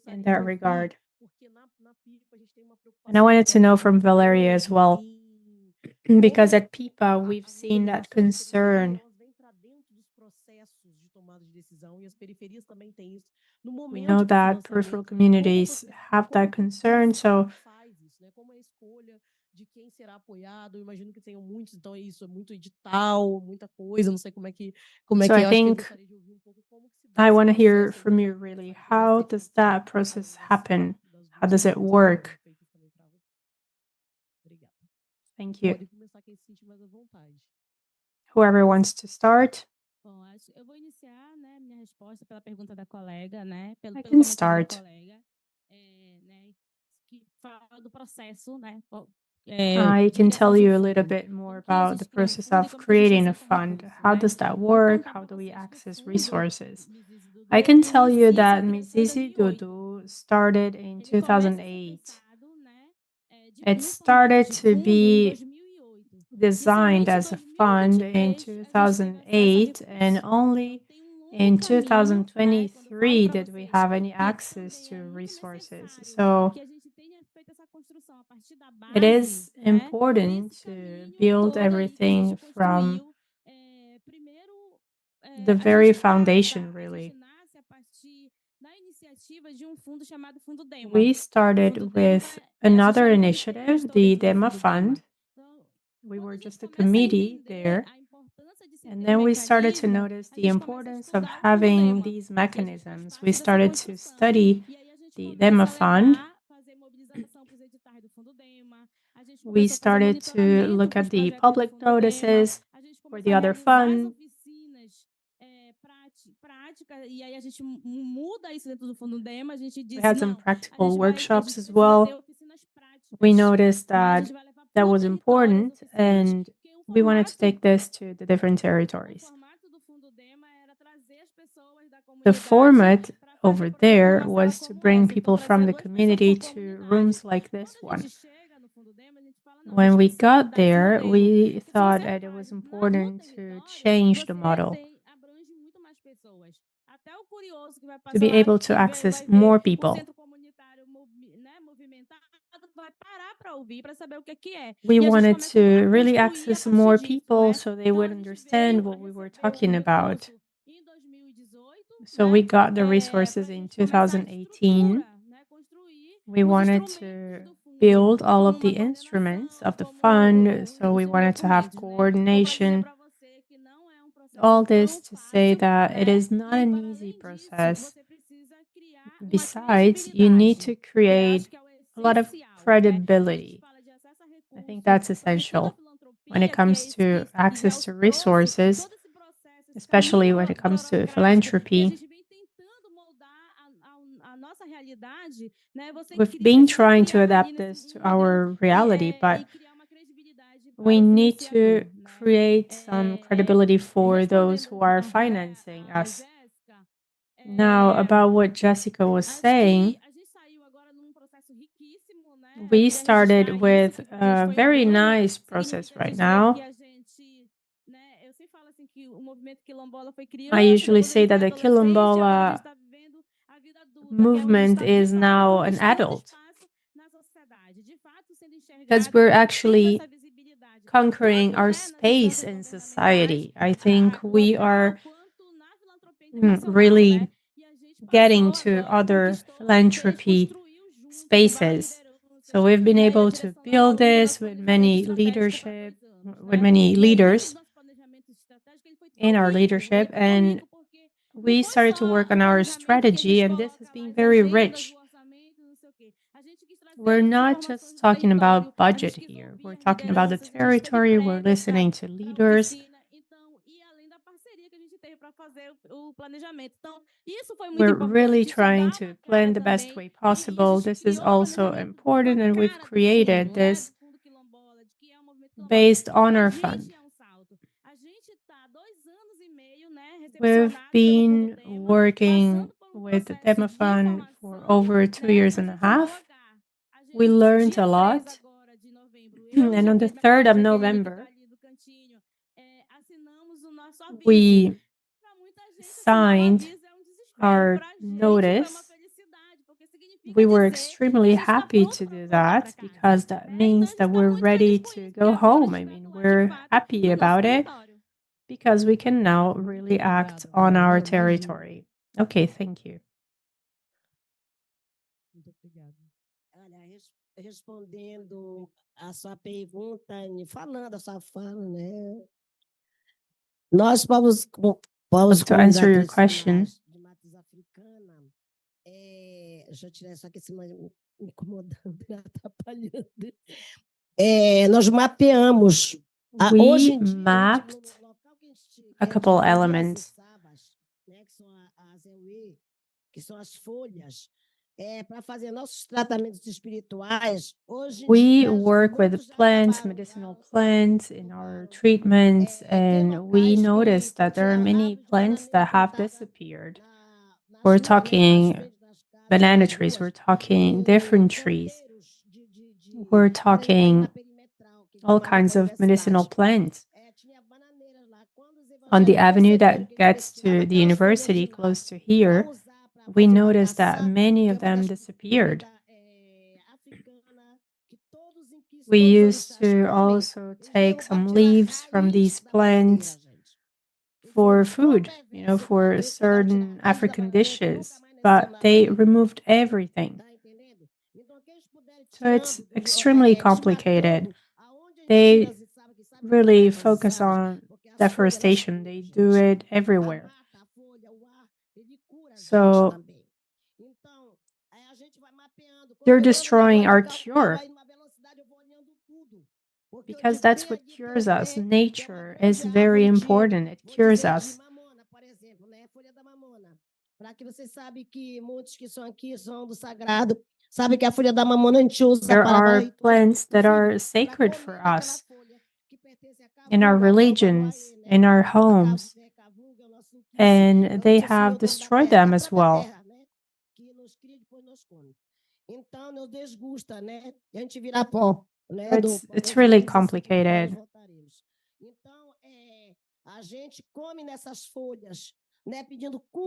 in that regard? And I wanted to know from Valeria as well, because at PIPA, we've seen that concern. We know that peripheral communities have that concern, so de quem será apoiado, eu imagino que tenham muitos, então é isso, é muito edital, muita coisa, não sei como é que so I think I want to hear from you really. How does that process happen? How does it work? Thank you. Whoever wants to start. Eu vou iniciar, né, minha resposta pela pergunta da colega, né, I can start. Que fala do processo, né? I can tell you a little bit more about the process of creating a fund. How does that work? How do we access resources? I can tell you that Mizizi Dudu started in 2008. It started to be designed as a fund in 2008, and only in 2023 did we have any access to resources. So it is important to build everything from the very foundation, really. We started with another initiative, the Dema Fund. We were just a committee there. And then we started to notice the importance of having these mechanisms. We started to study the Dema Fund. We started to look at the public notices for the other fund. We had some practical workshops as well. We noticed that that was important, and we wanted to take this to the different territories. The format over there was to bring people from the community to rooms like this one. When we got there, we thought that it was important to change the model, to be able to access more people. We wanted to really access more people so they would understand what we were talking about. So we got the resources in 2018. We wanted to build all of the instruments of the fund, so we wanted to have coordination. All this to say that it is not an easy process. Besides, you need to create a lot of credibility. I think that's essential when it comes to access to resources, especially when it comes to philanthropy. We've been trying to adapt this to our reality, but we need to create some credibility for those who are financing us. Now, about what Jessica was saying, we started with a very nice process right now. I usually say that the Quilombola movement is now an adult, because we're actually conquering our space in society. I think we are really getting to other philanthropy spaces. So we've been able to build this with many leaders in our leadership, and we started to work on our strategy, and this has been very rich. We're not just talking about budget here. We're talking about the territory. We're listening to leaders. We're really trying to plan the best way possible. This is also important, and we've created this based on our fund. We've been working with the Dema Fund for over 2.5 years. We learned a lot. And on the 3rd of November, we signed our notice, we were extremely happy to do that because that means that we're ready to go home. I mean, we're happy about it because we can now really act on our territory. Okay, thank you. Respondendo a sua pergunta, falando a sua fala, né? Nós, povos to answer your question, deixa eu tirar isso aqui, se me incomodando, me atrapalhando. Nós mapeamos. We mapped a couple elements. Que são as folhas. Para fazer nossos tratamentos espirituais. We work with plants, medicinal plants in our treatments, and we noticed that there are many plants that have disappeared. We're talking banana trees, we're talking different trees, we're talking all kinds of medicinal plants. On the avenue that gets to the university close to here, we noticed that many of them disappeared. We used to also take some leaves from these plants for food, for certain African dishes, but they removed everything. So it's extremely complicated. They really focus on deforestation. They do it everywhere. So they're destroying our cure because that's what cures us. Nature is very important. It cures us. There are plants that are sacred for us in our religions, in our homes, and they have destroyed them as well. It's really complicated.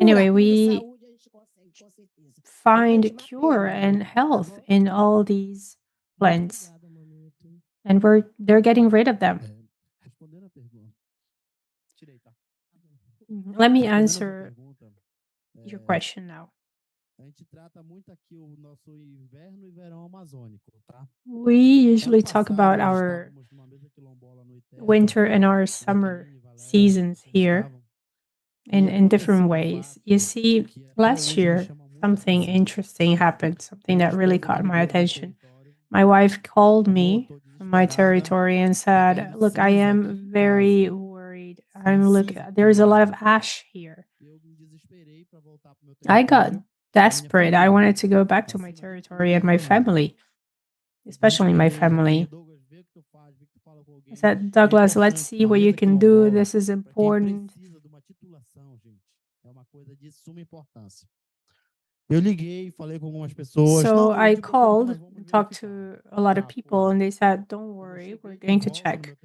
Anyway, we find cure and health in all these plants, and they're getting rid of them. Let me answer your question now. We usually talk about our winter and our summer seasons here in different ways. You see, last year, something interesting happened, something that really caught my attention. My wife called me from my territory and said, look, I am very worried. There's a lot of ash here. I got desperate. I wanted to go back to my territory and my family, especially my family. I said, Douglas, let's see what you can do. This is important. So I called and talked to a lot of people, and they said, don't worry, we're going to check.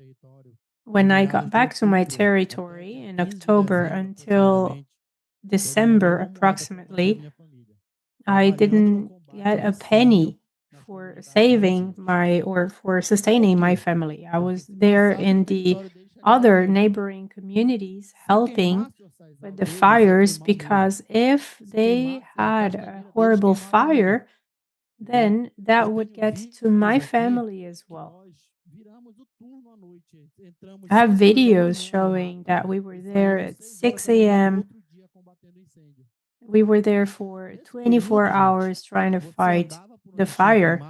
When I got back to my territory in October until December approximately, I didn't get a penny for saving for sustaining my family. I was there in the other neighboring communities helping with the fires, because if they had a horrible fire, then that would get to my family as well. I have videos showing that we were there at 6 a.m. We were there for 24 hours trying to fight the fire.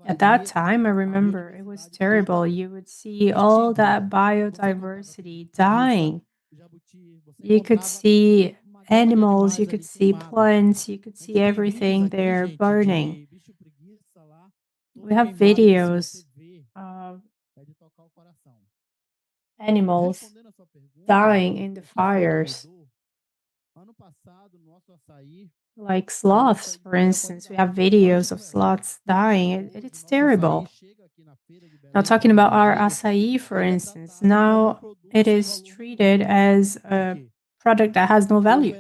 At that time, I remember it was terrible. You would see all that biodiversity dying. You could see animals, you could see plants, you could see everything there burning. We have videos of animals dying in the fires. Like sloths, for instance. We have videos of sloths dying. It's terrible. Now, talking about our acai, for instance, now it is treated as a product that has no value.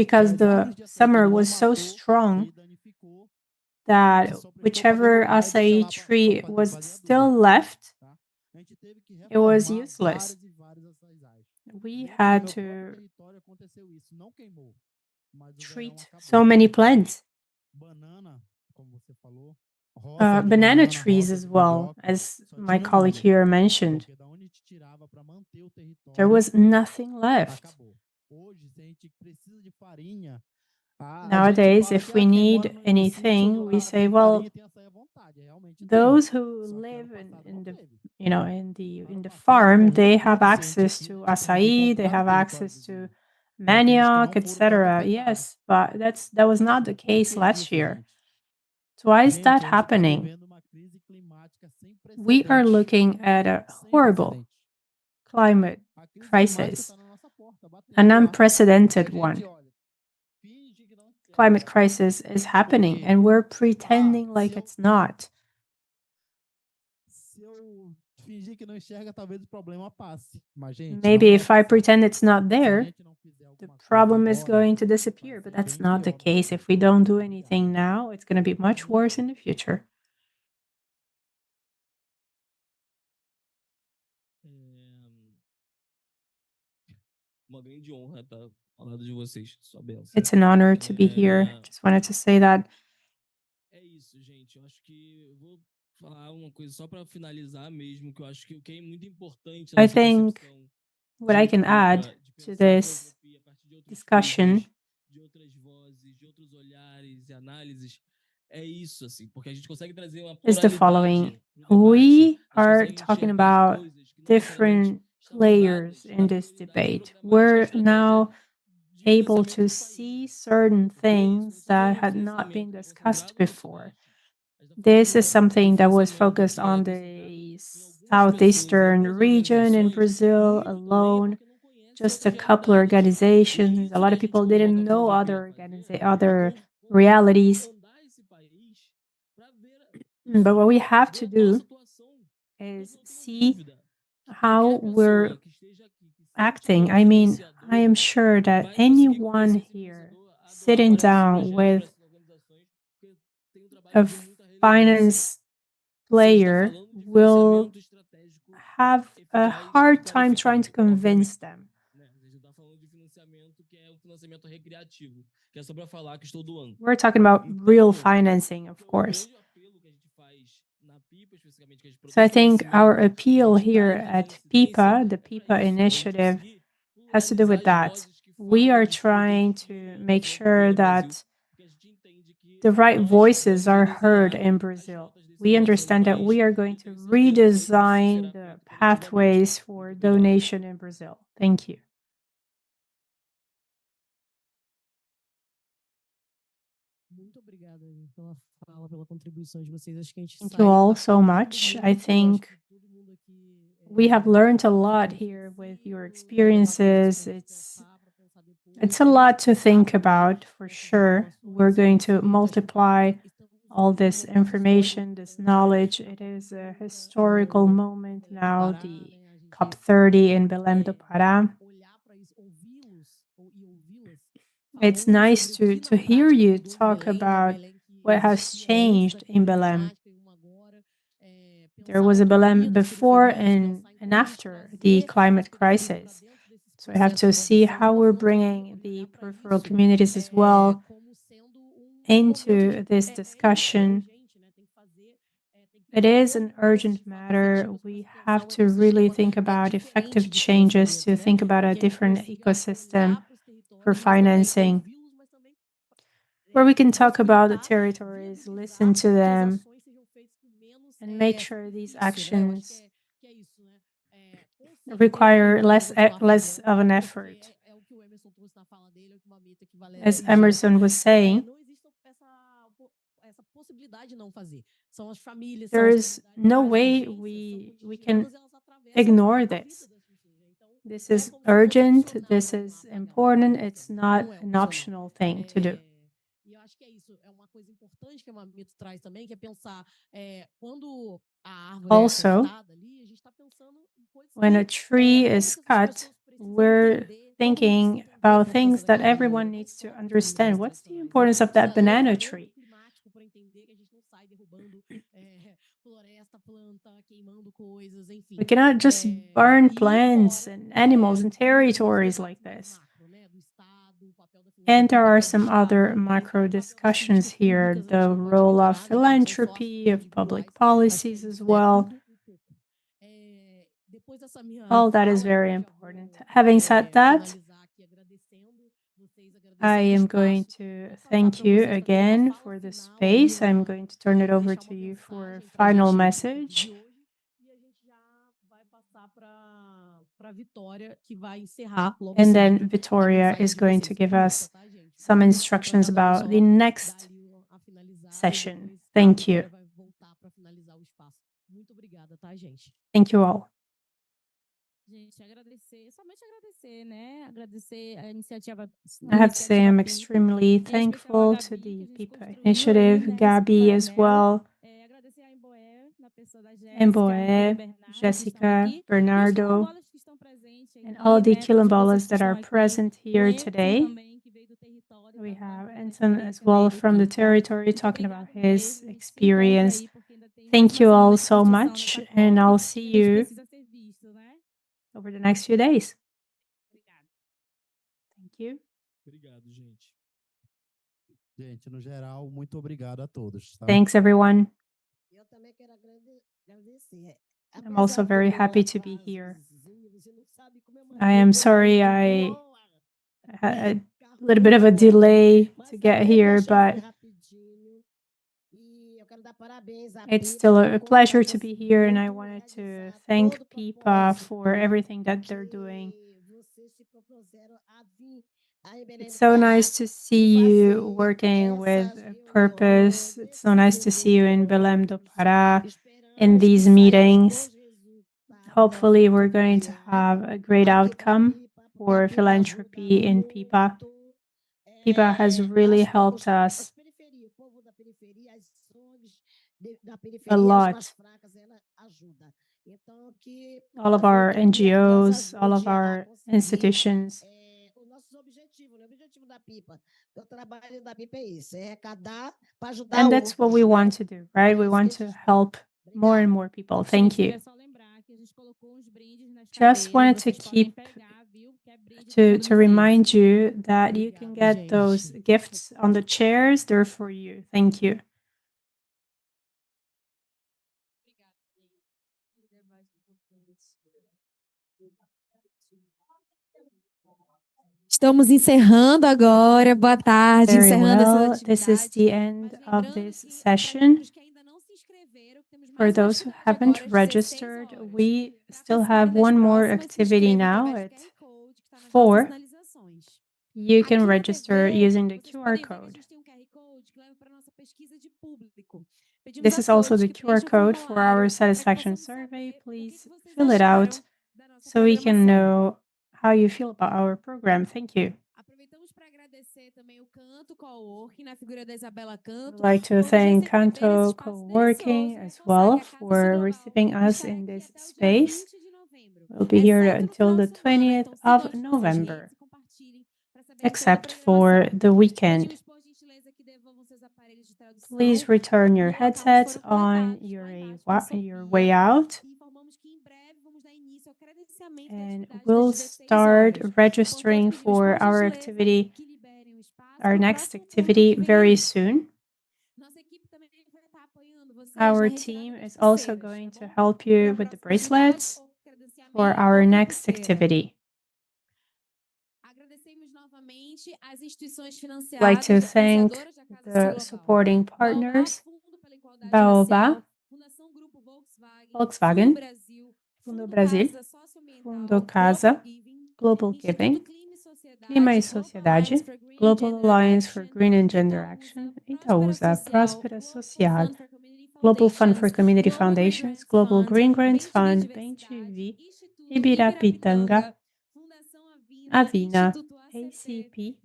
Because the summer was so strong that whichever acai tree was still left, it was useless. We had to treat so many plants. Banana trees as well, as my colleague here mentioned. There was nothing left. Nowadays, if we need anything, we say, well, those who live in the in the farm, they have access to acai, they have access to manioc, etc. Yes, but that was not the case last year. So why is that happening? We are looking at a horrible climate crisis, an unprecedented one. Climate crisis is happening, and we're pretending like it's not. Maybe if I pretend it's not there, the problem is going to disappear, but that's not the case. If we don't do anything now, it's going to be much worse in the future. It's an honor to be here. Just wanted to say that. I think what I can add to this discussion is the following. We are talking about different players in this debate. We're now able to see certain things that had not been discussed before. This is something that was focused on the southeastern region in Brazil alone, just a couple of organizations. A lot of people didn't know other realities. But what we have to do is see how we're acting. I mean, I am sure that anyone here sitting down with a finance player will have a hard time trying to convince them. We're talking about real financing, of course. So I think our appeal here at PIPA, the PIPA initiative, has to do with that. We are trying to make sure that the right voices are heard in Brazil. We understand that we are going to redesign the pathways for donation in Brazil. Thank you. Thank you all so much. I think we have learned a lot here with your experiences. It's a lot to think about, for sure. We're going to multiply all this information, this knowledge. It is a historical moment now, the COP30 in Belém do Pará. It's nice to hear you talk about what has changed in Belém. There was a Belém before and after the climate crisis. So I have to see how we're bringing the peripheral communities as well into this discussion. It is an urgent matter. We have to really think about effective changes, to think about a different ecosystem for financing, where we can talk about the territories, listen to them, and make sure these actions require less of an effort. As Emerson was saying, there is no way we can ignore this. This is urgent, this is important, it's not an optional thing to do. Also, when a tree is cut, we're thinking about things that everyone needs to understand. What's the importance of that banana tree? We cannot just burn plants and animals and territories like this. And there are some other macro discussions here, the role of philanthropy, of public policies as well. All that is very important. Having said that, I am going to thank you again for the space. I'm going to turn it over to you for a final message. And then Victoria is going to give us some instructions about the next session. Thank you. Thank you all. I have to say I'm extremely thankful to the PIPA initiative, Gabby as well, Emboé, Jessica, Bernardo, and all the Quilombolas that are present here today. We have Anson as well from the territory talking about his experience. Thank you all so much, and I'll see you over the next few days. Thank you. Obrigado, gente. Gente, no geral, muito obrigado a todos. Tá? Thanks, everyone. I'm also very happy to be here. I am sorry I had a little bit of a delay to get here, but it's still a pleasure to be here, and I wanted to thank PIPA for everything that they're doing. It's so nice to see you working with a purpose. It's so nice to see you in Belém do Pará in these meetings. Hopefully, we're going to have a great outcome for philanthropy in PIPA. PIPA has really helped us a lot. All of our NGOs, all of our institutions. And that's what we want to do, right? We want to help more and more people. Thank you. Just wanted to remind you that you can get those gifts on the chairs. They're for you. Thank you. Estamos encerrando agora. Boa tarde. Very Encerrando well. essa This is the end of this session. For those who haven't registered, we still have one more activity now at 4. You can register using the QR code. This is also the QR code for our satisfaction survey. Please fill it out so we can know how you feel about our program. Thank you. I'd like to thank Canto Co-working as well for receiving us in this space. We'll be here until the 20th of November, except for the weekend. Please return your headsets on your way out. And we'll start registering for our activity, our next activity very soon. Our team is also going to help you with the bracelets for our next activity. I'd like to thank the supporting partners, Baobá, Volkswagen, Fundo Brasil, Fundo Casa, Global Giving, Clima e Sociedade, Global Alliance for Green and Gender Action, Itaúsa, Próspera Social, Global Fund for Community Foundations, Global Green Grants Fund, BenTV, Ibirapitanga, Avina, ACP,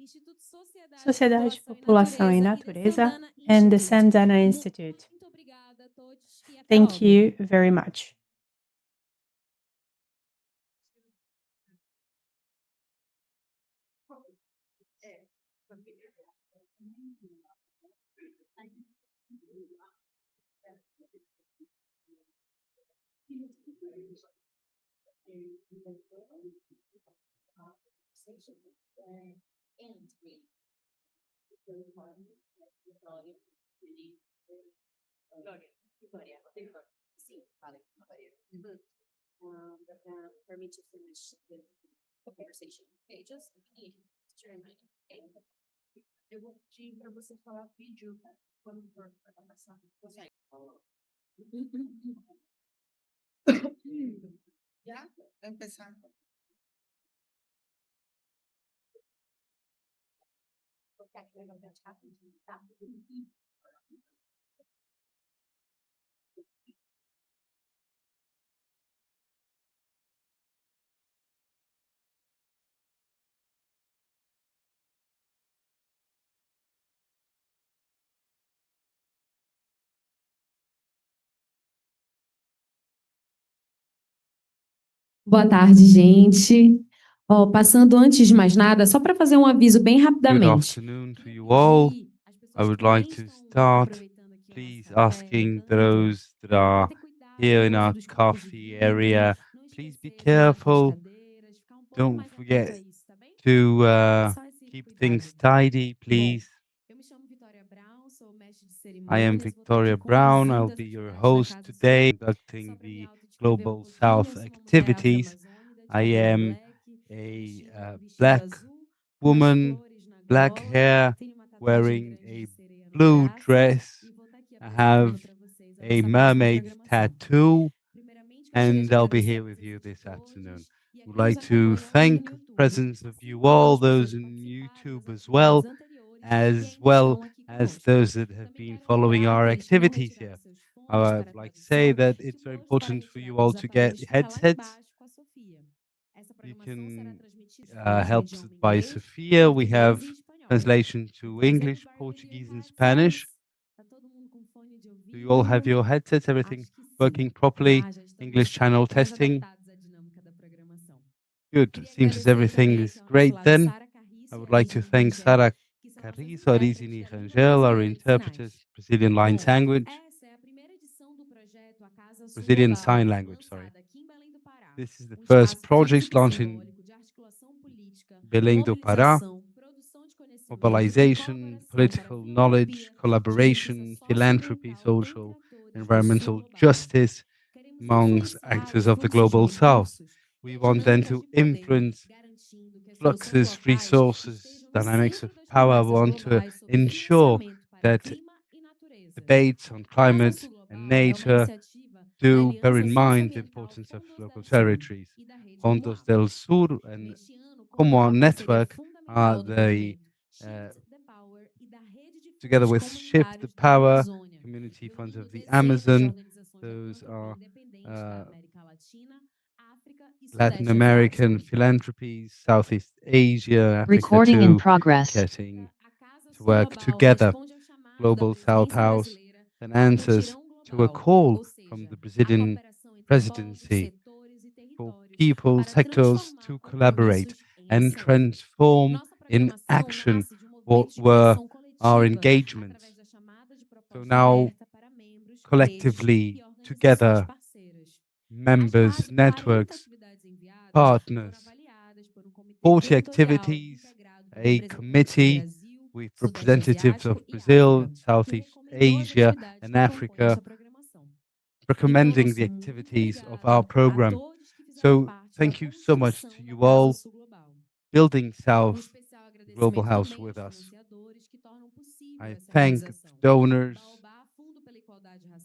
Sociedade, População e Natureza, and the Samdhana Institute. Thank you very much. For me to finish the conversation. Okay, just during my eu vou pedir para você falar vídeo quando for para começar. Já? Vai empezar. Boa tarde, gente. Ó, passando antes de mais nada, só para fazer um aviso bem Good rapidamente. afternoon to you all. I would like to start, please, asking those that are here in our coffee area, please be careful. Don't forget to keep things tidy, please. I am Victoria Brown. I'll be your host today, conducting the Global South activities. I am a black woman, black hair, wearing a blue dress. I have a mermaid tattoo, and I'll be here with you this afternoon. Would like to thank the presence of you all, those in YouTube as well as those that have been following our activities here. I would like to say that it's very important for you all to get headsets. You can help by Sophia. We have translation to English, Portuguese, and Spanish. Do you all have your headsets? Everything working properly? English channel testing? Good. Seems as everything is great then. I would like to thank Sara Carrizo, Arizini Rangel, our interpreters, Brazilian Brazilian Sign Language, sorry. This is the first project launched in Belém do Pará. Mobilization, political knowledge, collaboration, philanthropy, social, environmental justice amongst actors of the global south. We want then to influence fluxes, resources, dynamics of power. We want to ensure that debates on climate and nature do bear in mind the importance of local territories. Rondos del Sur and Como Network are the together with Shift the Power, community funds of the Amazon. Those are Latin American philanthropies, Southeast Asia, Africa Recording in too, progress. getting to work together. Global South House then answers to a call from the Brazilian presidency for people, sectors to collaborate and transform in action what were our engagements. So now, collectively, together, members, networks, partners, 40 activities, a committee with representatives of Brazil, Southeast Asia, and Africa, recommending the activities of our program. So thank you so much to you all building South Global House with us. I thank donors,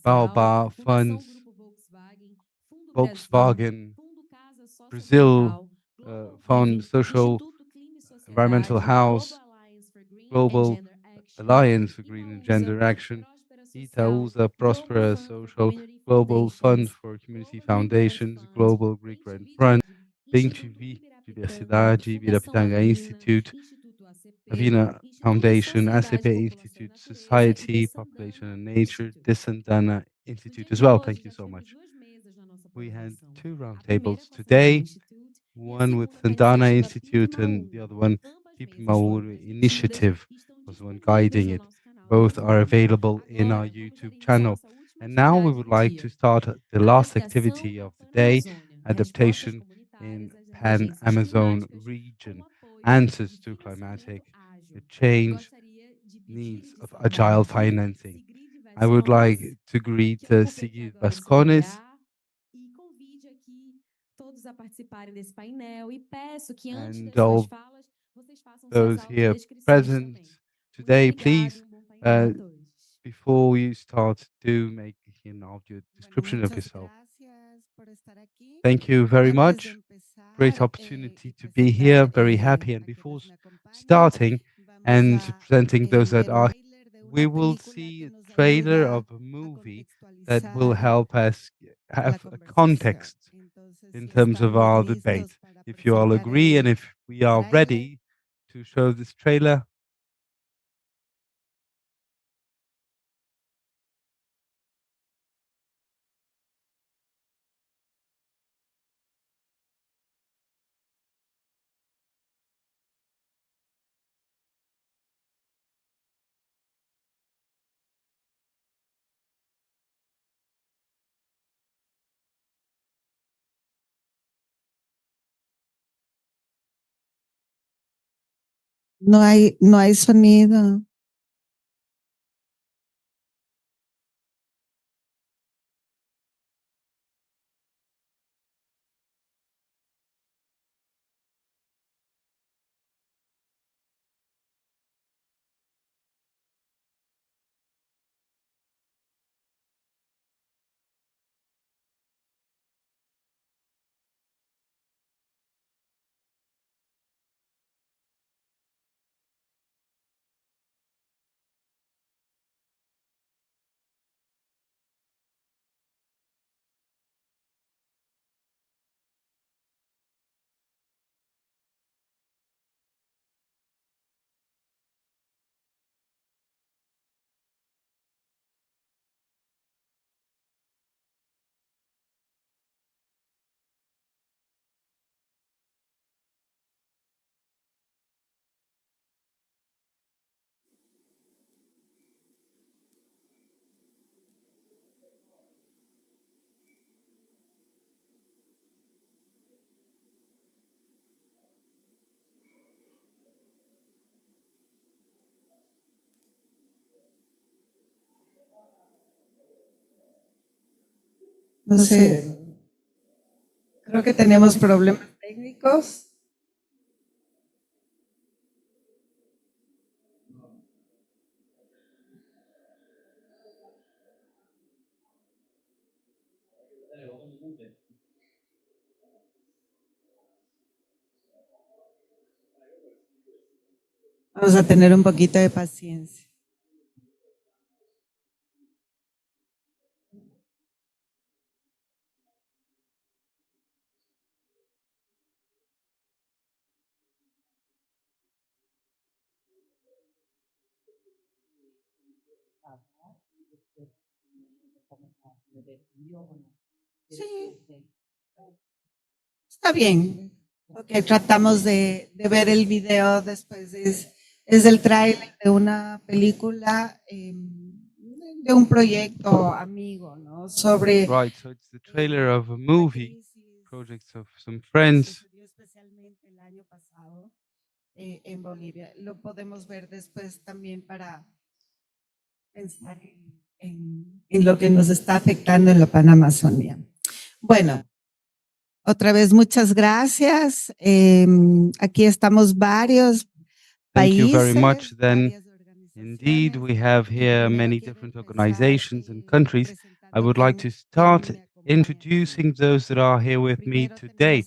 Baobab Funds, Volkswagen, Brazil Fund, Social Environmental House, Global Alliance for Green and Gender Action, Itaúsa Prospera Social, Global Fund for Community Foundations, Global Greek Red Front, Bem TV, Diversidade, Birapitanga Institute, Avina Foundation, ACP Institute, Society, Population and Nature, Samdhana Institute as well. Thank you so much. We had two roundtables today, one with Samdhana Institute and the other one, Mauru Initiative, was the one guiding it. Both are available in our YouTube channel. And now we would like to start the last activity of the day, adaptation in Pan-Amazon region, answers to climatic change, needs of agile financing. I would like to greet Sigrid Bascones. And all those here present today, please, before you start, do make an audio description of yourself. Thank you very much. Great opportunity to be here. Very happy. And before starting and presenting those that are, we will see a trailer of a movie that will help us have a context in terms of our debate. If you all agree and if we are ready to show this trailer. No hay sonido. No sé, creo que tenemos problemas técnicos. Vamos a tener un poquito de paciencia. Sí, está bien. Ok, tratamos de ver el video después. Es el tráiler de una película, de un proyecto amigo, ¿no? Sobre Right, so it's the trailer of a movie, projects of some friends. especialmente el año pasado en Bolivia. Lo podemos ver después también para pensar en lo que nos está afectando en la Panamazonía. Bueno, otra vez muchas gracias. Aquí estamos varios Thank you very países. much. Then, indeed, we have here many different organizations and countries. I would like to start introducing those that are here with me today.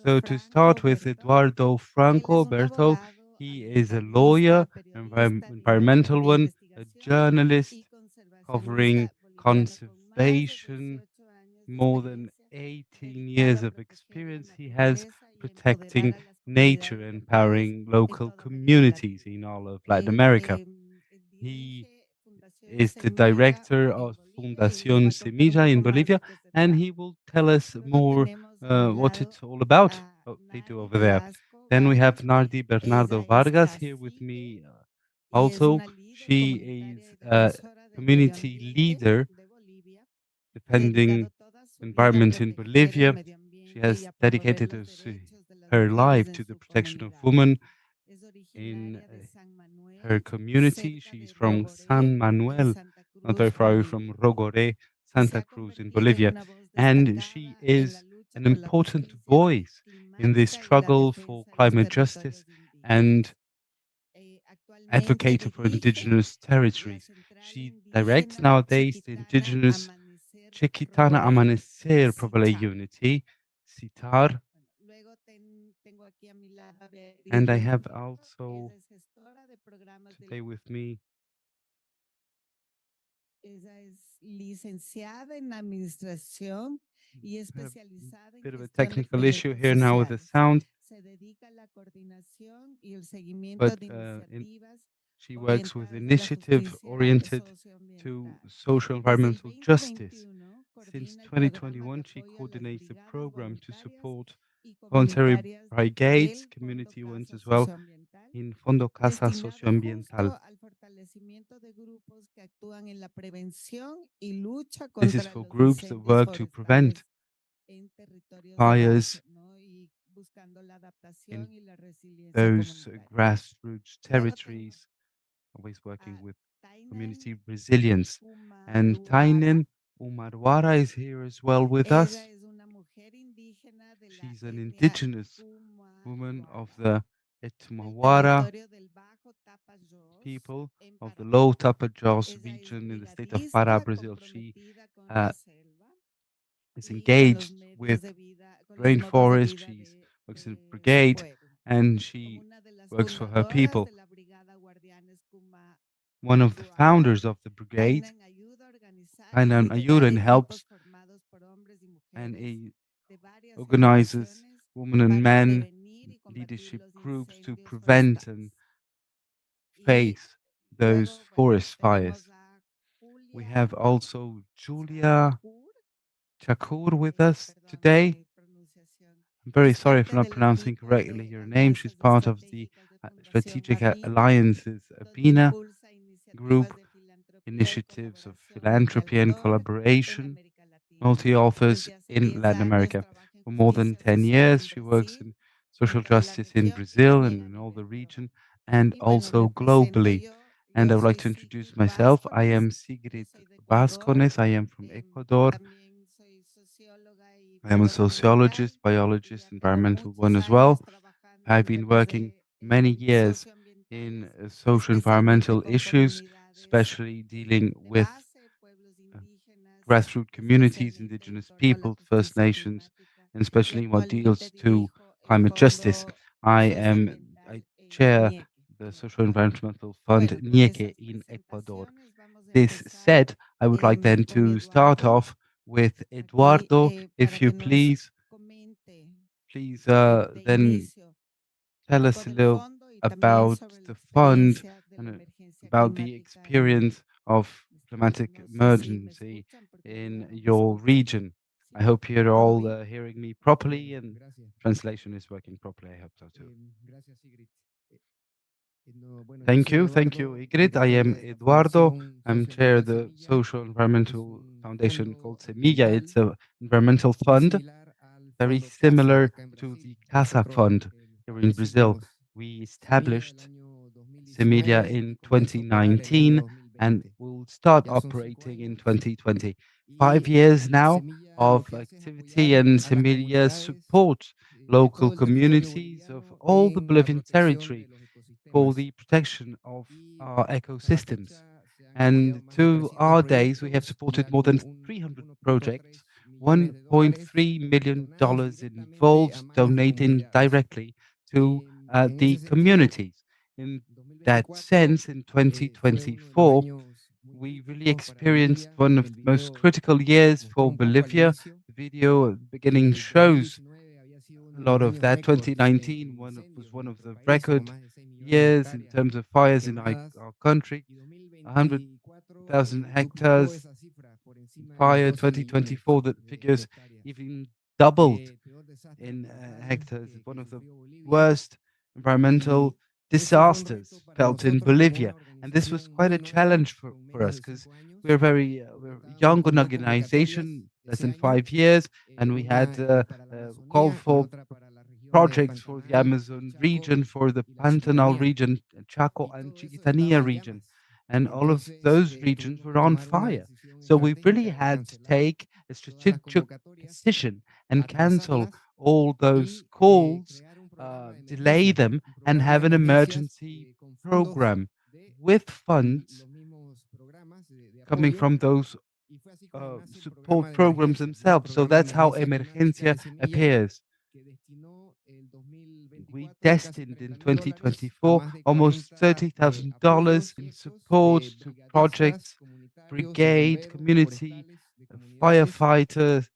So, to start with, Eduardo Franco Berto, he is a lawyer, environmental one, a journalist covering conservation, more than 18 years of experience he has protecting nature and empowering local communities in all of Latin America. He is the director of Fundación Semilla in Bolivia, and he will tell us more what it's all about, what they do over there. Then we have Nardi Bernardo Vargas here with me also. She is a community leader defending environment in Bolivia. She has dedicated her life to the protection of women in her community. She's from San Manuel, not very far away from Rogoré, Santa Cruz in Bolivia. And she is an important voice in the struggle for climate justice and advocate for indigenous territories. She directs nowadays the indigenous Chiquitana Amanecer Probable Unity, CITAR. And I have also today with me Ella es licenciada en administración y especializada en bit of a gestión de technical issue proyectos here now with the sociales. sound. Se dedica a la coordinación y el seguimiento But de iniciativas she works with orientadas a la initiative justicia oriented to social environmental justice. Since 2021, she coordinates a program to support voluntary brigades, community ones as well, in Fondo Casa Socioambiental. al fortalecimiento de grupos que actúan en la prevención y lucha This is contra for los groups that incendios work to prevent forestales en territorios fires bajos, ¿no? Y buscando la adaptación in y la resiliencia those comunitaria. grassroots territories, always working with community resilience. And Tainen Umarwara is here as well with us. Ella es una mujer indígena de la She's an etnia indigenous woman of the Etmawara territorio del Bajo Tapajós people en of the Pará. Low Tapajós Ella es region in the state of brigadista Pará, Brazil. She comprometida con la selva is y con los engaged medios with de vida, con los modos de rainforest. vida She works de in su brigade pueblo. and Como she una de las works for her fundadoras people. de la Brigada Guardianes Kuma One of the founders of the brigade, Tainan ayuda a organizar y Tainan liderar Ayudan, equipos helps formados por hombres y and mujeres de varias organizes generaciones women and para men prevenir y combatir leadership los groups to incendios prevent and face those luego, bueno, forest fires. tenemos a We Julia have also Julia Chakur with us today. I'm very sorry if I'm not pronouncing correctly your name. She's part of the Strategic Alliances ABINA group, initiatives of philanthropy and collaboration, multi-authors in Latin America. For more than 10 years, she works in social justice in Brazil and in all the region, and also globally. And I would like to introduce myself. I am Sigrid Vascones. I am from Ecuador. I am a sociologist, biologist, environmental one as well. I've been working many years in social environmental issues, especially dealing with grassroots communities, indigenous people, First Nations, and especially what deals to climate justice. I chair the Social Environmental Fund NIECE in Ecuador. This said, I would like then to start off with Eduardo, if you please. Please then tell us a little about the fund and about the experience of climatic emergency in your region. I hope you're all hearing me properly and translation is working properly. I hope so too. Thank you, Ingrid. I am Eduardo. I'm chair of the Social Environmental Foundation called Semilla. It's an environmental fund, very similar to the CASA fund here in Brazil. We established Semilla in 2019 and will start operating in 2020. 5 years now of activity, and Semilla supports local communities of all the Bolivian territory for the protection of our ecosystems. And to our days, we have supported more than 300 projects, $1.3 million involved, donating directly to the communities. In that sense, in 2024, we really experienced one of the most critical years for Bolivia. The video at the beginning shows a lot of that. 2019 was one of the record years in terms of fires in our country. 100,000 hectares fire. 2024, the figures even doubled in hectares. One of the worst environmental disasters felt in Bolivia. And this was quite a challenge for us because we're a young organization, less than 5 years, and we had called for projects for the Amazon region, for the Pantanal region, Chaco and Chiquitania region. And all of those regions were on fire. So we really had to take a strategic decision and cancel all those calls, delay them, and have an emergency program with funds coming from those support programs themselves. So that's how Emergencia appears. We destined in 2024 almost $30,000 in support to projects, brigade, community, firefighters,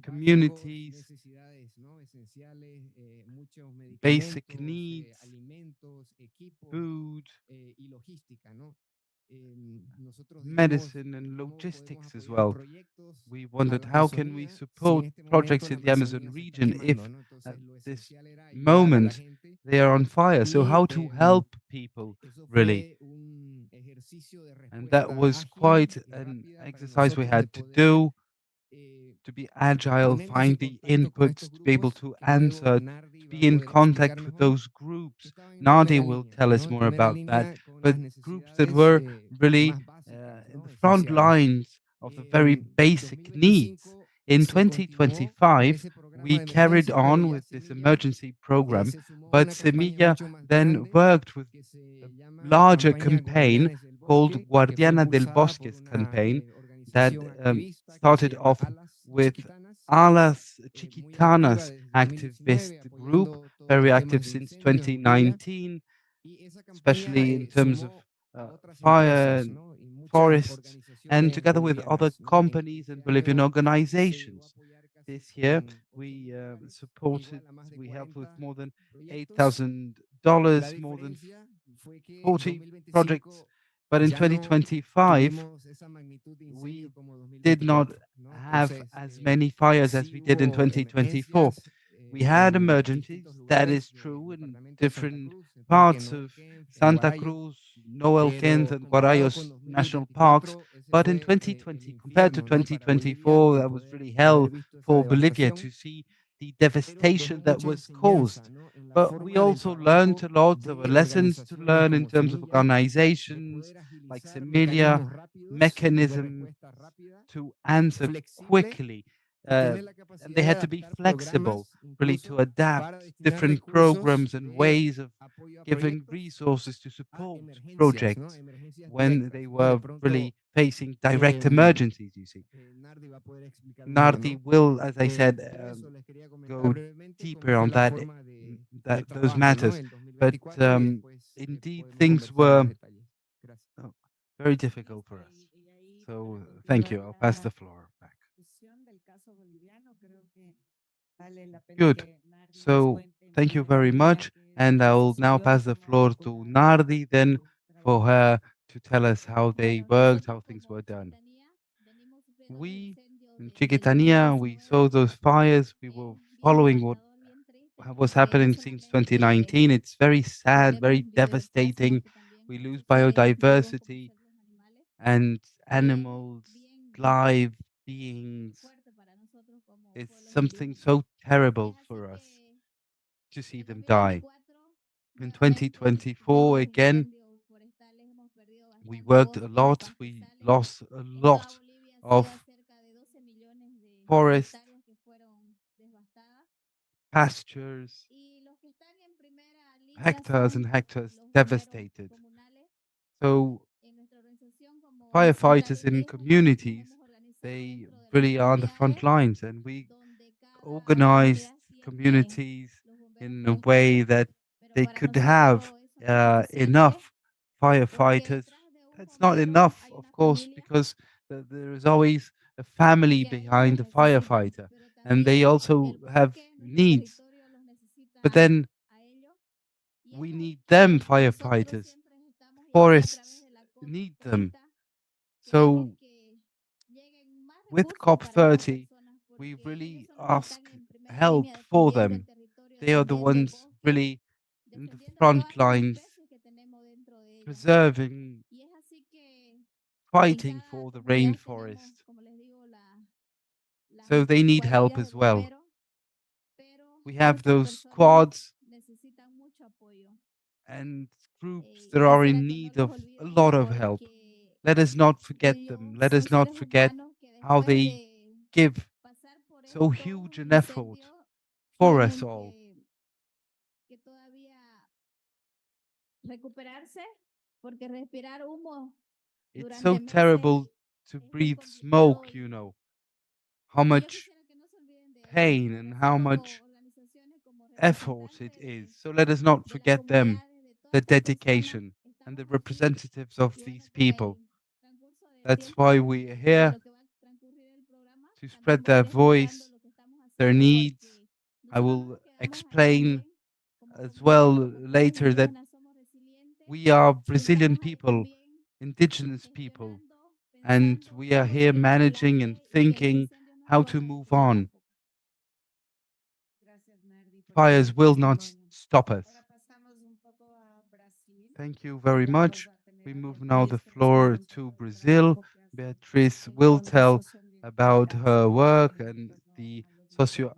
communities, basic needs, food, medicine and logistics as well. We wondered how can we support projects in the Amazon region if at this moment they are on fire. So how to help people really. And that was quite an exercise we had to do, to be agile, find the inputs, to be able to answer, to be in contact with those groups. Nadi will tell us more about that, but groups that were really in the front lines of the very basic needs. In 2025, we carried on with this emergency program, but Semilla then worked with a larger campaign called Guardiana del Bosques campaign that started off with Alas Chiquitanas activist group, very active since 2019, especially in terms of fire and forests, and together with other companies and Bolivian organizations. This year, we we helped with more than $8,000, more than 40 projects. But in 2025, we did not have as many fires as we did in 2024. We had emergencies, that is true, in different parts of Santa Cruz, Noel Kent, and Guarayos national parks. But in 2020, compared to 2024, that was really hell for Bolivia to see the devastation that was caused. But we also learned a lot. There were lessons to learn in terms of organizations like Semilia, mechanism to answer quickly. And they had to be flexible, really, to adapt different programs and ways of giving resources to support projects when they were really facing direct emergencies, you see. Nardi will, as I said, go deeper on those matters. But indeed, things were very difficult for us. So thank you. I'll pass the floor back. Good. So thank you very much. And I will now pass the floor to Nardi then for her to tell us how they worked, how things were done. We in Chiquitania, we saw those fires. We were following what was happening since 2019. It's very sad, very devastating. We lose biodiversity and animals, live beings. It's something so terrible for us to see them die. In 2024, again, we worked a lot. We lost a lot of forests, pastures, hectares and hectares devastated. So firefighters in communities, they really are on the front lines, and we organized communities in a way that they could have enough firefighters. That's not enough, of course, because there is always a family behind the firefighter, and they also have needs. But then we need them, firefighters. Forests need them. So with COP30, we really ask help for them. They are the ones really in the front lines, preserving fighting for the rainforest. So they need help as well. We have those squads and groups that are in need of a lot of help. Let us not forget them. Let us not forget how they give so huge an effort for us all. It's so terrible to breathe smoke, you know, how much pain and how much effort it is. So let us not forget them, the dedication and the representatives of these people. That's why we are here, to spread their voice, their needs. I will explain as well later that we are Brazilian people, indigenous people, and we are here managing and thinking how to move on. Fires will not stop us. Thank you very much. We move now the floor to Brazil. Beatriz will tell about her work and the socio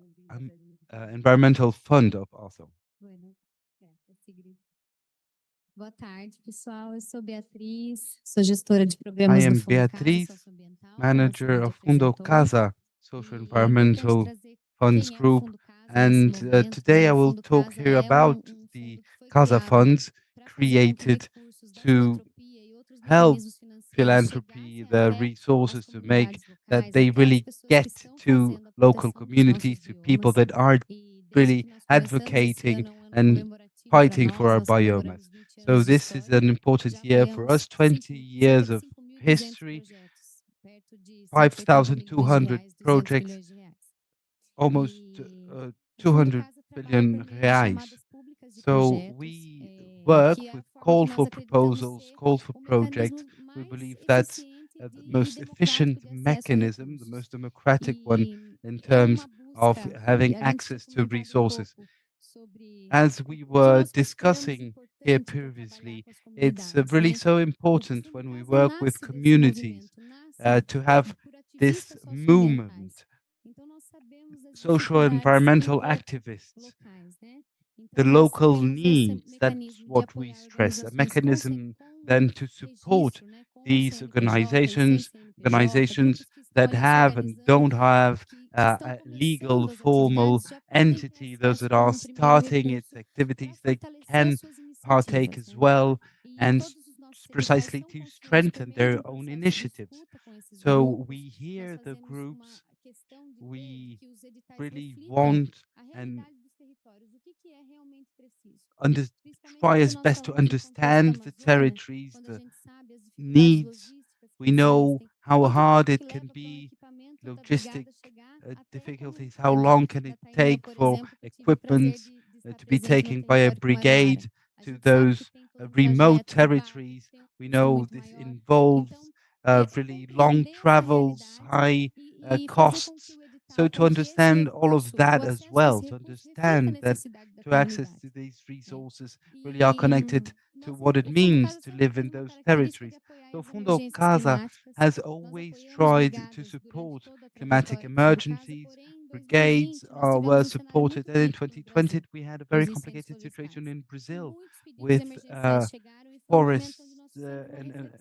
environmental fund of also. Boa tarde, pessoal. Eu sou Beatriz, sou gestora de I programas am do Fundo Beatriz, Casa Socioambiental, manager of Fundo Casa, Social Environmental Funds Group, and today I will talk here about the Casa Funds created to help philanthropy, the resources to make that they really get to local communities, to people that are really advocating and fighting for our biomass. So this is an important year for us, 20 years of history, 5,200 projects, almost 200 billion reais. So we work with call for proposals, call for projects. We believe that's the most efficient mechanism, the most democratic one in terms of having access to resources. As we were discussing here previously, it's really so important when we work with communities to have this movement, social environmental activists, the local needs. That's what we stress. A mechanism then to support these organizations that have and don't have a legal, formal entity, those that are starting its activities, they can partake as well, and precisely to strengthen their own initiatives. So we hear the groups, we really want and try as best to understand the territories, the needs. We know how hard it can be, logistic difficulties, how long can it take for equipment to be taken by a brigade to those remote territories. We know this involves really long travels, high costs. So to understand all of that as well, to understand that to access to these resources really are connected to what it means to live in those territories. So Fundo Casa has always tried to support climatic emergencies. Brigades were supported, and in 2020 we had a very complicated situation in Brazil with forests and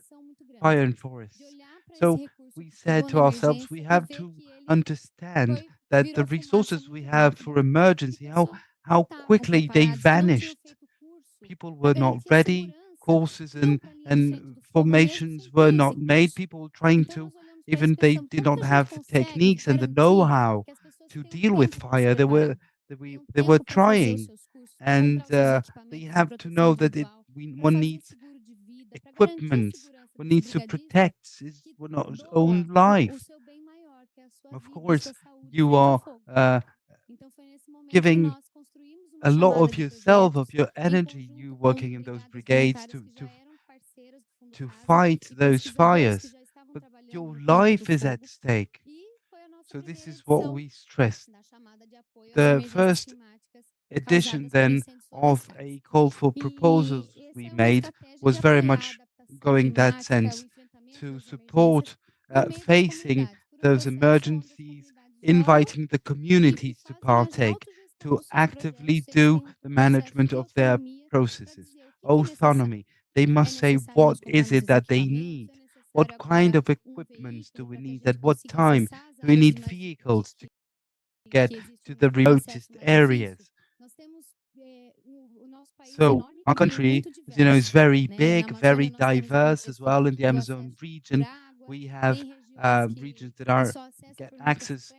fire and forests. So we said to ourselves, we have to understand that the resources we have for emergency, how quickly they vanished. People were not ready, courses and formations were not made. People were trying to, even they did not have the techniques and the know-how to deal with fire. They were trying, and they have to know that one needs equipment, one needs to protect one's own life. Of course, you are giving a lot of yourself, of your energy, you working in those brigades to fight those fires, but your life is at stake. So this is what we stress. The first edition then of a call for proposals we made was very much going that sense, to support facing those emergencies, inviting the communities to partake, to actively do the management of their processes. Autonomy. They must say what is it that they need. What kind of equipment do we need? At what time? Do we need vehicles to get to the remotest areas? So our country, as you know, is very big, very diverse as well. In the Amazon region, we have regions that are get access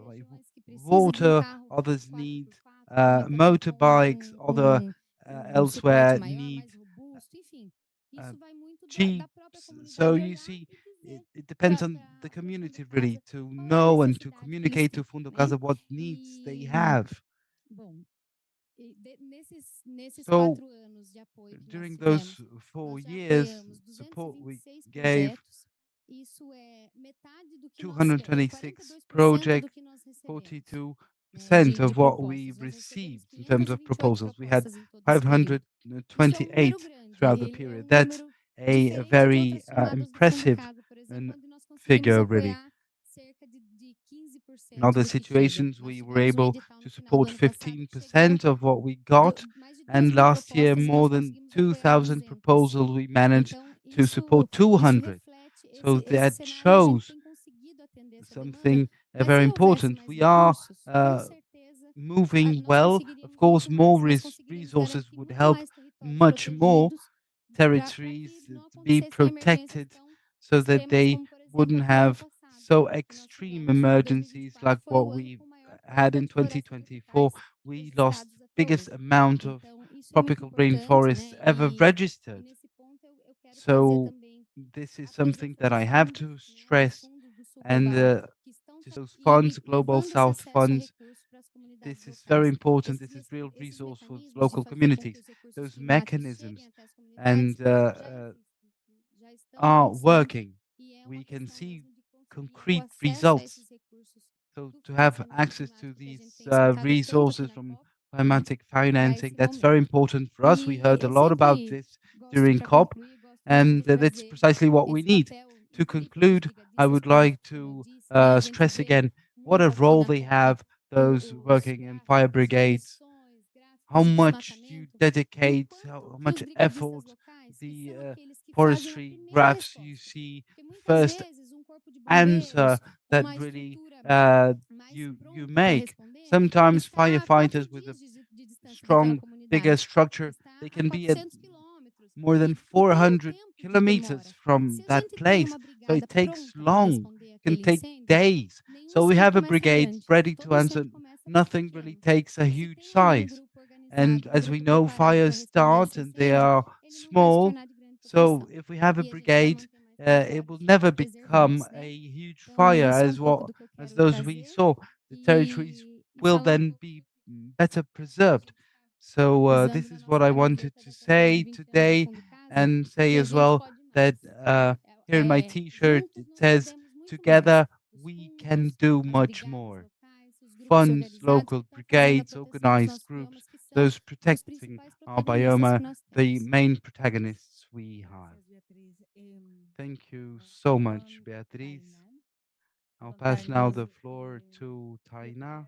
like water. Others need motorbikes. Other elsewhere need jeeps. So you see, it depends on the community really to know and to communicate to Fundo Casa what needs they have. So during those 4 years, support we gave 226 projects, 42% of what we received in terms of proposals. We had 528 throughout the period. That's a very impressive figure, really. In other situations, we were able to support 15% of what we got. And last year, more than 2,000 proposals, we managed to support 200. So that shows something very important. We are moving well. Of course, more resources would help much more territories to be protected so that they wouldn't have so extreme emergencies like what we had in 2024. We lost biggest amount of tropical rainforests ever registered. So this is something that I have to stress. And those funds, Global South funds, this is very important. This is real resource for local communities. Those mechanisms and are working. We can see concrete results. So to have access to these resources from climatic financing, that's very important for us. We heard a lot about this during COP, and that's precisely what we need. To conclude, I would like to stress again what a role they have, those working in fire brigades, how much you dedicate, how much effort, the forestry graphs you see, first answer that really you make. Sometimes firefighters with a strong, bigger structure, they can be at more than 400 kilometers from that place. So it takes long, can take days. So we have a brigade ready to answer. Nothing really takes a huge size. And as we know, fires start and they are small. So if we have a brigade, it will never become a huge fire as those we saw. The territories will then be better preserved. So this is what I wanted to say today, and say as well that here in my T-shirt it says, "Together we can do much more." Funds, local brigades, organized groups, those protecting our bioma, the main protagonists we have. Thank you so much, Beatriz. I'll pass now the floor to Taina.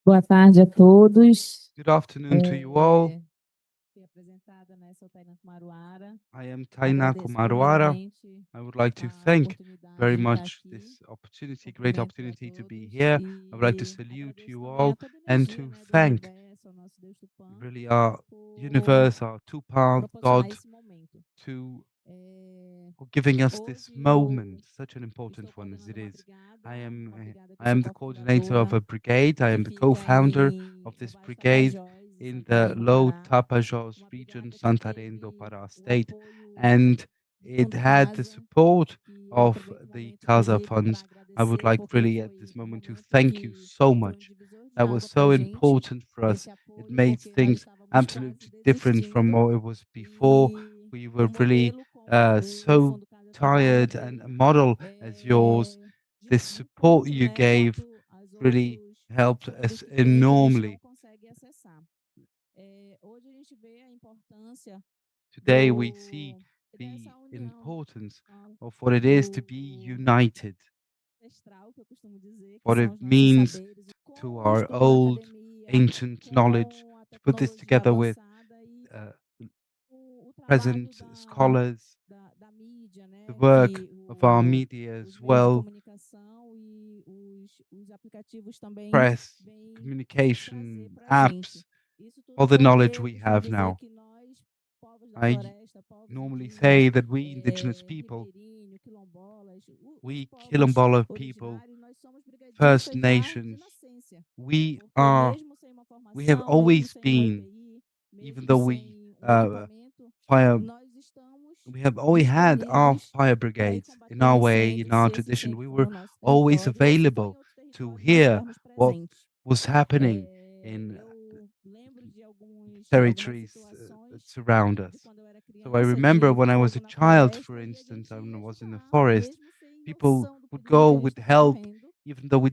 Boa tarde a todos. Good afternoon to you all. Fui apresentada, né? Sou Taina Kumaruara. I am Taina Kumaruara. I would like to thank very much this opportunity, great opportunity to be here. I would like to salute you all and to thank really our universe, our two-part God, for giving us this moment, such an important one as it is. I am the coordinator of a brigade. I am the co-founder of this brigade in the Low Tapajós region, Santarém do Pará state, and it had the support of the Casa funds. I would like really at this moment to thank you so much. That was so important for us. It made things absolutely different from what it was before. We were really so tired, and a model as yours, this support you gave really helped us enormously. Today we see the importance of what it is to be united, what it means to our old ancient knowledge, to put this together with present scholars, the work of our media as well, press, communication, apps, all the knowledge we have now. I normally say that we indigenous people, we Quilombola people, First Nations, we have always been, even though we have always had our fire brigades in our way, in our tradition. We were always available to hear what was happening in territories that surround us. So I remember when I was a child, for instance, I was in the forest, people would go with help, even though we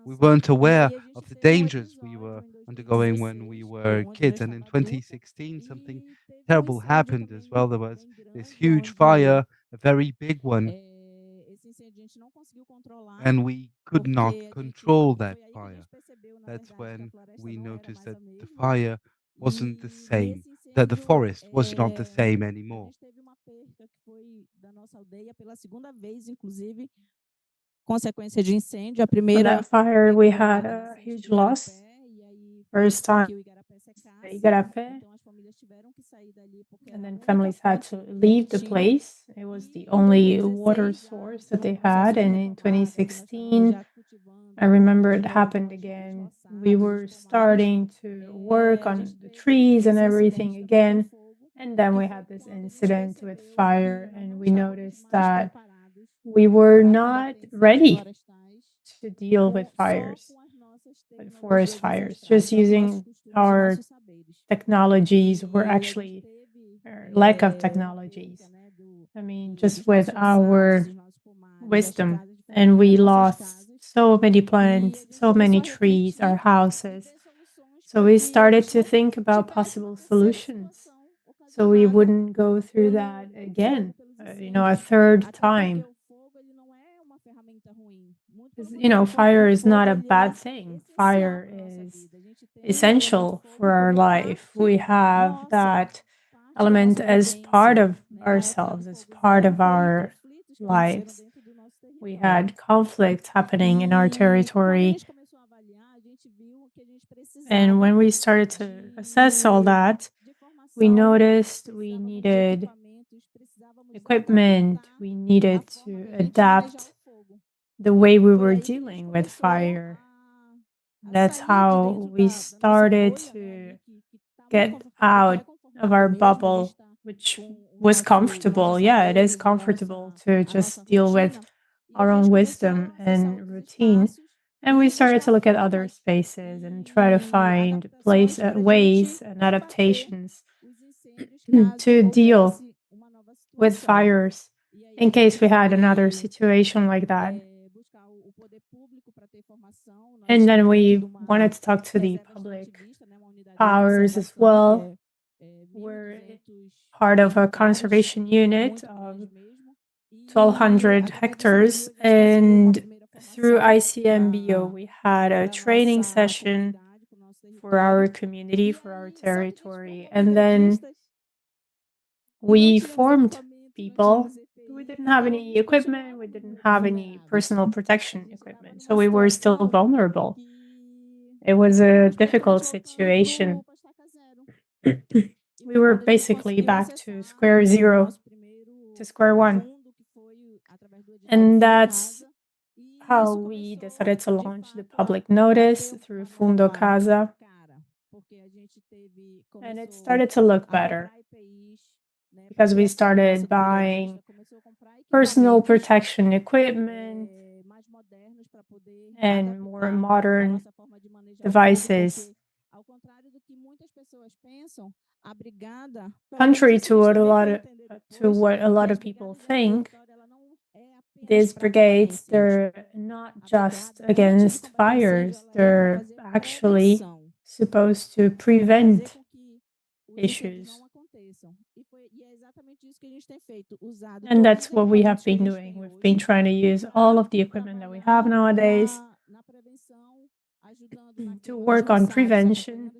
weren't aware of the dangers we were undergoing when we were kids. And in 2016, something terrible happened as well. There was this huge fire, a very big one, and we could not control that fire. That's when we noticed that the fire wasn't the same, that the forest was not the same anymore. On that fire, we had a huge loss. First time, Igarapé, and then families had to leave the place. It was the only water source that they had. And in 2016, I remember it happened again. We were starting to work on the trees and everything again. And then we had this incident with fire, and we noticed that we were not ready to deal with fires, with forest fires. Just using our technologies, or actually lack of technologies. I mean, just with our wisdom, and we lost so many plants, so many trees, our houses. So we started to think about possible solutions, so we wouldn't go through that again, a third time. Fire is not a bad thing. Fire is essential for our life. We have that element as part of ourselves, as part of our lives. We had conflict happening in our territory. And when we started to assess all that, we noticed we needed equipment, we needed to adapt the way we were dealing with fire. That's how we started to get out of our bubble, which was comfortable. Yeah, it is comfortable to just deal with our own wisdom and routine. And we started to look at other spaces and try to find ways and adaptations to deal with fires in case we had another situation like that. And then we wanted to talk to the public powers as well. We're part of a conservation unit of 1,200 hectares, and through ICMBO, we had a training session for our community, for our territory, and then we formed people. We didn't have any equipment, we didn't have any personal protection equipment, so we were still vulnerable. It was a difficult situation. We were basically back to square zero, to square one. And that's how we decided to launch the public notice through Fundo Casa. And it started to look better because we started buying personal protection equipment and more modern devices. Contrary to what a lot of people think, these brigades, they're not just against fires, they're actually supposed to prevent issues. And that's what we have been doing. We've been trying to use all of the equipment that we have nowadays to work on prevention,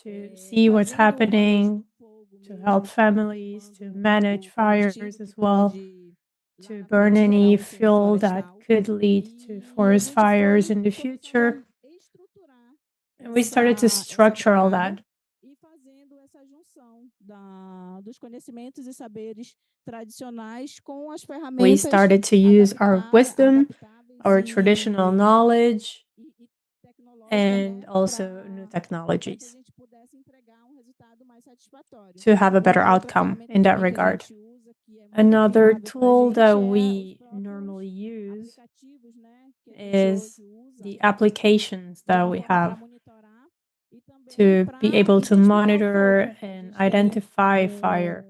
to see what's happening, to help families, to manage fires as well, to burn any fuel that could lead to forest fires in the future. And we started to structure all that. We started to use our wisdom, our traditional knowledge, and also new technologies to have a better outcome in that regard. Another tool that we normally use is the applications that we have to be able to monitor and identify fire.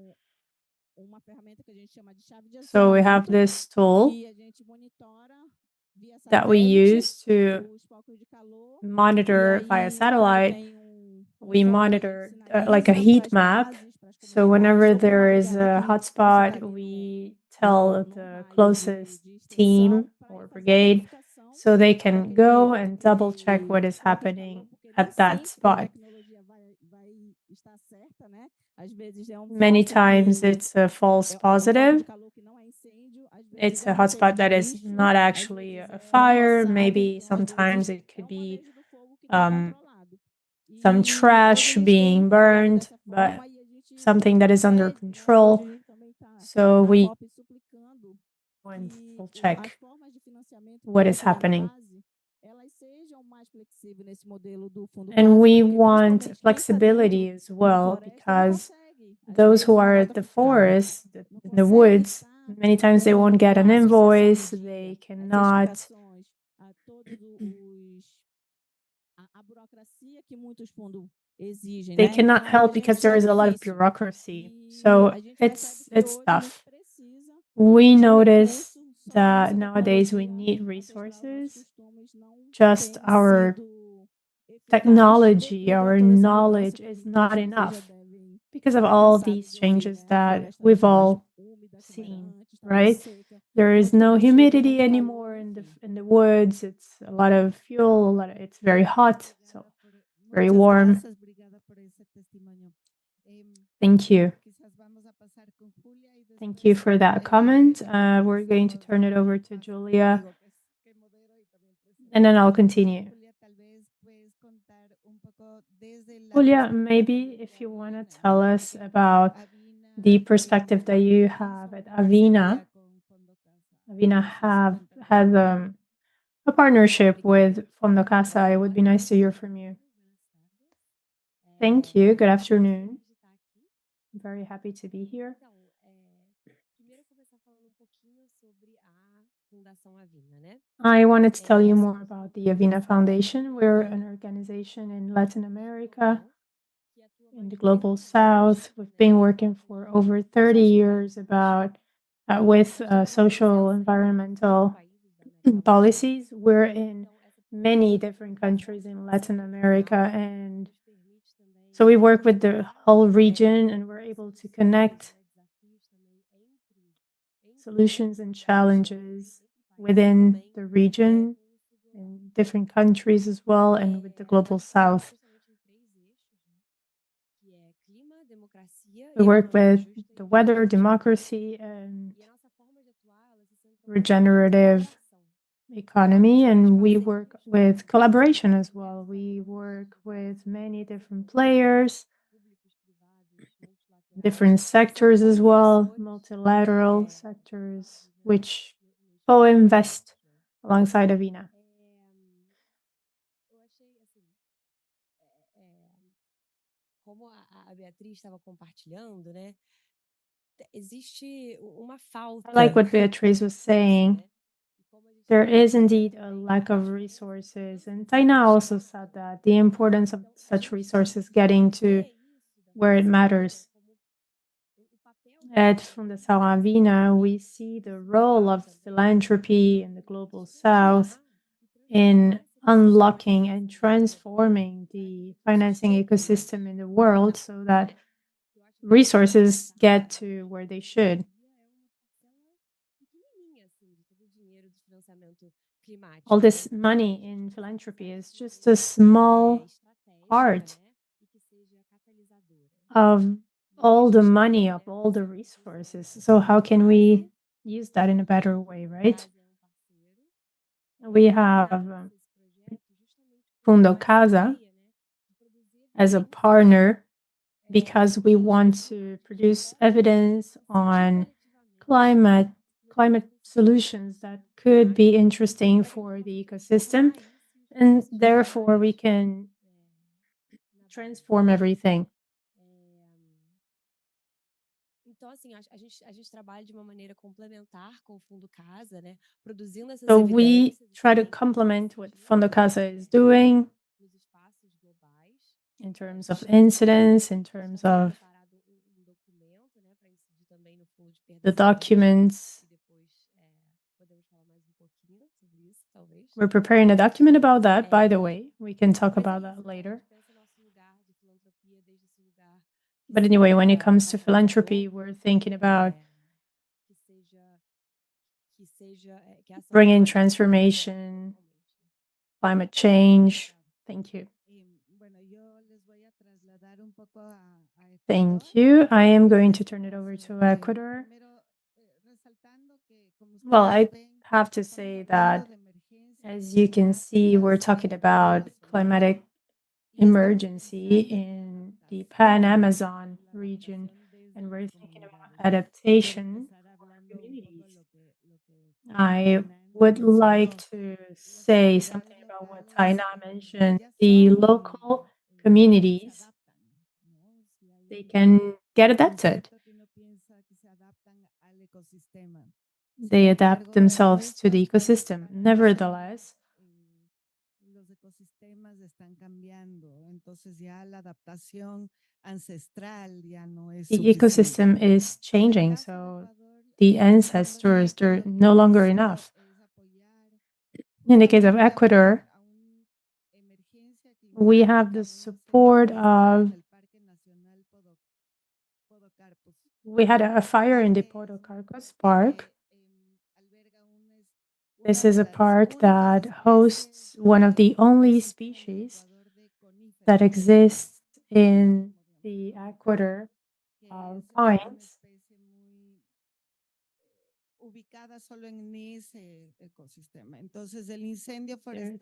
So we have this tool that we use to monitor via satellite. We monitor like a heat map. So whenever there is a hotspot, we tell the closest team or brigade so they can go and double check what is happening at that spot. Many times it's a false positive. It's a hotspot that is not actually a fire. Maybe sometimes it could be some trash being burned, but something that is under control. So we will check what is happening. And we want flexibility as well, because those who are at the forest, in the woods, many times they won't get an invoice, they cannot help because there is a lot of bureaucracy. So it's tough. We notice that nowadays we need resources. Just our technology, our knowledge is not enough because of all these changes that we've all seen, right? There is no humidity anymore in the woods. It's a lot of fuel, it's very hot, so very warm. Thank you. Thank you for that comment. We're going to turn it over to Julia, and then I'll continue. Julia, maybe if you want to tell us about the perspective that you have at Avina. Avina has a partnership with Fundo Casa. It would be nice to hear from you. Thank you. Good afternoon. I'm very happy to be here. I wanted to tell you more about the Avina Foundation. We're an organization in Latin America, in the Global South. We've been working for over 30 years with social, environmental policies. We're in many different countries in Latin America, and so we work with the whole region, and we're able to connect solutions and challenges within the region, in different countries as well, and with the Global South. We work with the weather, democracy, and regenerative economy, and we work with collaboration as well. We work with many different players, different sectors as well, multilateral sectors, which co-invest alongside Avina. I like what Beatriz was saying. There is indeed a lack of resources, and Taina also said that the importance of such resources getting to where it matters. At Fundação Avina, we see the role of philanthropy in the global south in unlocking and transforming the financing ecosystem in the world so that resources get to where they should. All this money in philanthropy is just a small part of all the money, of all the resources. So how can we use that in a better way, right? We have Fundo Casa as a partner because we want to produce evidence on climate solutions that could be interesting for the ecosystem, and therefore we can transform everything. So we try to complement what Fundo Casa is doing in terms of incidents, in terms of the documents. We're preparing a document about that, by the way. We can talk about that later. But anyway, when it comes to philanthropy, we're thinking about bringing transformation, climate change. Thank you. Thank you. I am going to turn it over to Ecuador. Well, I have to say that, as you can see, we're talking about climatic emergency in the Pan-Amazon region, and we're thinking about adaptation for communities. I would like to say something about what Taina mentioned. The local communities, they can get adapted. They adapt themselves to the ecosystem. Nevertheless, the ecosystem is changing, so the ancestors, they're no longer enough. In the case of Ecuador, we have the support of, we had a fire in the Podocarpus Park. This is a park that hosts one of the only species that exists in the Ecuador of pines.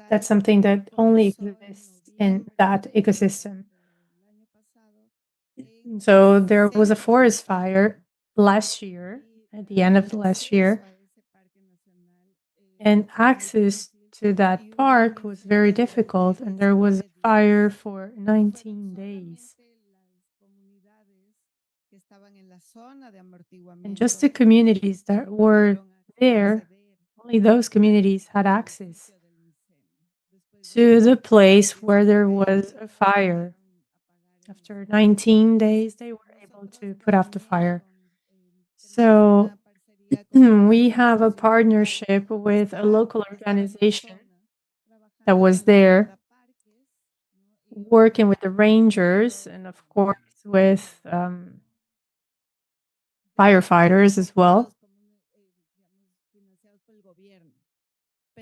That's something that only exists in that ecosystem. So there was a forest fire last year, at the end of last year, and access to that park was very difficult, and there was a fire for 19 days. And just the communities that were there, only those communities had access to the place where there was a fire. After 19 days, they were able to put out the fire. So we have a partnership with a local organization that was there working with the rangers and, of course, with firefighters as well.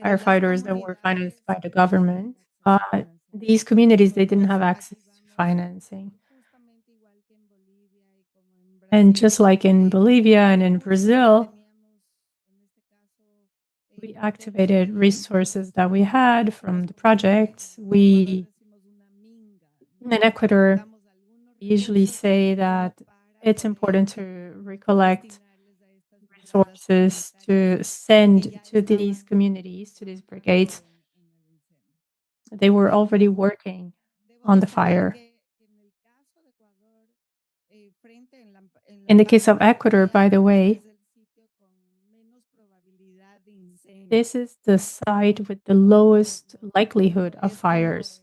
Firefighters that were financed by the government. These communities, they didn't have access to financing. And just like in Bolivia and in Brazil, we activated resources that we had from the projects. We, in Ecuador, usually say that it's important to recollect resources to send to these communities, to these brigades. They were already working on the fire. In the case of Ecuador, by the way, this is the site with the lowest likelihood of fires.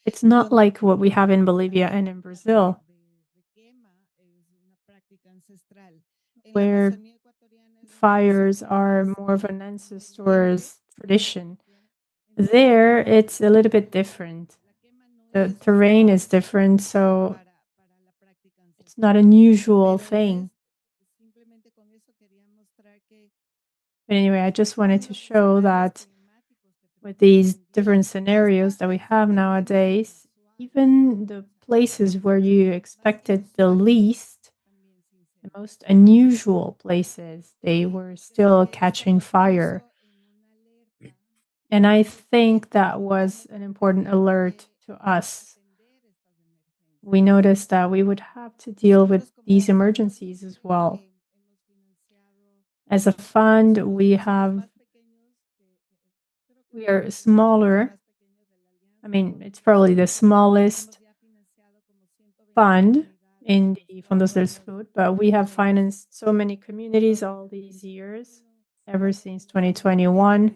It's not like what we have in Bolivia and in Brazil, where fires are more of an ancestor's tradition. There, it's a little bit different. The terrain is different, so it's not an usual thing. But anyway, I just wanted to show that with these different scenarios that we have nowadays, even the places where you expected the least, the most unusual places, they were still catching fire. And I think that was an important alert to us. We noticed that we would have to deal with these emergencies as well. As a fund, we are smaller. I mean, it's probably the smallest fund in the Fondos del Sur, but we have financed so many communities all these years, ever since 2021.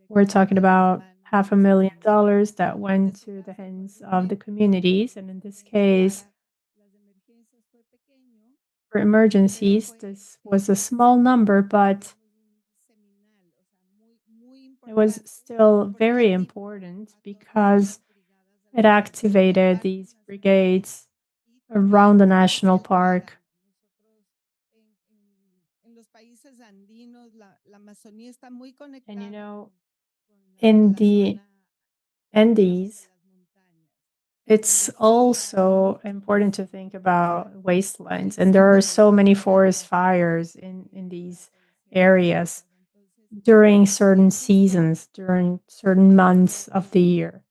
We're talking about $500,000 that went to the hands of the communities. And in this case, for emergencies, this was a small number, but it was still very important because it activated these brigades around the national park. And you know, in the Andes, it's also important to think about wastelands. And there are so many forest fires in these areas during certain seasons, during certain months of the year.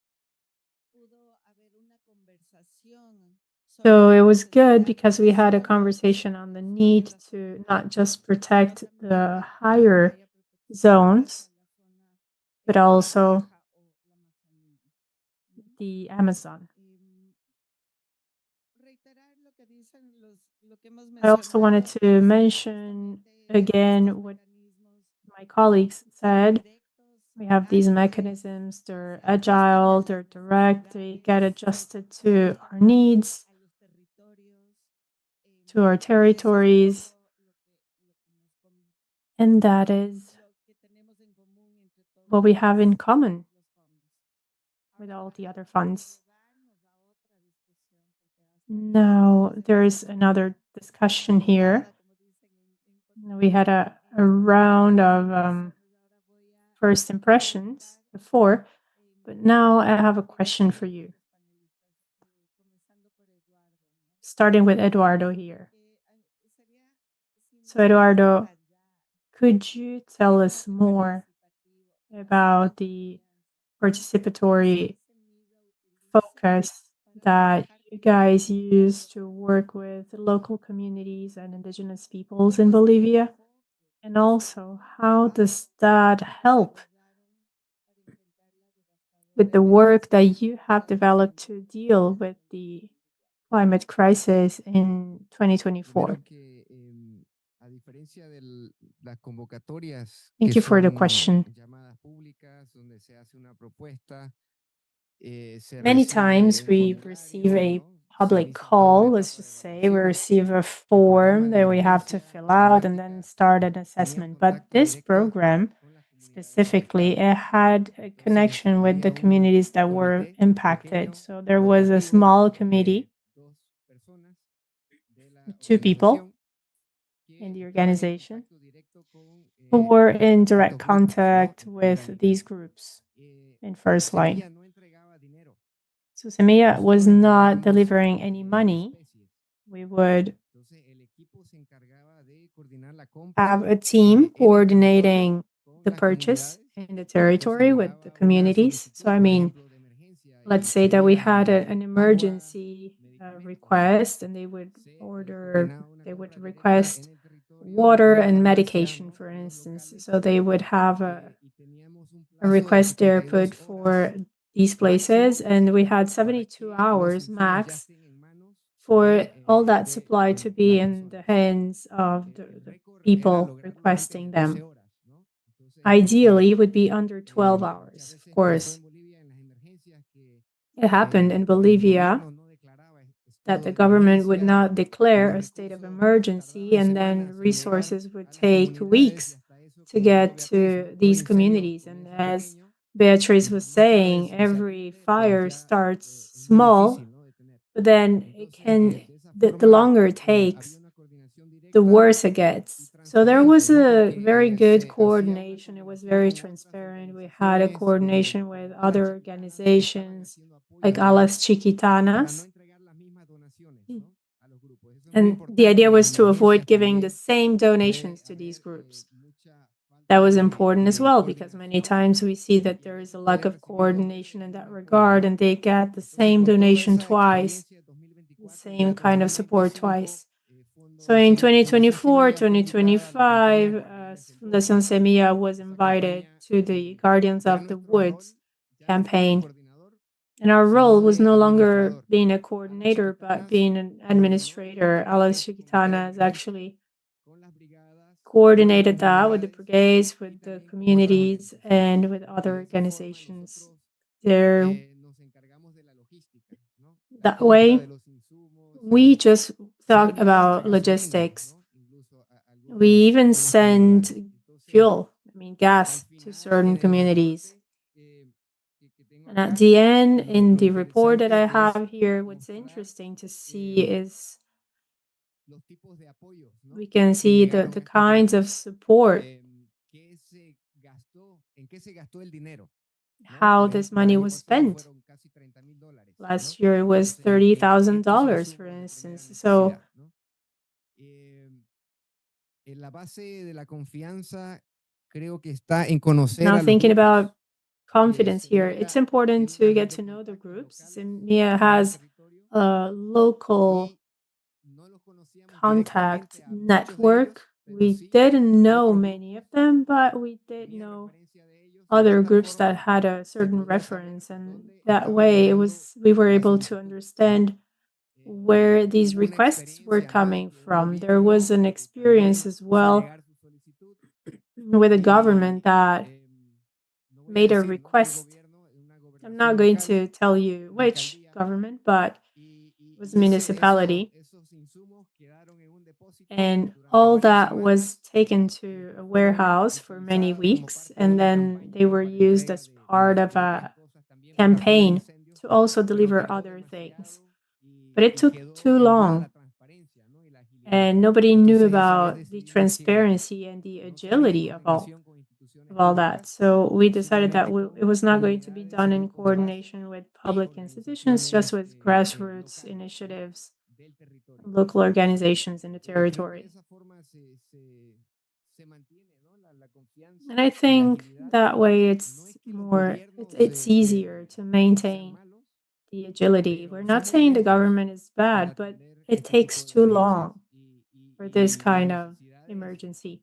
So it was good because we had a conversation on the need to not just protect the higher zones, but also the Amazon. I also wanted to mention again what my colleagues said. We have these mechanisms, they're agile, they're direct, they get adjusted to our needs, to our territories. And that is what we have in common with all the other funds. Now, there's another discussion here. We had a round of first impressions before, but now I have a question for you. Starting with Eduardo here. So, Eduardo, could you tell us more about the participatory focus that you guys use to work with local communities and indigenous peoples in Bolivia? And also, how does that help with the work that you have developed to deal with the climate crisis in 2024? Thank you for the question. Many times we receive a public call, let's just say, we receive a form that we have to fill out and then start an assessment. But this program, specifically, it had a connection with the communities that were impacted. So there was a small committee, 2 people in the organization, who were in direct contact with these groups in first line. So Semilla was not delivering any money. We would have a team coordinating the purchase in the territory with the communities. So, I mean, let's say that we had an emergency request and they would request water and medication, for instance. So they would have a request there put for these places, and we had 72 hours max for all that supply to be in the hands of the people requesting them. ideally would be under 12 hours, of course. It happened in Bolivia that the government would not declare a state of emergency, and then resources would take weeks to get to these communities. And as Beatriz was saying, every fire starts small, but then the longer it takes, the worse it gets. So there was a very good coordination. It was very transparent. We had a coordination with other organizations like Alas Chiquitanas. And the idea was to avoid giving the same donations to these groups. That was important as well, because many times we see that there is a lack of coordination in that regard, and they get the same donation twice, the same kind of support twice. So in 2024, 2025, Fundación Semilla was invited to the Guardians of the Woods campaign. And our role was no longer being a coordinator, but being an administrator. Alas Chiquitana has actually coordinated that with the brigades, with the communities, and with other organizations. That way, we just thought about logistics. We even send fuel, gas, to certain communities. And at the end, in the report that I have here, what's interesting to see is we can see the kinds of support, how this money was spent. Last year it was $30,000, for instance. So now thinking about confidence here, it's important to get to know the groups. Mia has a local contact network. We didn't know many of them, but we did know other groups that had a certain reference, and that way we were able to understand where these requests were coming from. There was an experience as well with a government that made a request. I'm not going to tell you which government, but it was a municipality. And all that was taken to a warehouse for many weeks, and then they were used as part of a campaign to also deliver other things. But it took too long, and nobody knew about the transparency and the agility of all that. So we decided that it was not going to be done in coordination with public institutions, just with grassroots initiatives, local organizations in the territory. And I think that way it's easier to maintain the agility. We're not saying the government is bad, but it takes too long for this kind of emergency.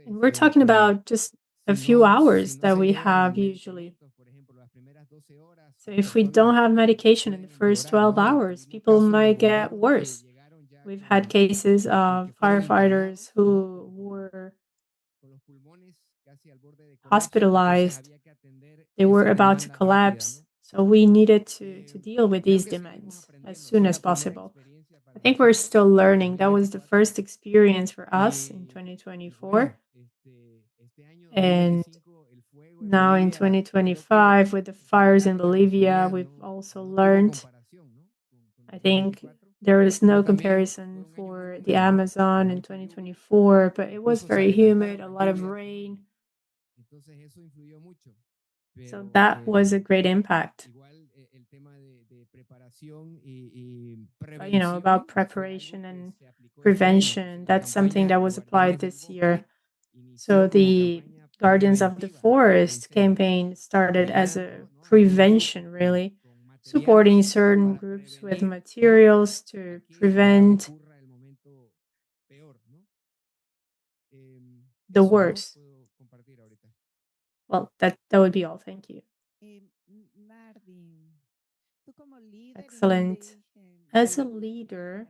And we're talking about just a few hours that we have usually. So if we don't have medication in the first 12 hours, people might get worse. We've had cases of firefighters who were hospitalized. They were about to collapse. So we needed to deal with these demands as soon as possible. I think we're still learning. That was the first experience for us in 2024. And now in 2025, with the fires in Bolivia, we've also learned. I think there is no comparison for the Amazon in 2024, but it was very humid, a lot of rain. So that was a great impact. But, about preparation and prevention, that's something that was applied this year. So the Guardians of the Forest campaign started as a prevention, really, supporting certain groups with materials to prevent the worst. Well, that would be all. Thank you. Excellent. As a leader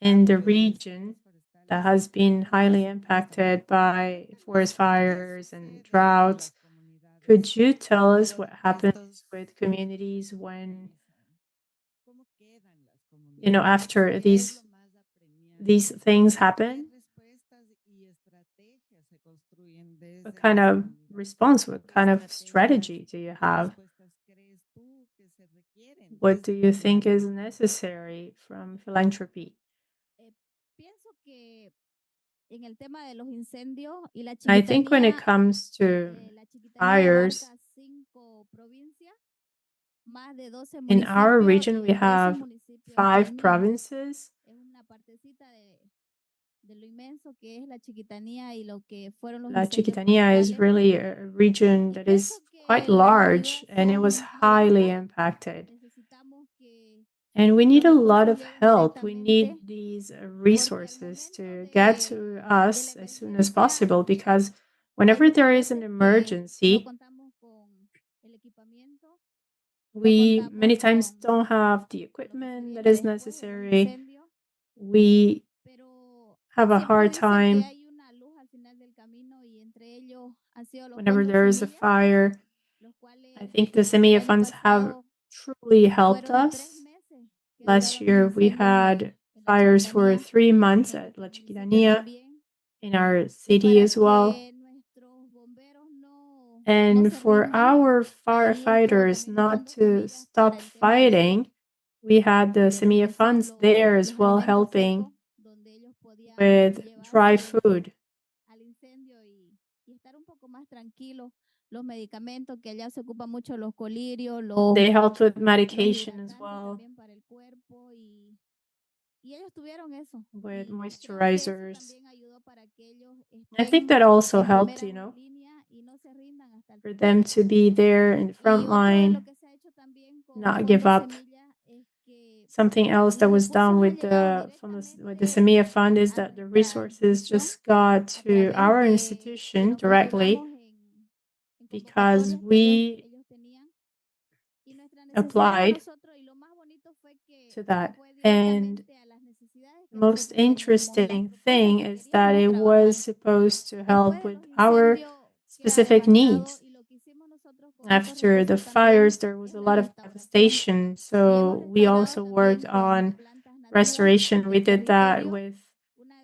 in the region, that has been highly impacted by forest fires and droughts. Could you tell us what happens with communities when, after these things happen? What kind of response, what kind of strategy do you have? What do you think is necessary from philanthropy? I think when it comes to fires, in our region, we have 5 provinces. La Chiquitania is really a region that is quite large and it was highly impacted. And we need a lot of help. We need these resources to get to us as soon as possible because whenever there is an emergency, we many times don't have the equipment that is necessary. We have a hard time whenever there is a fire. I think the Semilla funds have truly helped us. Last year, we had fires for 3 months at La Chiquitania, in our city as well. And for our firefighters not to stop fighting, we had the Semilla funds there as well helping with dry food. They helped with medication as well, with moisturizers. I think that also helped, for them to be there in the front line, not give up. Something else that was done with the Semilla Fund is that the resources just got to our institution directly because we applied to that. And the most interesting thing is that it was supposed to help with our specific needs. After the fires, there was a lot of devastation. So we also worked on restoration. We did that with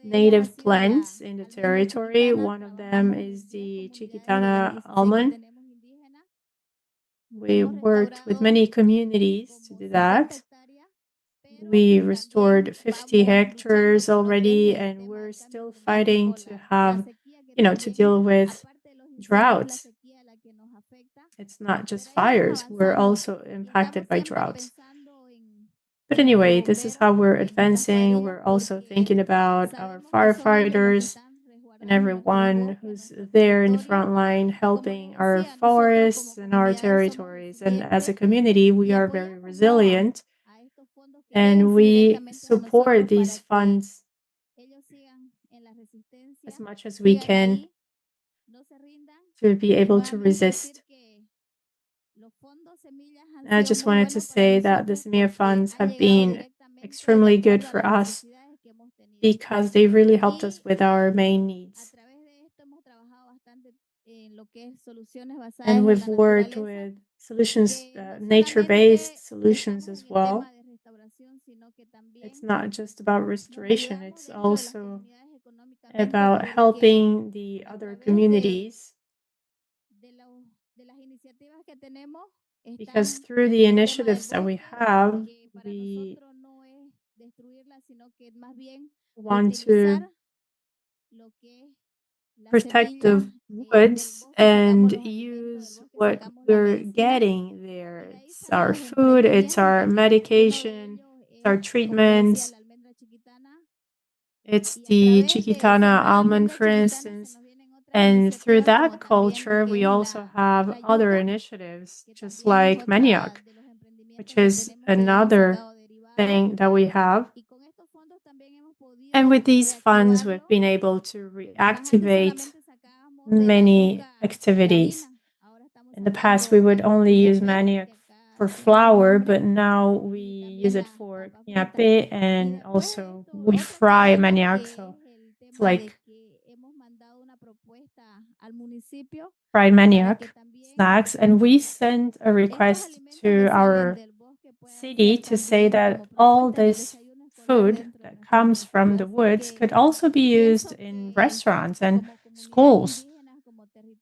native plants in the territory. One of them is the Chiquitana almond. We worked with many communities to do that. We restored 50 hectares already, and we're still fighting to have, to deal with droughts. It's not just fires, we're also impacted by droughts. But anyway, this is how we're advancing. We're also thinking about our firefighters and everyone who's there in the front line helping our forests and our territories. And as a community, we are very resilient and we support these funds as much as we can to be able to resist. I just wanted to say that the Semilla funds have been extremely good for us because they really helped us with our main needs. And we've worked with solutions, nature-based solutions as well. It's not just about restoration, it's also about helping the other communities. Because through the initiatives that we have, we want to protect the woods and use what we're getting there. It's our food, it's our medication, it's our treatments. It's the Chiquitana almond, for instance. And through that culture, we also have other initiatives, just like manioc, which is another thing that we have. And with these funds, we've been able to reactivate many activities. In the past, we would only use manioc for flour, but now we use it for ñape, and also we fry manioc. So It's like fried manioc snacks, and we sent a request to our city to say that all this food that comes from the woods could also be used in restaurants and schools.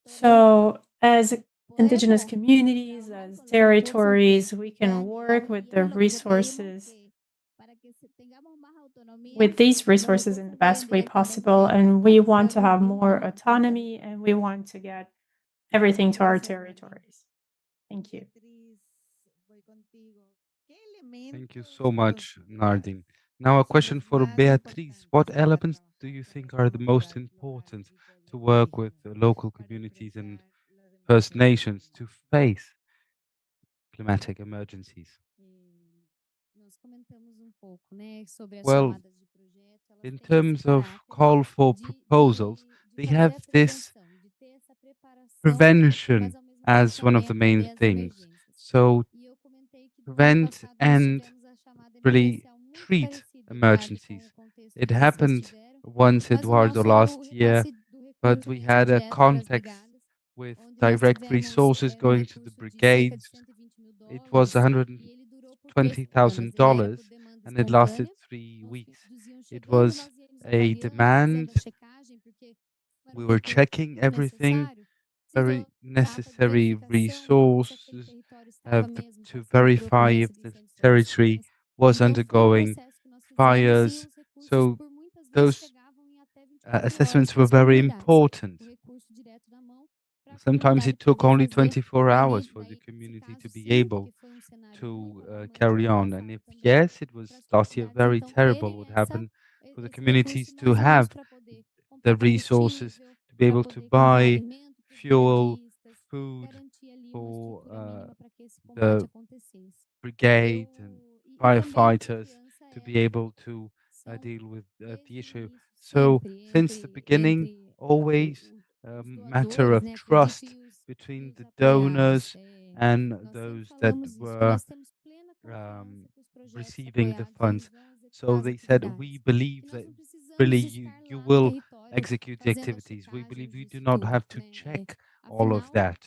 So as indigenous communities, as territories, we can work with the resources, with these resources in the best way possible. And we want to have more autonomy, and we want to get everything to our territories. Thank you. Thank you so much, Nardin. Now a question for Beatriz. What elements do you think are the most important to work with the local communities and First Nations to face climatic emergencies? Well, in terms of call for proposals, they have this prevention as one of the main things. So prevent and really treat emergencies. It happened once, Eduardo, last year, but we had a context with direct resources going to the brigades. It was $120,000 and it lasted 3 weeks. It was a demand. We were checking everything, very necessary resources to verify if the territory was undergoing fires. So those assessments were very important. Sometimes it took only 24 hours for the community to be able to carry on. And if yes, it was last year very terrible what happened for the communities to have the resources to be able to buy fuel, food for the brigade and firefighters to be able to deal with the issue. So since the beginning, always a matter of trust between the donors and those that were receiving the funds. So they said, we believe that really you will execute the activities. We believe you do not have to check all of that.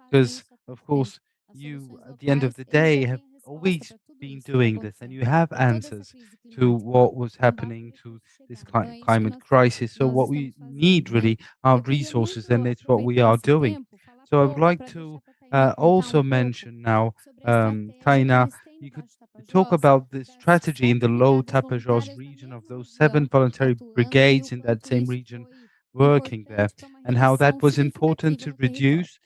Because, of course, you, at the end of the day, have always been doing this and you have answers to what was happening to this climate crisis. So what we need really are resources, and it's what we are doing. So I would like to also mention now, Taina, you could talk about the strategy in the low Tapajós region of those 7 voluntary brigades in that same region working there, and how that was important to reduce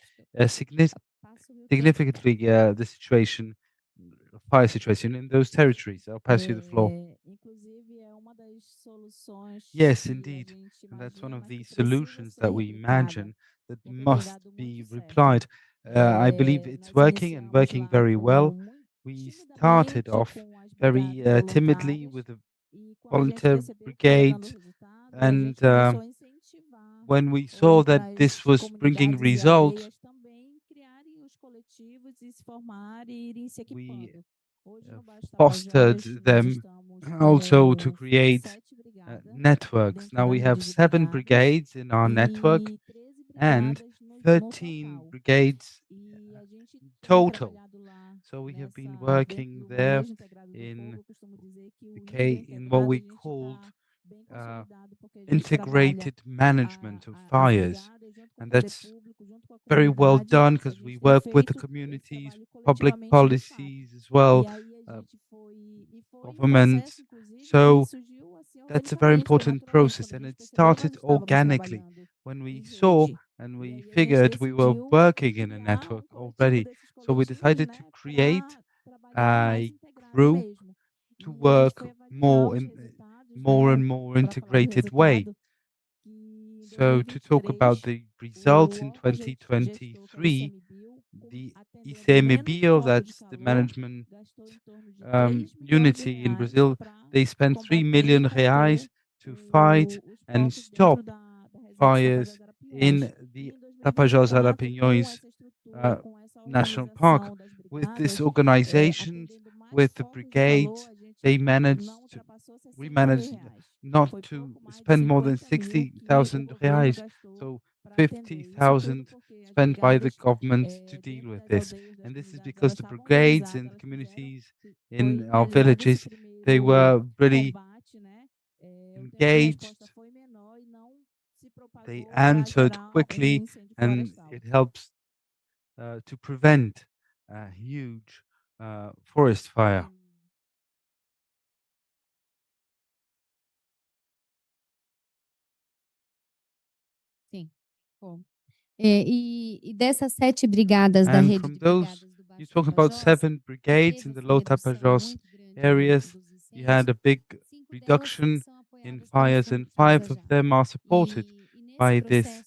significantly the situation, fire situation in those territories. I'll pass you the floor. Yes, indeed. And that's one of the solutions that we imagine that must be replied. I believe it's working and working very well. We started off very timidly with a volunteer brigade, and when we saw that this was bringing results, we fostered them also to create networks. Now we have 7 brigades in our network and 13 brigades total. So we have been working there in what we called integrated management of fires. And that's very well done because we work with the communities, public policies as well, government. So that's a very important process, and it started organically when we saw and we figured we were working in a network already. So we decided to create a group to work more and more integrated way. So to talk about the results in 2023, the ICMBio, that's the management unity in Brazil, they spent 3 million reais to fight and stop fires in the Tapajós Arapinhões National Park. With this organization, with the brigades, we managed not to spend more than 60,000 reais. So 50,000 spent by the government to deal with this. And this is because the brigades and the communities in our villages, they were really engaged. They answered quickly, and it helps to prevent a huge forest fire. Sim. Bom. E dessas 7 brigadas da And rede from de those, brigadas do you Baixo talk about Tapajós, 7 brigades in the Low Tapajós areas. You had a big reduction in fires, and 5 of them are supported by this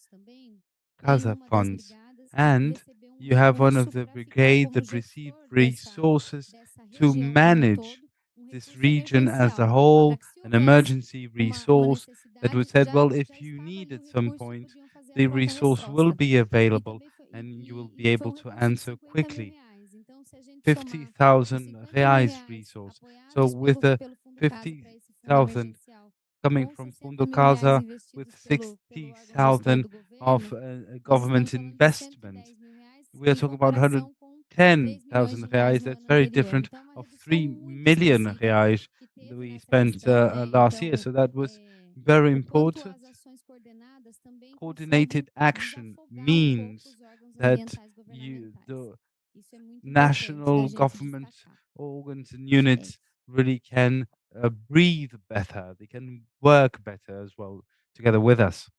Casa funds. And you have one of the brigade that received resources to manage this region as a whole, an emergency resource that was said, well, if you need at some point, the resource will be available and you will be able to answer quickly. 50,000 reais resource. So with the 50,000 coming from Fundo Casa, with 60,000 of government investment, we are talking about 110,000 reais. That's very different of 3 million reais that we spent last year. So that was very important. Coordinated action means that the national government organs and units really can breathe better. They can work better as well together with us.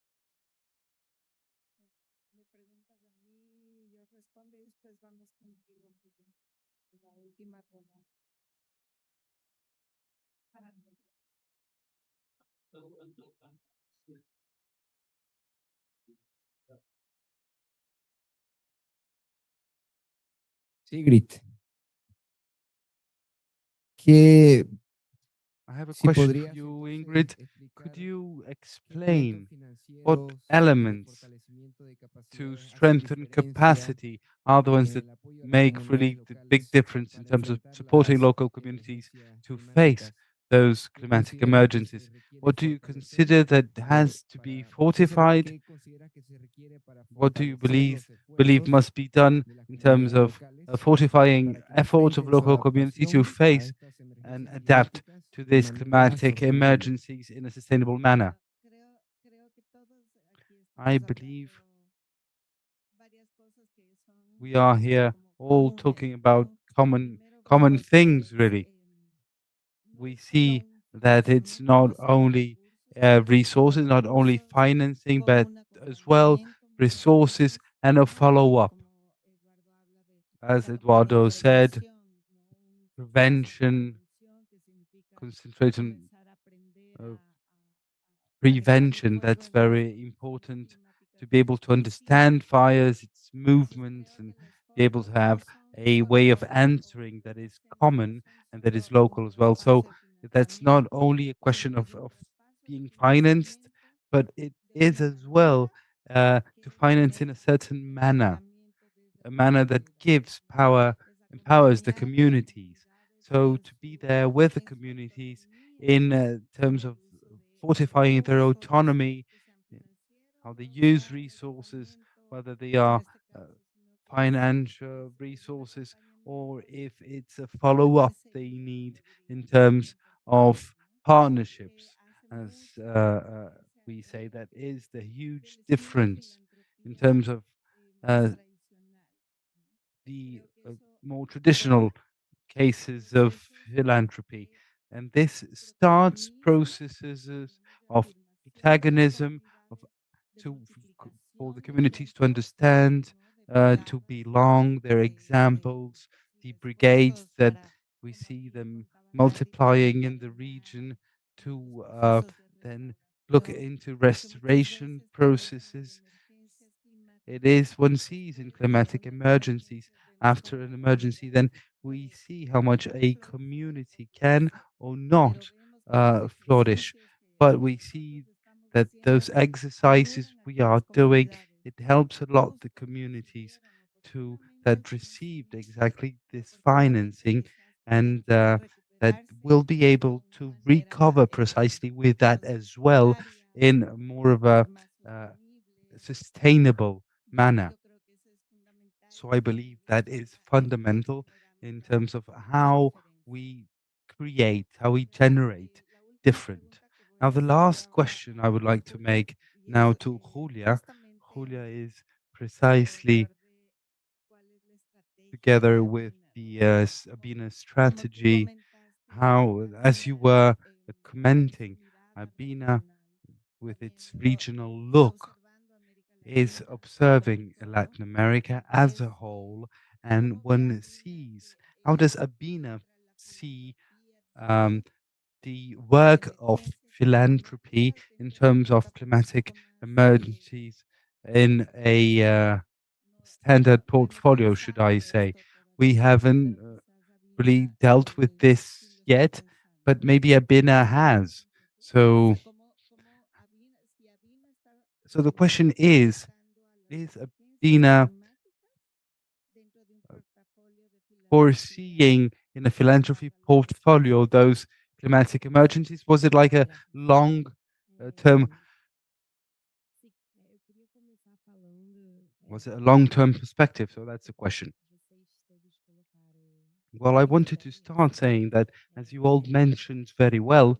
Sigrid. Que I have a si question podría for you, entonces Ingrid. explicar Could you qué explain elementos what financieros de elements fortalecimiento de to capacidad hacen strengthen diferencia capacity are the ones en that el apoyo a las make comunidades really the big locales difference in para terms of enfrentar supporting las local communities emergencias to face climáticas? those ¿Qué climatic considera que se emergencies? requiere What do you fortalecer consider that has to be fortified? qué considera que se requiere para What do you fortalecer los believe esfuerzos must be done de las in terms comunidades of locales fortifying para que efforts of enfrenten su local community to adaptación a face estas and emergencias adapt climáticas to de these manera climatic sostenible? emergencies in a sustainable manner? I believe we are here all talking about common things, really. We see that it's not only resources, not only financing, but as well resources and a follow-up. As Eduardo said, prevention, concentrate on prevention. That's very important to be able to understand fires, its movements, and be able to have a way of answering that is common and that is local as well. So that's not only a question of being financed, but it is as well to finance in a certain manner, a manner that gives power, empowers the communities. So to be there with the communities in terms of fortifying their autonomy, how they use resources, whether they are financial resources or if it's a follow-up they need in terms of partnerships. As we say, that is the huge difference in terms of the more traditional cases of philanthropy. And this starts processes of protagonism, of for the communities to understand, to belong, their examples, the brigades that we see them multiplying in the region, to then look into restoration processes. It is one sees in climatic emergencies. After an emergency, then we see how much a community can or not flourish. But we see that those exercises we are doing, it helps a lot the communities to that received exactly this financing and that will be able to recover precisely with that as well in more of a sustainable manner. So I believe that is fundamental in terms of how we create, how we generate different. Now, the last question I would like to make now to Julia. Julia is precisely together with the Sabina strategy, how, as you were commenting, Abina, with its regional look, is observing Latin America as a whole, and one sees how does Abina see the work of philanthropy in terms of climatic emergencies in a standard portfolio, should I say. We haven't really dealt with this yet, but maybe Abina has. So the question is Abina foreseeing in a philanthropy portfolio those climatic emergencies? Was it like a long term? Was it a long-term perspective? So that's the question. Well, I wanted to start saying that, as you all mentioned very well,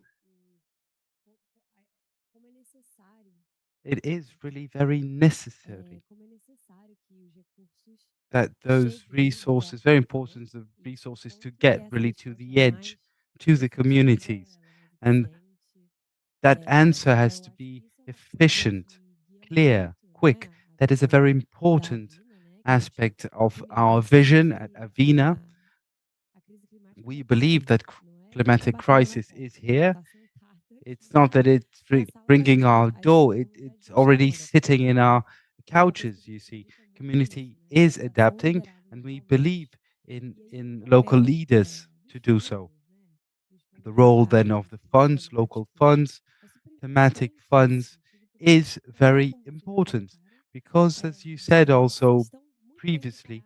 it is really very necessary that those resources, very important, the resources to get really to the edge, to the communities. And that answer has to be efficient, clear, quick. That is a very important aspect of our vision at Avina. We believe that climatic crisis is here. It's not that it's bringing our door, it's already sitting in our couches, you see. Community is adapting, and we believe in local leaders to do so. The role then of the funds, local funds, thematic funds, is very important because, as you said also previously,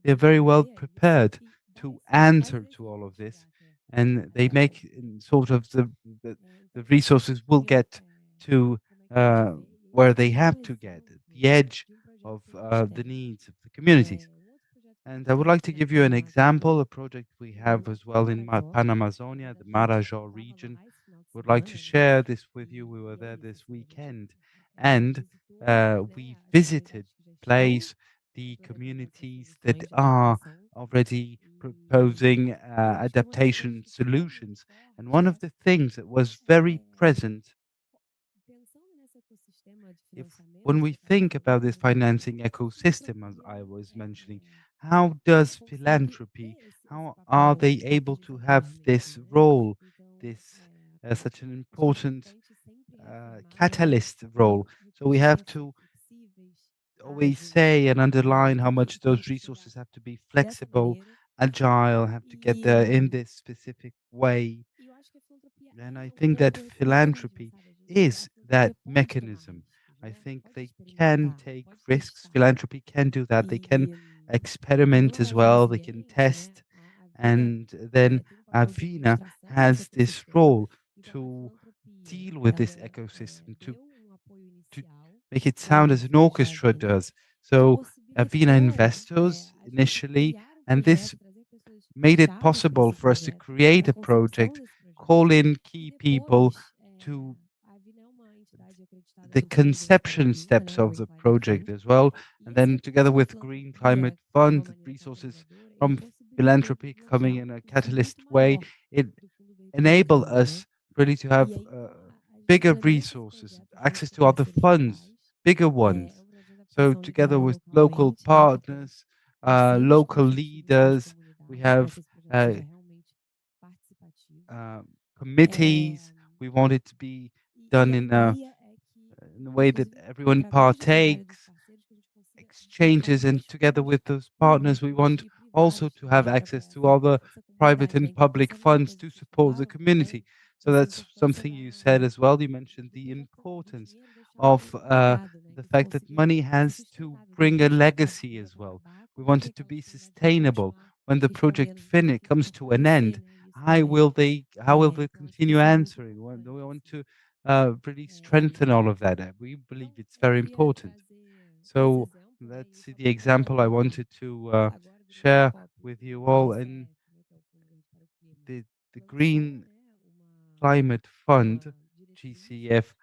they're very well prepared to answer to all of this, and they make sort of the resources will get to where they have to get, the edge of the needs of the communities. And I would like to give you an example, a project we have as well in Panamazonia, the Marajó region. Would like to share this with you. We were there this weekend, and we visited place the communities that are already proposing adaptation solutions. And one of the things that was very present, when we think about this financing ecosystem, as I was mentioning, how does philanthropy, how are they able to have this role, this such an important catalyst role? So we have to always say and underline how much those resources have to be flexible, agile, have to get there in this specific way. And I think that philanthropy is that mechanism. I think they can take risks. Philanthropy can do that. They can experiment as well. They can test. And then Avina has this role to deal with this ecosystem, to make it sound as an orchestra does. So Avina investors initially, and this made it possible for us to create a project, call in key people to the conception steps of the project as well. And then together with Green Climate Fund, resources from philanthropy coming in a catalyst way, it enabled us really to have bigger resources, access to other funds, bigger ones. So together with local partners, local leaders, we have committees. We want it to be done in a way that everyone partakes, exchanges, and together with those partners, we want also to have access to other private and public funds to support the community. So that's something you said as well. You mentioned the importance of the fact that money has to bring a legacy as well. We want it to be sustainable. When the project comes to an end, how will they continue answering? Do we want to really strengthen all of that? We believe it's very important. So that's the example I wanted to share with you all. And the Green Climate Fund, GCF,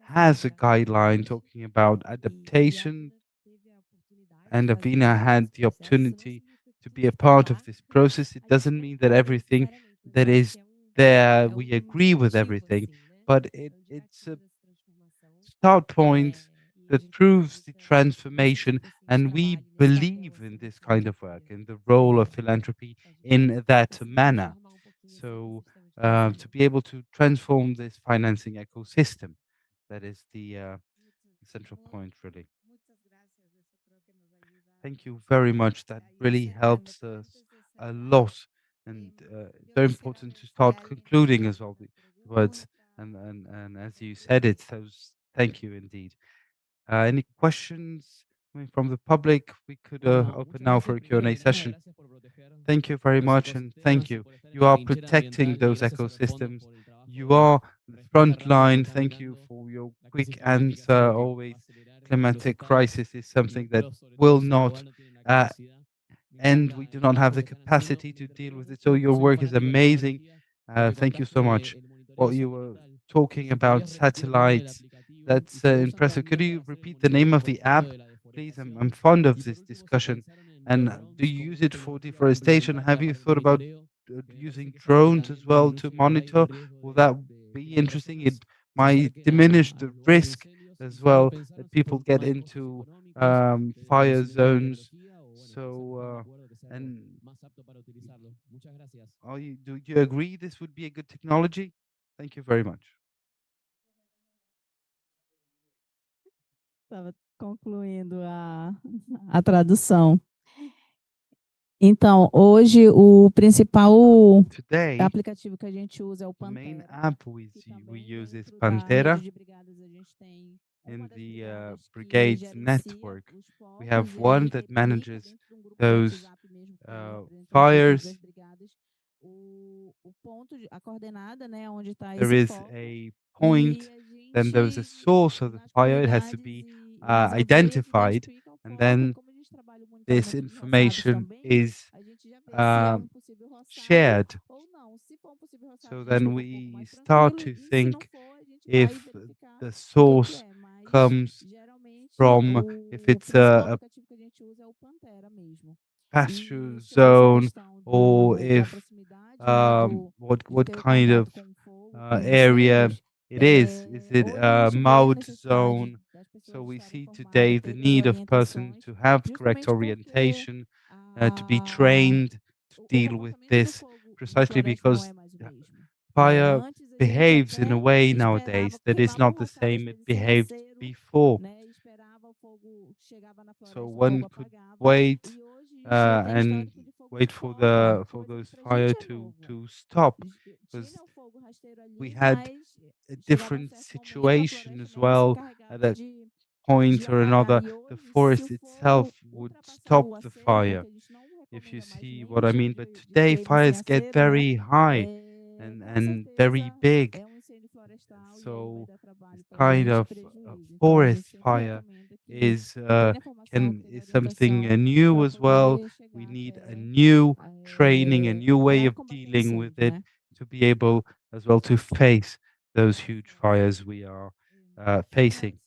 has a guideline talking about adaptation, and Avina had the opportunity to be a part of this process. It doesn't mean that everything that is there, we agree with everything, but it's a start point that proves the transformation, and we believe in this kind of work, in the role of philanthropy in that manner. So to be able to transform this financing ecosystem, that is the central point, really. Thank you very much. That really helps us a lot, and it's very important to start concluding as well the words. And as you said it, so thank you indeed. Any questions coming from the public? We could open now for a Q&A session. Thank you very much, and thank you. You are protecting those ecosystems. You are the front line. Thank you for your quick answer. Always, climatic crisis is something that will not end. We do not have the capacity to deal with it. So your work is amazing. Thank you so much. What you were talking about satellites, that's impressive. Could you repeat the name of the app, please? I'm fond of this discussion. And do you use it for deforestation? Have you thought about using drones as well to monitor? Will that be interesting? It might diminish the risk as well that people get into fire zones. So, and do you agree this would be a good technology? Thank you very much. Estava concluindo a tradução. Então, hoje o principal aplicativo que a gente usa é o Pantera. The main app we use is Pantera. In the brigades network, we have one that manages those fires. There is a point, then there's a source of the fire. It has to be identified, and then this information is shared. So then we start to think if the source comes from, if it's a pasture zone, or if what kind of area it is. Is it a mud zone? So we see today the need of persons to have correct orientation, to be trained to deal with this, precisely because fire behaves in a way nowadays that is not the same it behaved before. So one could wait and wait for those fire to stop, because we had a different situation as well at a point or another. The forest itself would stop the fire, if you see what I mean. But today fires get very high and very big. So this kind of forest fire is something new as well. We need a new training, a new way of dealing with it to be able as well to face those huge fires we are facing.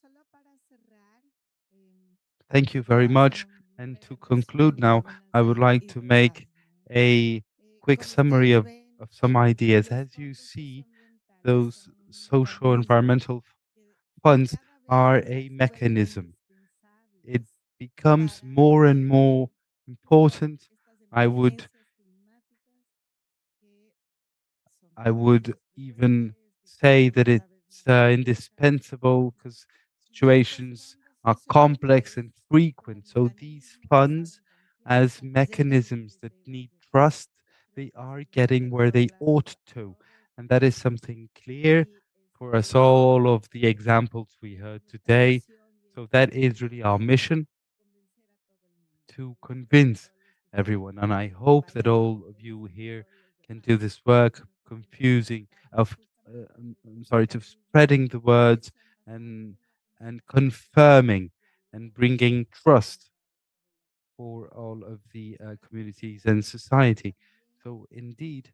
Thank you very much. And to conclude now, I would like to make a quick summary of some ideas. As you see, those social environmental funds are a mechanism. It becomes more and more important. I would even say that it's indispensable, because situations are complex and frequent. So these funds, as mechanisms that need trust, they are getting where they ought to. And that is something clear for us all of the examples we heard today. So that is really our mission, to convince everyone. And I hope that all of you here can do this work, to spreading the words and confirming and bringing trust for all of the communities and society. So indeed,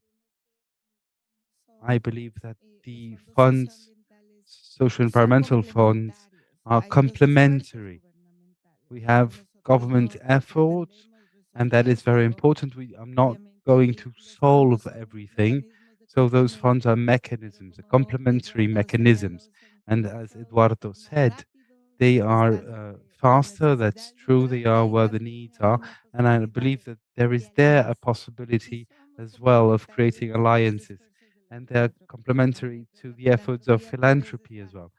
I believe that the funds, social environmental funds, are complementary. We have government efforts, and that is very important. I'm not going to solve everything. So those funds are mechanisms, complementary mechanisms. And as Eduardo said, they are faster, that's true, they are where the needs are. And I believe that there is there a possibility as well of creating alliances. And they're complementary to the efforts of philanthropy as well.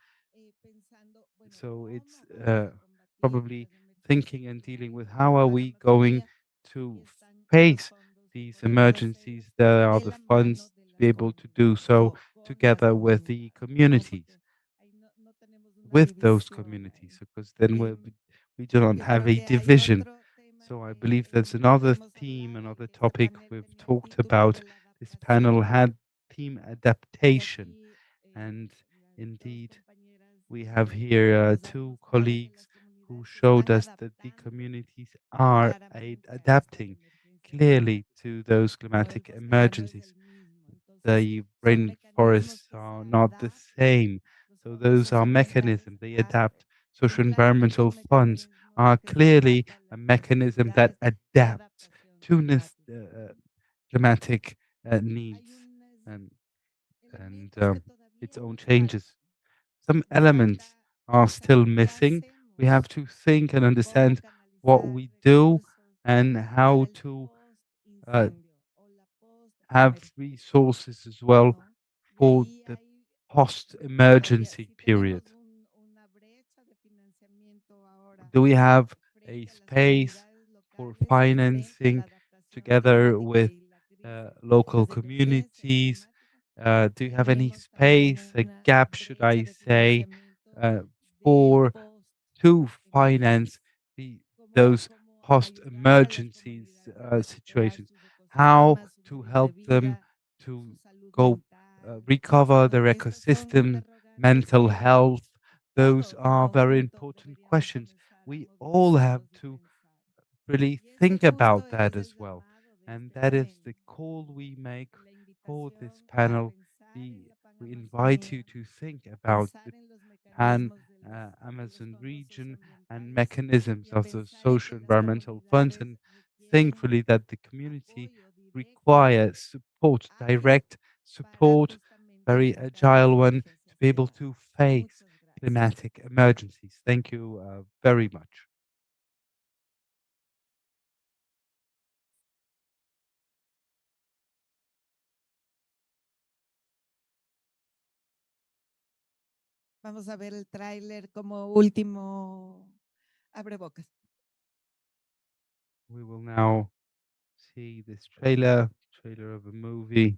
So it's probably thinking and dealing with how are we going to face these emergencies. There are the funds to be able to do so together with the communities, with those communities, because then we do not have a division. So I believe there's another theme, another topic we've talked about. This panel had theme adaptation, and indeed we have here two colleagues who showed us that the communities are adapting clearly to those climatic emergencies. The rainforests are not the same. So those are mechanisms, they adapt. Social environmental funds are clearly a mechanism that adapts to climatic needs and, its own changes. Some elements are still missing. We have to think and understand what we do and how to have resources as well for the post-emergency period. Do we have a space for financing together with local communities? Do you have any space, a gap, should I say, for to finance those post-emergencies situations? How to help them to go recover their ecosystem, mental health? Those are very important questions. We all have to really think about that as well. And that is the call we make for this panel. We invite you to think about the Pan Amazon region and mechanisms of the social environmental funds, and thankfully that the community requires support, direct support, very agile one, to be able to face climatic emergencies. Thank you very much. Vamos a ver el tráiler como último abrebocas. We will now see this trailer of a movie.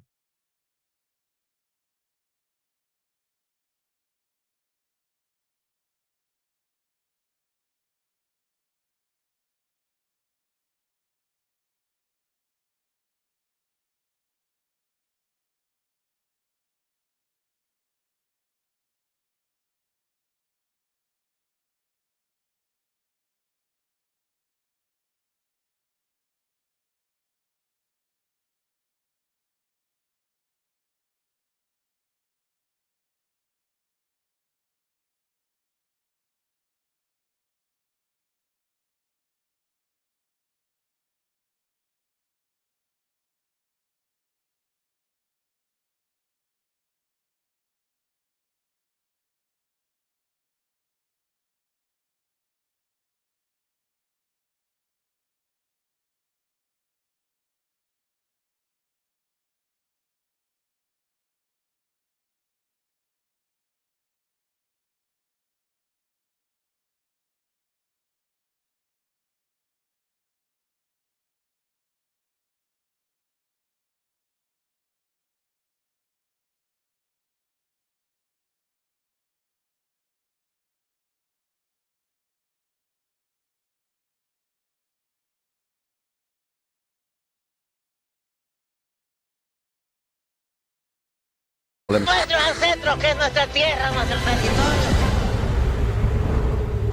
Nuestros ancestros, que es nuestra tierra, nuestro territorio.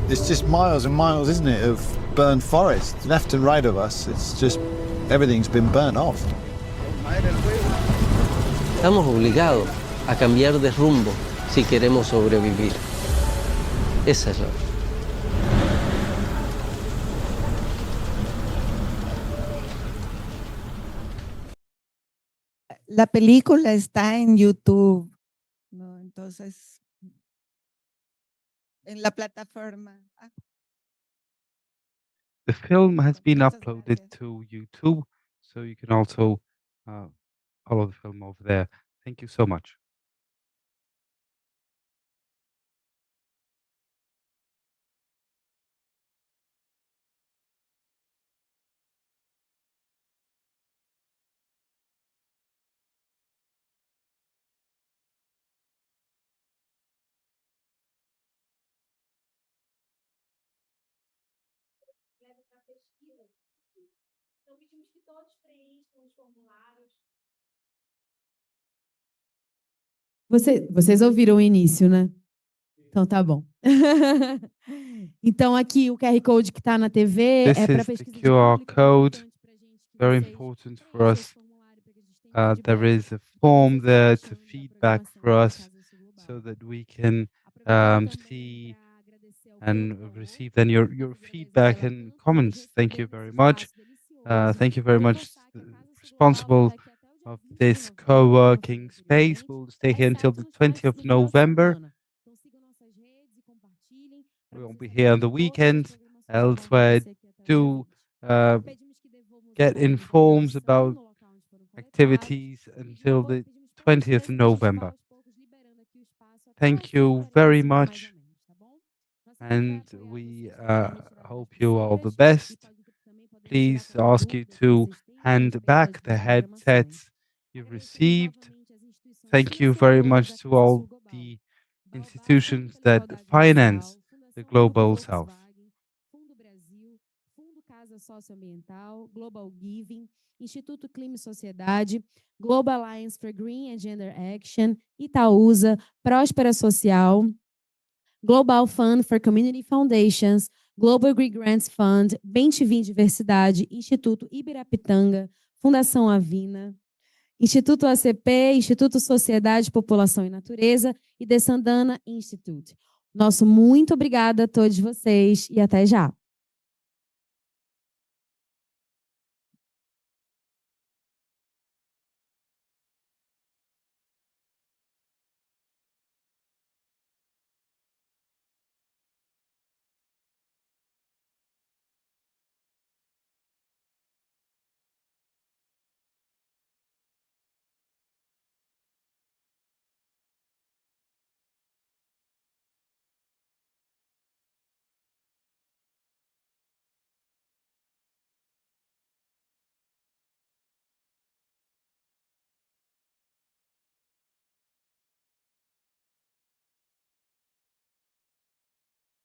It's just miles and miles, isn't it, of burned forest, left and right of us. It's just, everything's been burnt off. Estamos obligados a cambiar de rumbo si queremos sobrevivir. Esa es la verdad. La película está en YouTube, ¿no? Entonces, en la plataforma. The film has been uploaded to YouTube, so you can also follow the film over there. Thank you so much. Então, pedimos que todos preencham os formulários. Vocês ouviram o início, né? Então tá bom. Então aqui o QR Code que está na TV This é para is the pesquisa de QR público, code, very important for us. There is a form there to feedback for us so that we can see and receive then your feedback and comments. Thank you very much. Thank you very much. Responsible of this co-working space will stay here until the 20th of November. We won't be here on the weekend. Elsewhere, do get informed about activities until the 20th of November. Thank you very much, and we hope you all the best. Please ask you to hand back the headsets you've received. Thank you very much to all the institutions that finance the Global South. Fundo Casa Socioambiental, Global Giving, Instituto Clima e Sociedade, Global Alliance for Green and Gender Action, Itaúsa, Próspera Social, Global Fund for Community Foundations, Global Green Grants Fund, Bem-te-vim Diversidade, Instituto Ibirapitanga, Fundação Avina, Instituto ACP, Instituto Sociedade, População e Natureza e The Samdhana Institute. Nosso muito obrigada a todos vocês e até já.